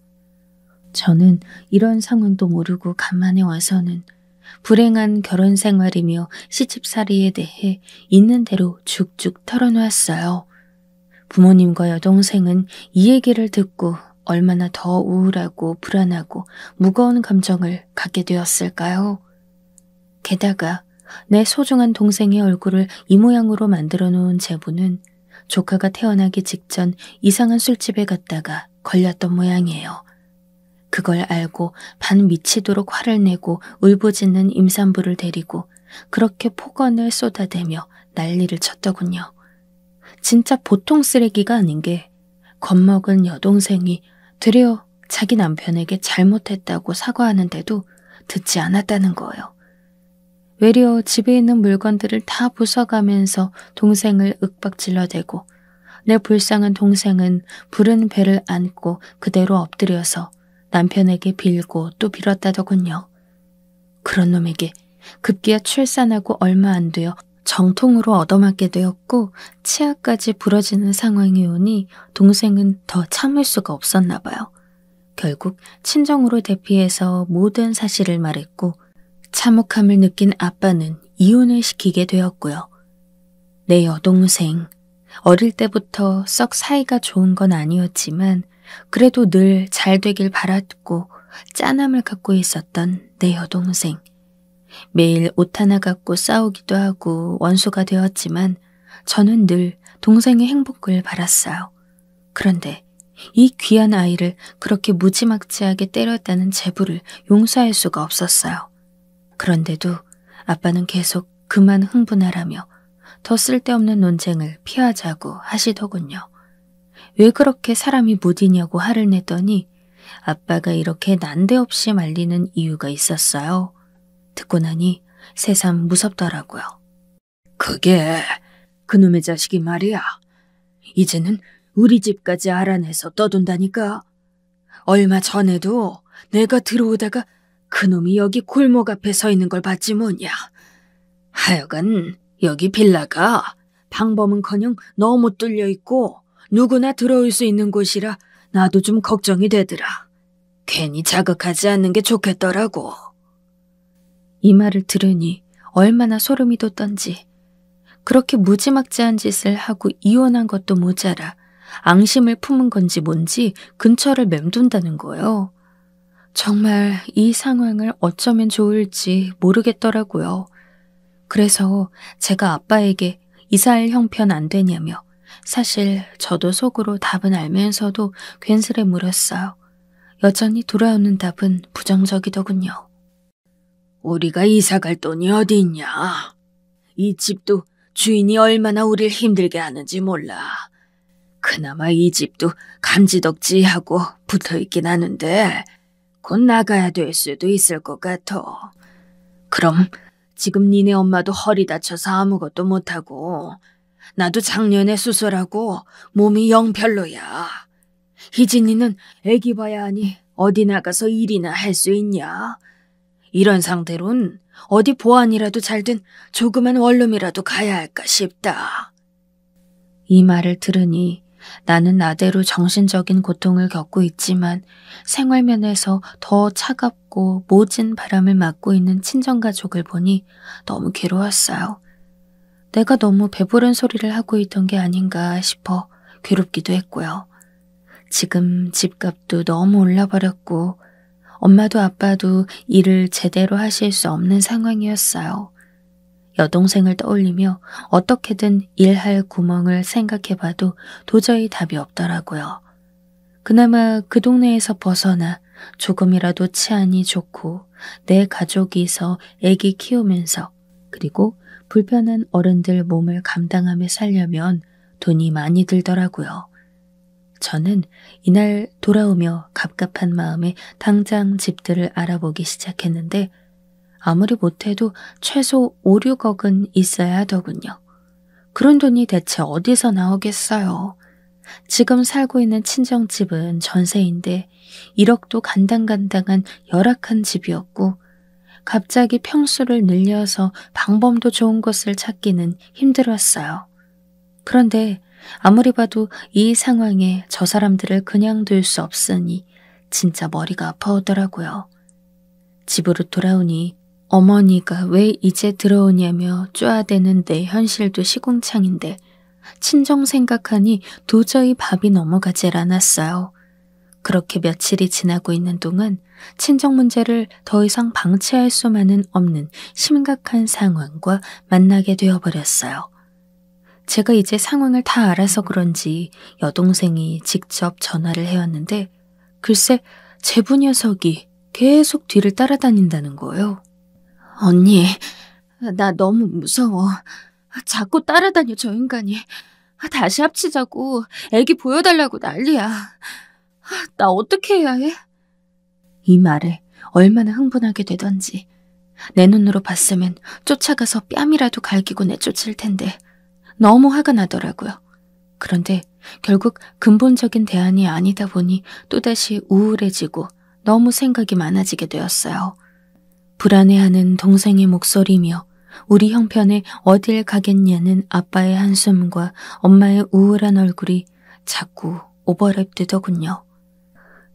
B: 저는 이런 상황도 모르고 간만에 와서는 불행한 결혼 생활이며 시집살이에 대해 있는 대로 죽죽 털어놓았어요. 부모님과 여동생은 이 얘기를 듣고 얼마나 더 우울하고 불안하고 무거운 감정을 갖게 되었을까요? 게다가 내 소중한 동생의 얼굴을 이 모양으로 만들어 놓은 제부는 조카가 태어나기 직전 이상한 술집에 갔다가 걸렸던 모양이에요. 그걸 알고 반 미치도록 화를 내고 울부짖는 임산부를 데리고 그렇게 폭언을 쏟아대며 난리를 쳤더군요. 진짜 보통 쓰레기가 아닌 게 겁먹은 여동생이 되려 자기 남편에게 잘못했다고 사과하는데도 듣지 않았다는 거예요. 외려 집에 있는 물건들을 다 부숴가면서 동생을 윽박질러대고 내 불쌍한 동생은 부른 배를 안고 그대로 엎드려서 남편에게 빌고 또 빌었다더군요. 그런 놈에게 급기야 출산하고 얼마 안 되어 정통으로 얻어맞게 되었고 치아까지 부러지는 상황이 오니 동생은 더 참을 수가 없었나 봐요. 결국 친정으로 대피해서 모든 사실을 말했고 참혹함을 느낀 아빠는 이혼을 시키게 되었고요. 내 여동생, 어릴 때부터 썩 사이가 좋은 건 아니었지만 그래도 늘 잘 되길 바랐고 짠함을 갖고 있었던 내 여동생. 매일 옷 하나 갖고 싸우기도 하고 원수가 되었지만 저는 늘 동생의 행복을 바랐어요. 그런데 이 귀한 아이를 그렇게 무지막지하게 때렸다는 제부를 용서할 수가 없었어요. 그런데도 아빠는 계속 그만 흥분하라며 더 쓸데없는 논쟁을 피하자고 하시더군요. 왜 그렇게 사람이 무디냐고 화를 냈더니 아빠가 이렇게 난데없이 말리는 이유가 있었어요. 듣고 나니 새삼 무섭더라고요.
C: 그게 그놈의 자식이 말이야. 이제는 우리 집까지 알아내서 떠돈다니까. 얼마 전에도 내가 들어오다가 그놈이 여기 골목 앞에 서 있는 걸 봤지 뭐냐. 하여간 여기 빌라가 방범은커녕 너무 뚫려 있고 누구나 들어올 수 있는 곳이라 나도 좀 걱정이 되더라. 괜히 자극하지 않는 게 좋겠더라고.
B: 이 말을 들으니 얼마나 소름이 돋던지 그렇게 무지막지한 짓을 하고 이혼한 것도 모자라 앙심을 품은 건지 뭔지 근처를 맴돈다는 거예요. 정말 이 상황을 어쩌면 좋을지 모르겠더라고요. 그래서 제가 아빠에게 이사할 형편 안 되냐며 사실 저도 속으로 답은 알면서도 괜스레 물었어요. 여전히 돌아오는 답은 부정적이더군요.
C: 우리가 이사 갈 돈이 어디 있냐. 이 집도 주인이 얼마나 우릴 힘들게 하는지 몰라. 그나마 이 집도 감지덕지하고 붙어있긴 하는데 곧 나가야 될 수도 있을 것 같아. 그럼 지금 니네 엄마도 허리 다쳐서 아무것도 못하고 나도 작년에 수술하고 몸이 영 별로야. 희진이는 애기 봐야 하니 어디 나가서 일이나 할 수 있냐. 이런 상태론 어디 보안이라도 잘된 조그만 원룸이라도 가야 할까 싶다.
B: 이 말을 들으니 나는 나대로 정신적인 고통을 겪고 있지만 생활면에서 더 차갑고 모진 바람을 맞고 있는 친정가족을 보니 너무 괴로웠어요. 내가 너무 배부른 소리를 하고 있던 게 아닌가 싶어 괴롭기도 했고요. 지금 집값도 너무 올라버렸고 엄마도 아빠도 일을 제대로 하실 수 없는 상황이었어요. 여동생을 떠올리며 어떻게든 일할 구멍을 생각해봐도 도저히 답이 없더라고요. 그나마 그 동네에서 벗어나 조금이라도 치안이 좋고 내 가족이서 애기 키우면서 그리고 불편한 어른들 몸을 감당하며 살려면 돈이 많이 들더라고요. 저는 이날 돌아오며 갑갑한 마음에 당장 집들을 알아보기 시작했는데 아무리 못해도 최소 5, 6억은 있어야 하더군요. 그런 돈이 대체 어디서 나오겠어요. 지금 살고 있는 친정집은 전세인데 1억도 간당간당한 열악한 집이었고 갑자기 평수를 늘려서 방범도 좋은 곳을 찾기는 힘들었어요. 그런데 아무리 봐도 이 상황에 저 사람들을 그냥 둘 수 없으니 진짜 머리가 아파오더라고요. 집으로 돌아오니 어머니가 왜 이제 들어오냐며 쪼아대는 내 현실도 시궁창인데 친정 생각하니 도저히 밥이 넘어가질 않았어요. 그렇게 며칠이 지나고 있는 동안 친정 문제를 더 이상 방치할 수만은 없는 심각한 상황과 만나게 되어버렸어요. 제가 이제 상황을 다 알아서 그런지 여동생이 직접 전화를 해왔는데 글쎄 제부 녀석이 계속 뒤를 따라다닌다는 거예요. 언니, 나 너무 무서워. 자꾸 따라다녀 저 인간이. 다시 합치자고 애기 보여달라고 난리야. 나 어떻게 해야 해? 이 말에 얼마나 흥분하게 되던지 내 눈으로 봤으면 쫓아가서 뺨이라도 갈기고 내쫓을 텐데 너무 화가 나더라고요. 그런데 결국 근본적인 대안이 아니다 보니 또다시 우울해지고 너무 생각이 많아지게 되었어요. 불안해하는 동생의 목소리며 우리 형편에 어딜 가겠냐는 아빠의 한숨과 엄마의 우울한 얼굴이 자꾸 오버랩되더군요.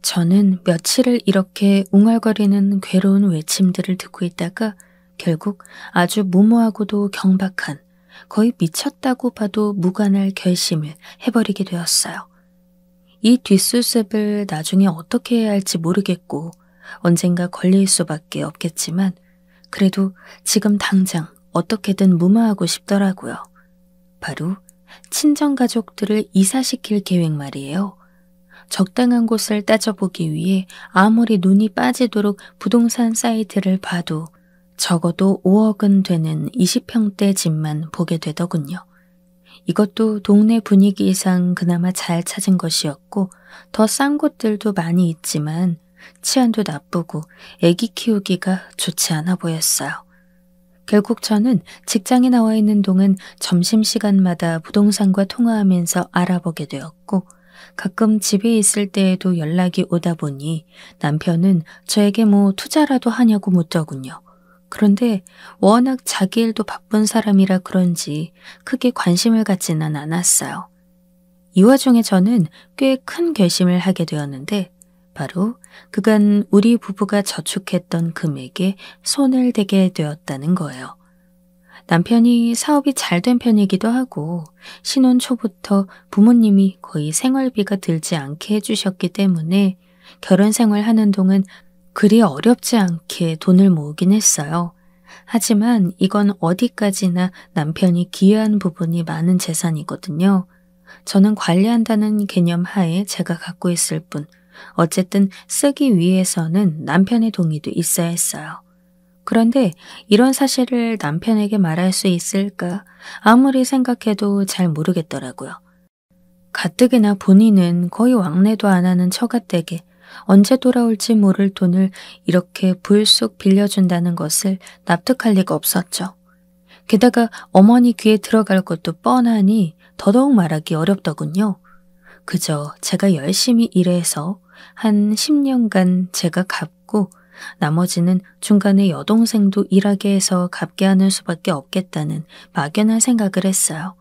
B: 저는 며칠을 이렇게 웅얼거리는 괴로운 외침들을 듣고 있다가 결국 아주 무모하고도 경박한 거의 미쳤다고 봐도 무관할 결심을 해버리게 되었어요. 이 뒷수습을 나중에 어떻게 해야 할지 모르겠고 언젠가 걸릴 수밖에 없겠지만 그래도 지금 당장 어떻게든 무마하고 싶더라고요. 바로 친정가족들을 이사시킬 계획 말이에요. 적당한 곳을 따져보기 위해 아무리 눈이 빠지도록 부동산 사이트를 봐도 적어도 5억은 되는 20평대 집만 보게 되더군요. 이것도 동네 분위기상 그나마 잘 찾은 것이었고 더 싼 곳들도 많이 있지만 치안도 나쁘고 애기 키우기가 좋지 않아 보였어요. 결국 저는 직장에 나와 있는 동안 점심시간마다 부동산과 통화하면서 알아보게 되었고 가끔 집에 있을 때에도 연락이 오다 보니 남편은 저에게 뭐 투자라도 하냐고 묻더군요. 그런데 워낙 자기 일도 바쁜 사람이라 그런지 크게 관심을 갖지는 않았어요. 이 와중에 저는 꽤 큰 결심을 하게 되었는데 바로 그간 우리 부부가 저축했던 금액에 손을 대게 되었다는 거예요. 남편이 사업이 잘 된 편이기도 하고 신혼 초부터 부모님이 거의 생활비가 들지 않게 해주셨기 때문에 결혼 생활하는 동안 그리 어렵지 않게 돈을 모으긴 했어요. 하지만 이건 어디까지나 남편이 기여한 부분이 많은 재산이거든요. 저는 관리한다는 개념 하에 제가 갖고 있을 뿐 어쨌든 쓰기 위해서는 남편의 동의도 있어야 했어요. 그런데 이런 사실을 남편에게 말할 수 있을까 아무리 생각해도 잘 모르겠더라고요. 가뜩이나 본인은 거의 왕래도 안 하는 처가댁에 언제 돌아올지 모를 돈을 이렇게 불쑥 빌려준다는 것을 납득할 리가 없었죠. 게다가 어머니 귀에 들어갈 것도 뻔하니 더더욱 말하기 어렵더군요. 그저 제가 열심히 일해서 한 10년간 제가 갚고 나머지는 중간에 여동생도 일하게 해서 갚게 하는 수밖에 없겠다는 막연한 생각을 했어요.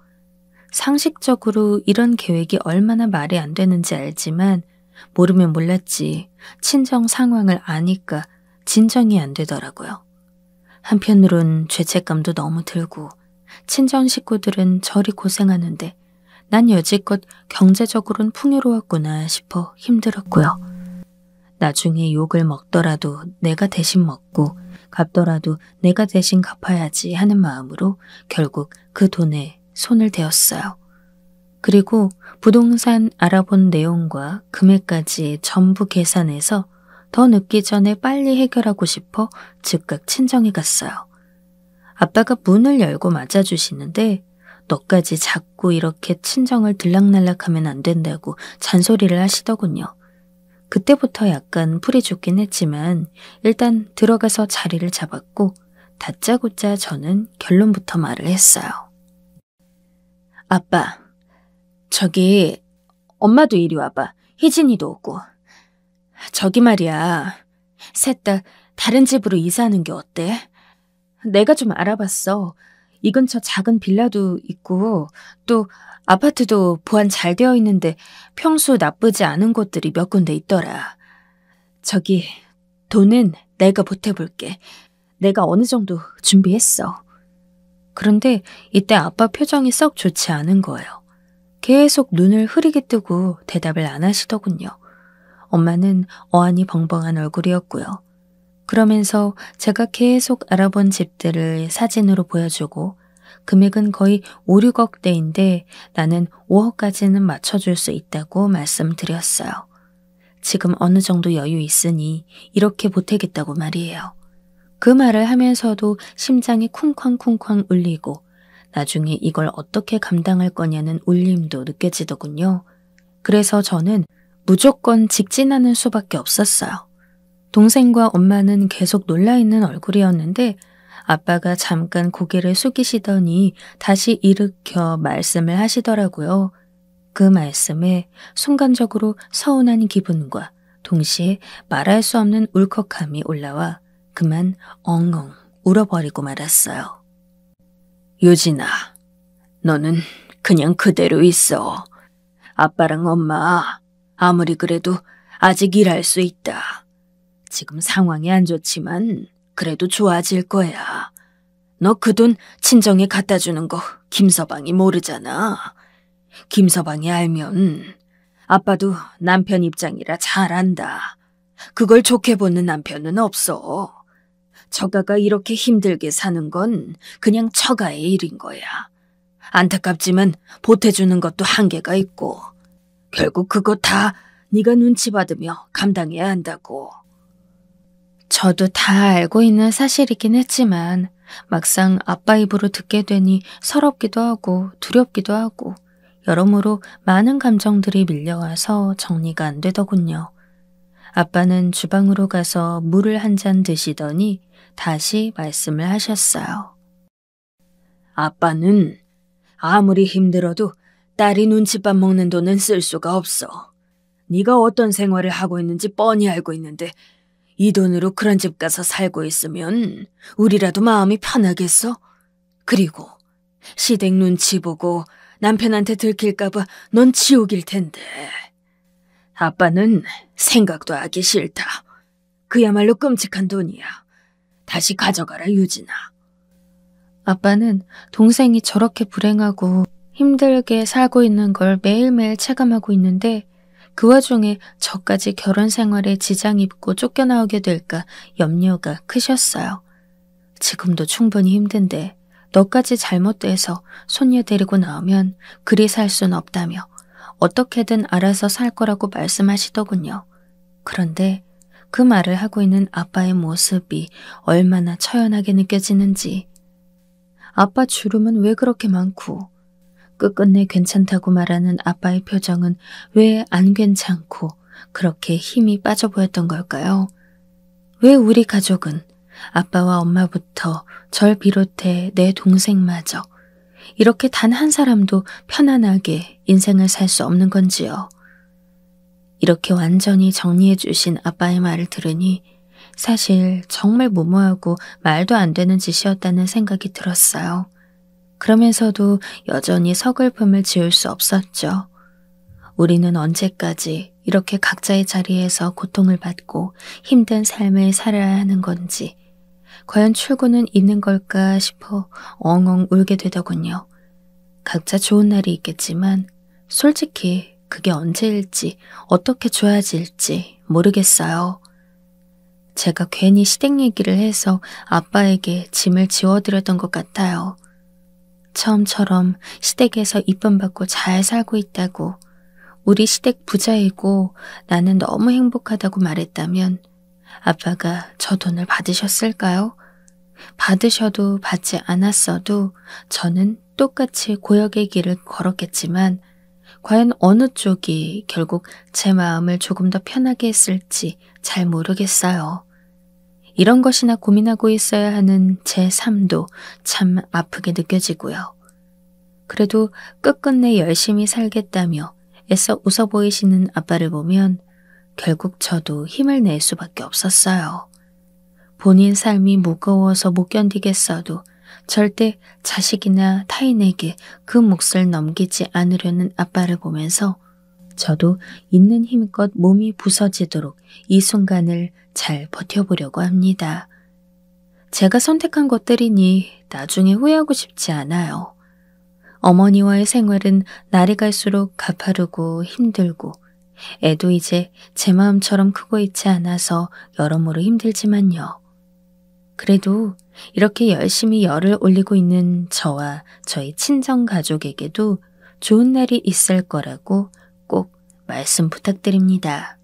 B: 상식적으로 이런 계획이 얼마나 말이 안 되는지 알지만 모르면 몰랐지 친정 상황을 아니까 진정이 안 되더라고요. 한편으론 죄책감도 너무 들고 친정 식구들은 저리 고생하는데 난 여지껏 경제적으로는 풍요로웠구나 싶어 힘들었고요. 나중에 욕을 먹더라도 내가 대신 먹고 갚더라도 내가 대신 갚아야지 하는 마음으로 결국 그 돈에 손을 대었어요. 그리고 부동산 알아본 내용과 금액까지 전부 계산해서 더 늦기 전에 빨리 해결하고 싶어 즉각 친정에 갔어요. 아빠가 문을 열고 맞아주시는데 너까지 자꾸 이렇게 친정을 들락날락하면 안 된다고 잔소리를 하시더군요. 그때부터 약간 풀이 죽긴 했지만 일단 들어가서 자리를 잡았고 다짜고짜 저는 결론부터 말을 했어요. 아빠, 저기 엄마도 이리 와봐. 희진이도 오고. 저기 말이야. 셋 다 다른 집으로 이사하는 게 어때? 내가 좀 알아봤어. 이 근처 작은 빌라도 있고 또 아파트도 보안 잘 되어 있는데 평수 나쁘지 않은 곳들이 몇 군데 있더라. 저기 돈은 내가 보태볼게. 내가 어느 정도 준비했어. 그런데 이때 아빠 표정이 썩 좋지 않은 거예요. 계속 눈을 흐리게 뜨고 대답을 안 하시더군요. 엄마는 어안이 벙벙한 얼굴이었고요. 그러면서 제가 계속 알아본 집들을 사진으로 보여주고 금액은 거의 5, 6억대인데 나는 5억까지는 맞춰줄 수 있다고 말씀드렸어요. 지금 어느 정도 여유 있으니 이렇게 보태겠다고 말이에요. 그 말을 하면서도 심장이 쿵쾅쿵쾅 울리고 나중에 이걸 어떻게 감당할 거냐는 울림도 느껴지더군요. 그래서 저는 무조건 직진하는 수밖에 없었어요. 동생과 엄마는 계속 놀라있는 얼굴이었는데 아빠가 잠깐 고개를 숙이시더니 다시 일으켜 말씀을 하시더라고요. 그 말씀에 순간적으로 서운한 기분과 동시에 말할 수 없는 울컥함이 올라와 그만 엉엉 울어버리고 말았어요. 유진아, 너는 그냥 그대로 있어. 아빠랑 엄마 아무리 그래도 아직 일할 수 있다. 지금 상황이 안 좋지만 그래도 좋아질 거야. 너 그 돈 친정에 갖다 주는 거 김서방이 모르잖아. 김서방이 알면 아빠도 남편 입장이라 잘 안다. 그걸 좋게 보는 남편은 없어. 처가가 이렇게 힘들게 사는 건 그냥 처가의 일인 거야. 안타깝지만 보태주는 것도 한계가 있고 결국 그거 다 네가 눈치 받으며 감당해야 한다고. 저도 다 알고 있는 사실이긴 했지만 막상 아빠 입으로 듣게 되니 서럽기도 하고 두렵기도 하고 여러모로 많은 감정들이 밀려와서 정리가 안 되더군요. 아빠는 주방으로 가서 물을 한 잔 드시더니 다시 말씀을 하셨어요. 아빠는 아무리 힘들어도 딸이 눈칫밥 먹는 돈은 쓸 수가 없어. 네가 어떤 생활을 하고 있는지 뻔히 알고 있는데 이 돈으로 그런 집 가서 살고 있으면 우리라도 마음이 편하겠어? 그리고 시댁 눈치 보고 남편한테 들킬까봐 넌 지옥일 텐데. 아빠는 생각도 하기 싫다. 그야말로 끔찍한 돈이야. 다시 가져가라, 유진아. 아빠는 동생이 저렇게 불행하고 힘들게 살고 있는 걸 매일매일 체감하고 있는데 그 와중에 저까지 결혼 생활에 지장 입고 쫓겨나오게 될까 염려가 크셨어요. 지금도 충분히 힘든데 너까지 잘못돼서 손녀 데리고 나오면 그리 살 순 없다며 어떻게든 알아서 살 거라고 말씀하시더군요. 그런데 그 말을 하고 있는 아빠의 모습이 얼마나 처연하게 느껴지는지. 아빠 주름은 왜 그렇게 많고 끝끝내 괜찮다고 말하는 아빠의 표정은 왜 안 괜찮고 그렇게 힘이 빠져 보였던 걸까요? 왜 우리 가족은 아빠와 엄마부터 절 비롯해 내 동생마저 이렇게 단 한 사람도 편안하게 인생을 살 수 없는 건지요. 이렇게 완전히 정리해 주신 아빠의 말을 들으니 사실 정말 무모하고 말도 안 되는 짓이었다는 생각이 들었어요. 그러면서도 여전히 서글픔을 지울 수 없었죠. 우리는 언제까지 이렇게 각자의 자리에서 고통을 받고 힘든 삶을 살아야 하는 건지 과연 출구는 있는 걸까 싶어 엉엉 울게 되더군요. 각자 좋은 날이 있겠지만 솔직히 그게 언제일지 어떻게 좋아질지 모르겠어요. 제가 괜히 시댁 얘기를 해서 아빠에게 짐을 지워드렸던 것 같아요. 처음처럼 시댁에서 이쁨 받고 잘 살고 있다고 우리 시댁 부자이고 나는 너무 행복하다고 말했다면 아빠가 저 돈을 받으셨을까요? 받으셔도 받지 않았어도 저는 똑같이 고역의 길을 걸었겠지만 과연 어느 쪽이 결국 제 마음을 조금 더 편하게 했을지 잘 모르겠어요. 이런 것이나 고민하고 있어야 하는 제 삶도 참 아프게 느껴지고요. 그래도 끝끝내 열심히 살겠다며 애써 웃어 보이시는 아빠를 보면 결국 저도 힘을 낼 수밖에 없었어요. 본인 삶이 무거워서 못 견디겠어도 절대 자식이나 타인에게 그 몫을 넘기지 않으려는 아빠를 보면서 저도 있는 힘껏 몸이 부서지도록 이 순간을 잘 버텨보려고 합니다. 제가 선택한 것들이니 나중에 후회하고 싶지 않아요. 어머니와의 생활은 날이 갈수록 가파르고 힘들고 애도 이제 제 마음처럼 크고 있지 않아서 여러모로 힘들지만요. 그래도 이렇게 열심히 열을 올리고 있는 저와 저희 친정 가족에게도 좋은 날이 있을 거라고 꼭 말씀 부탁드립니다.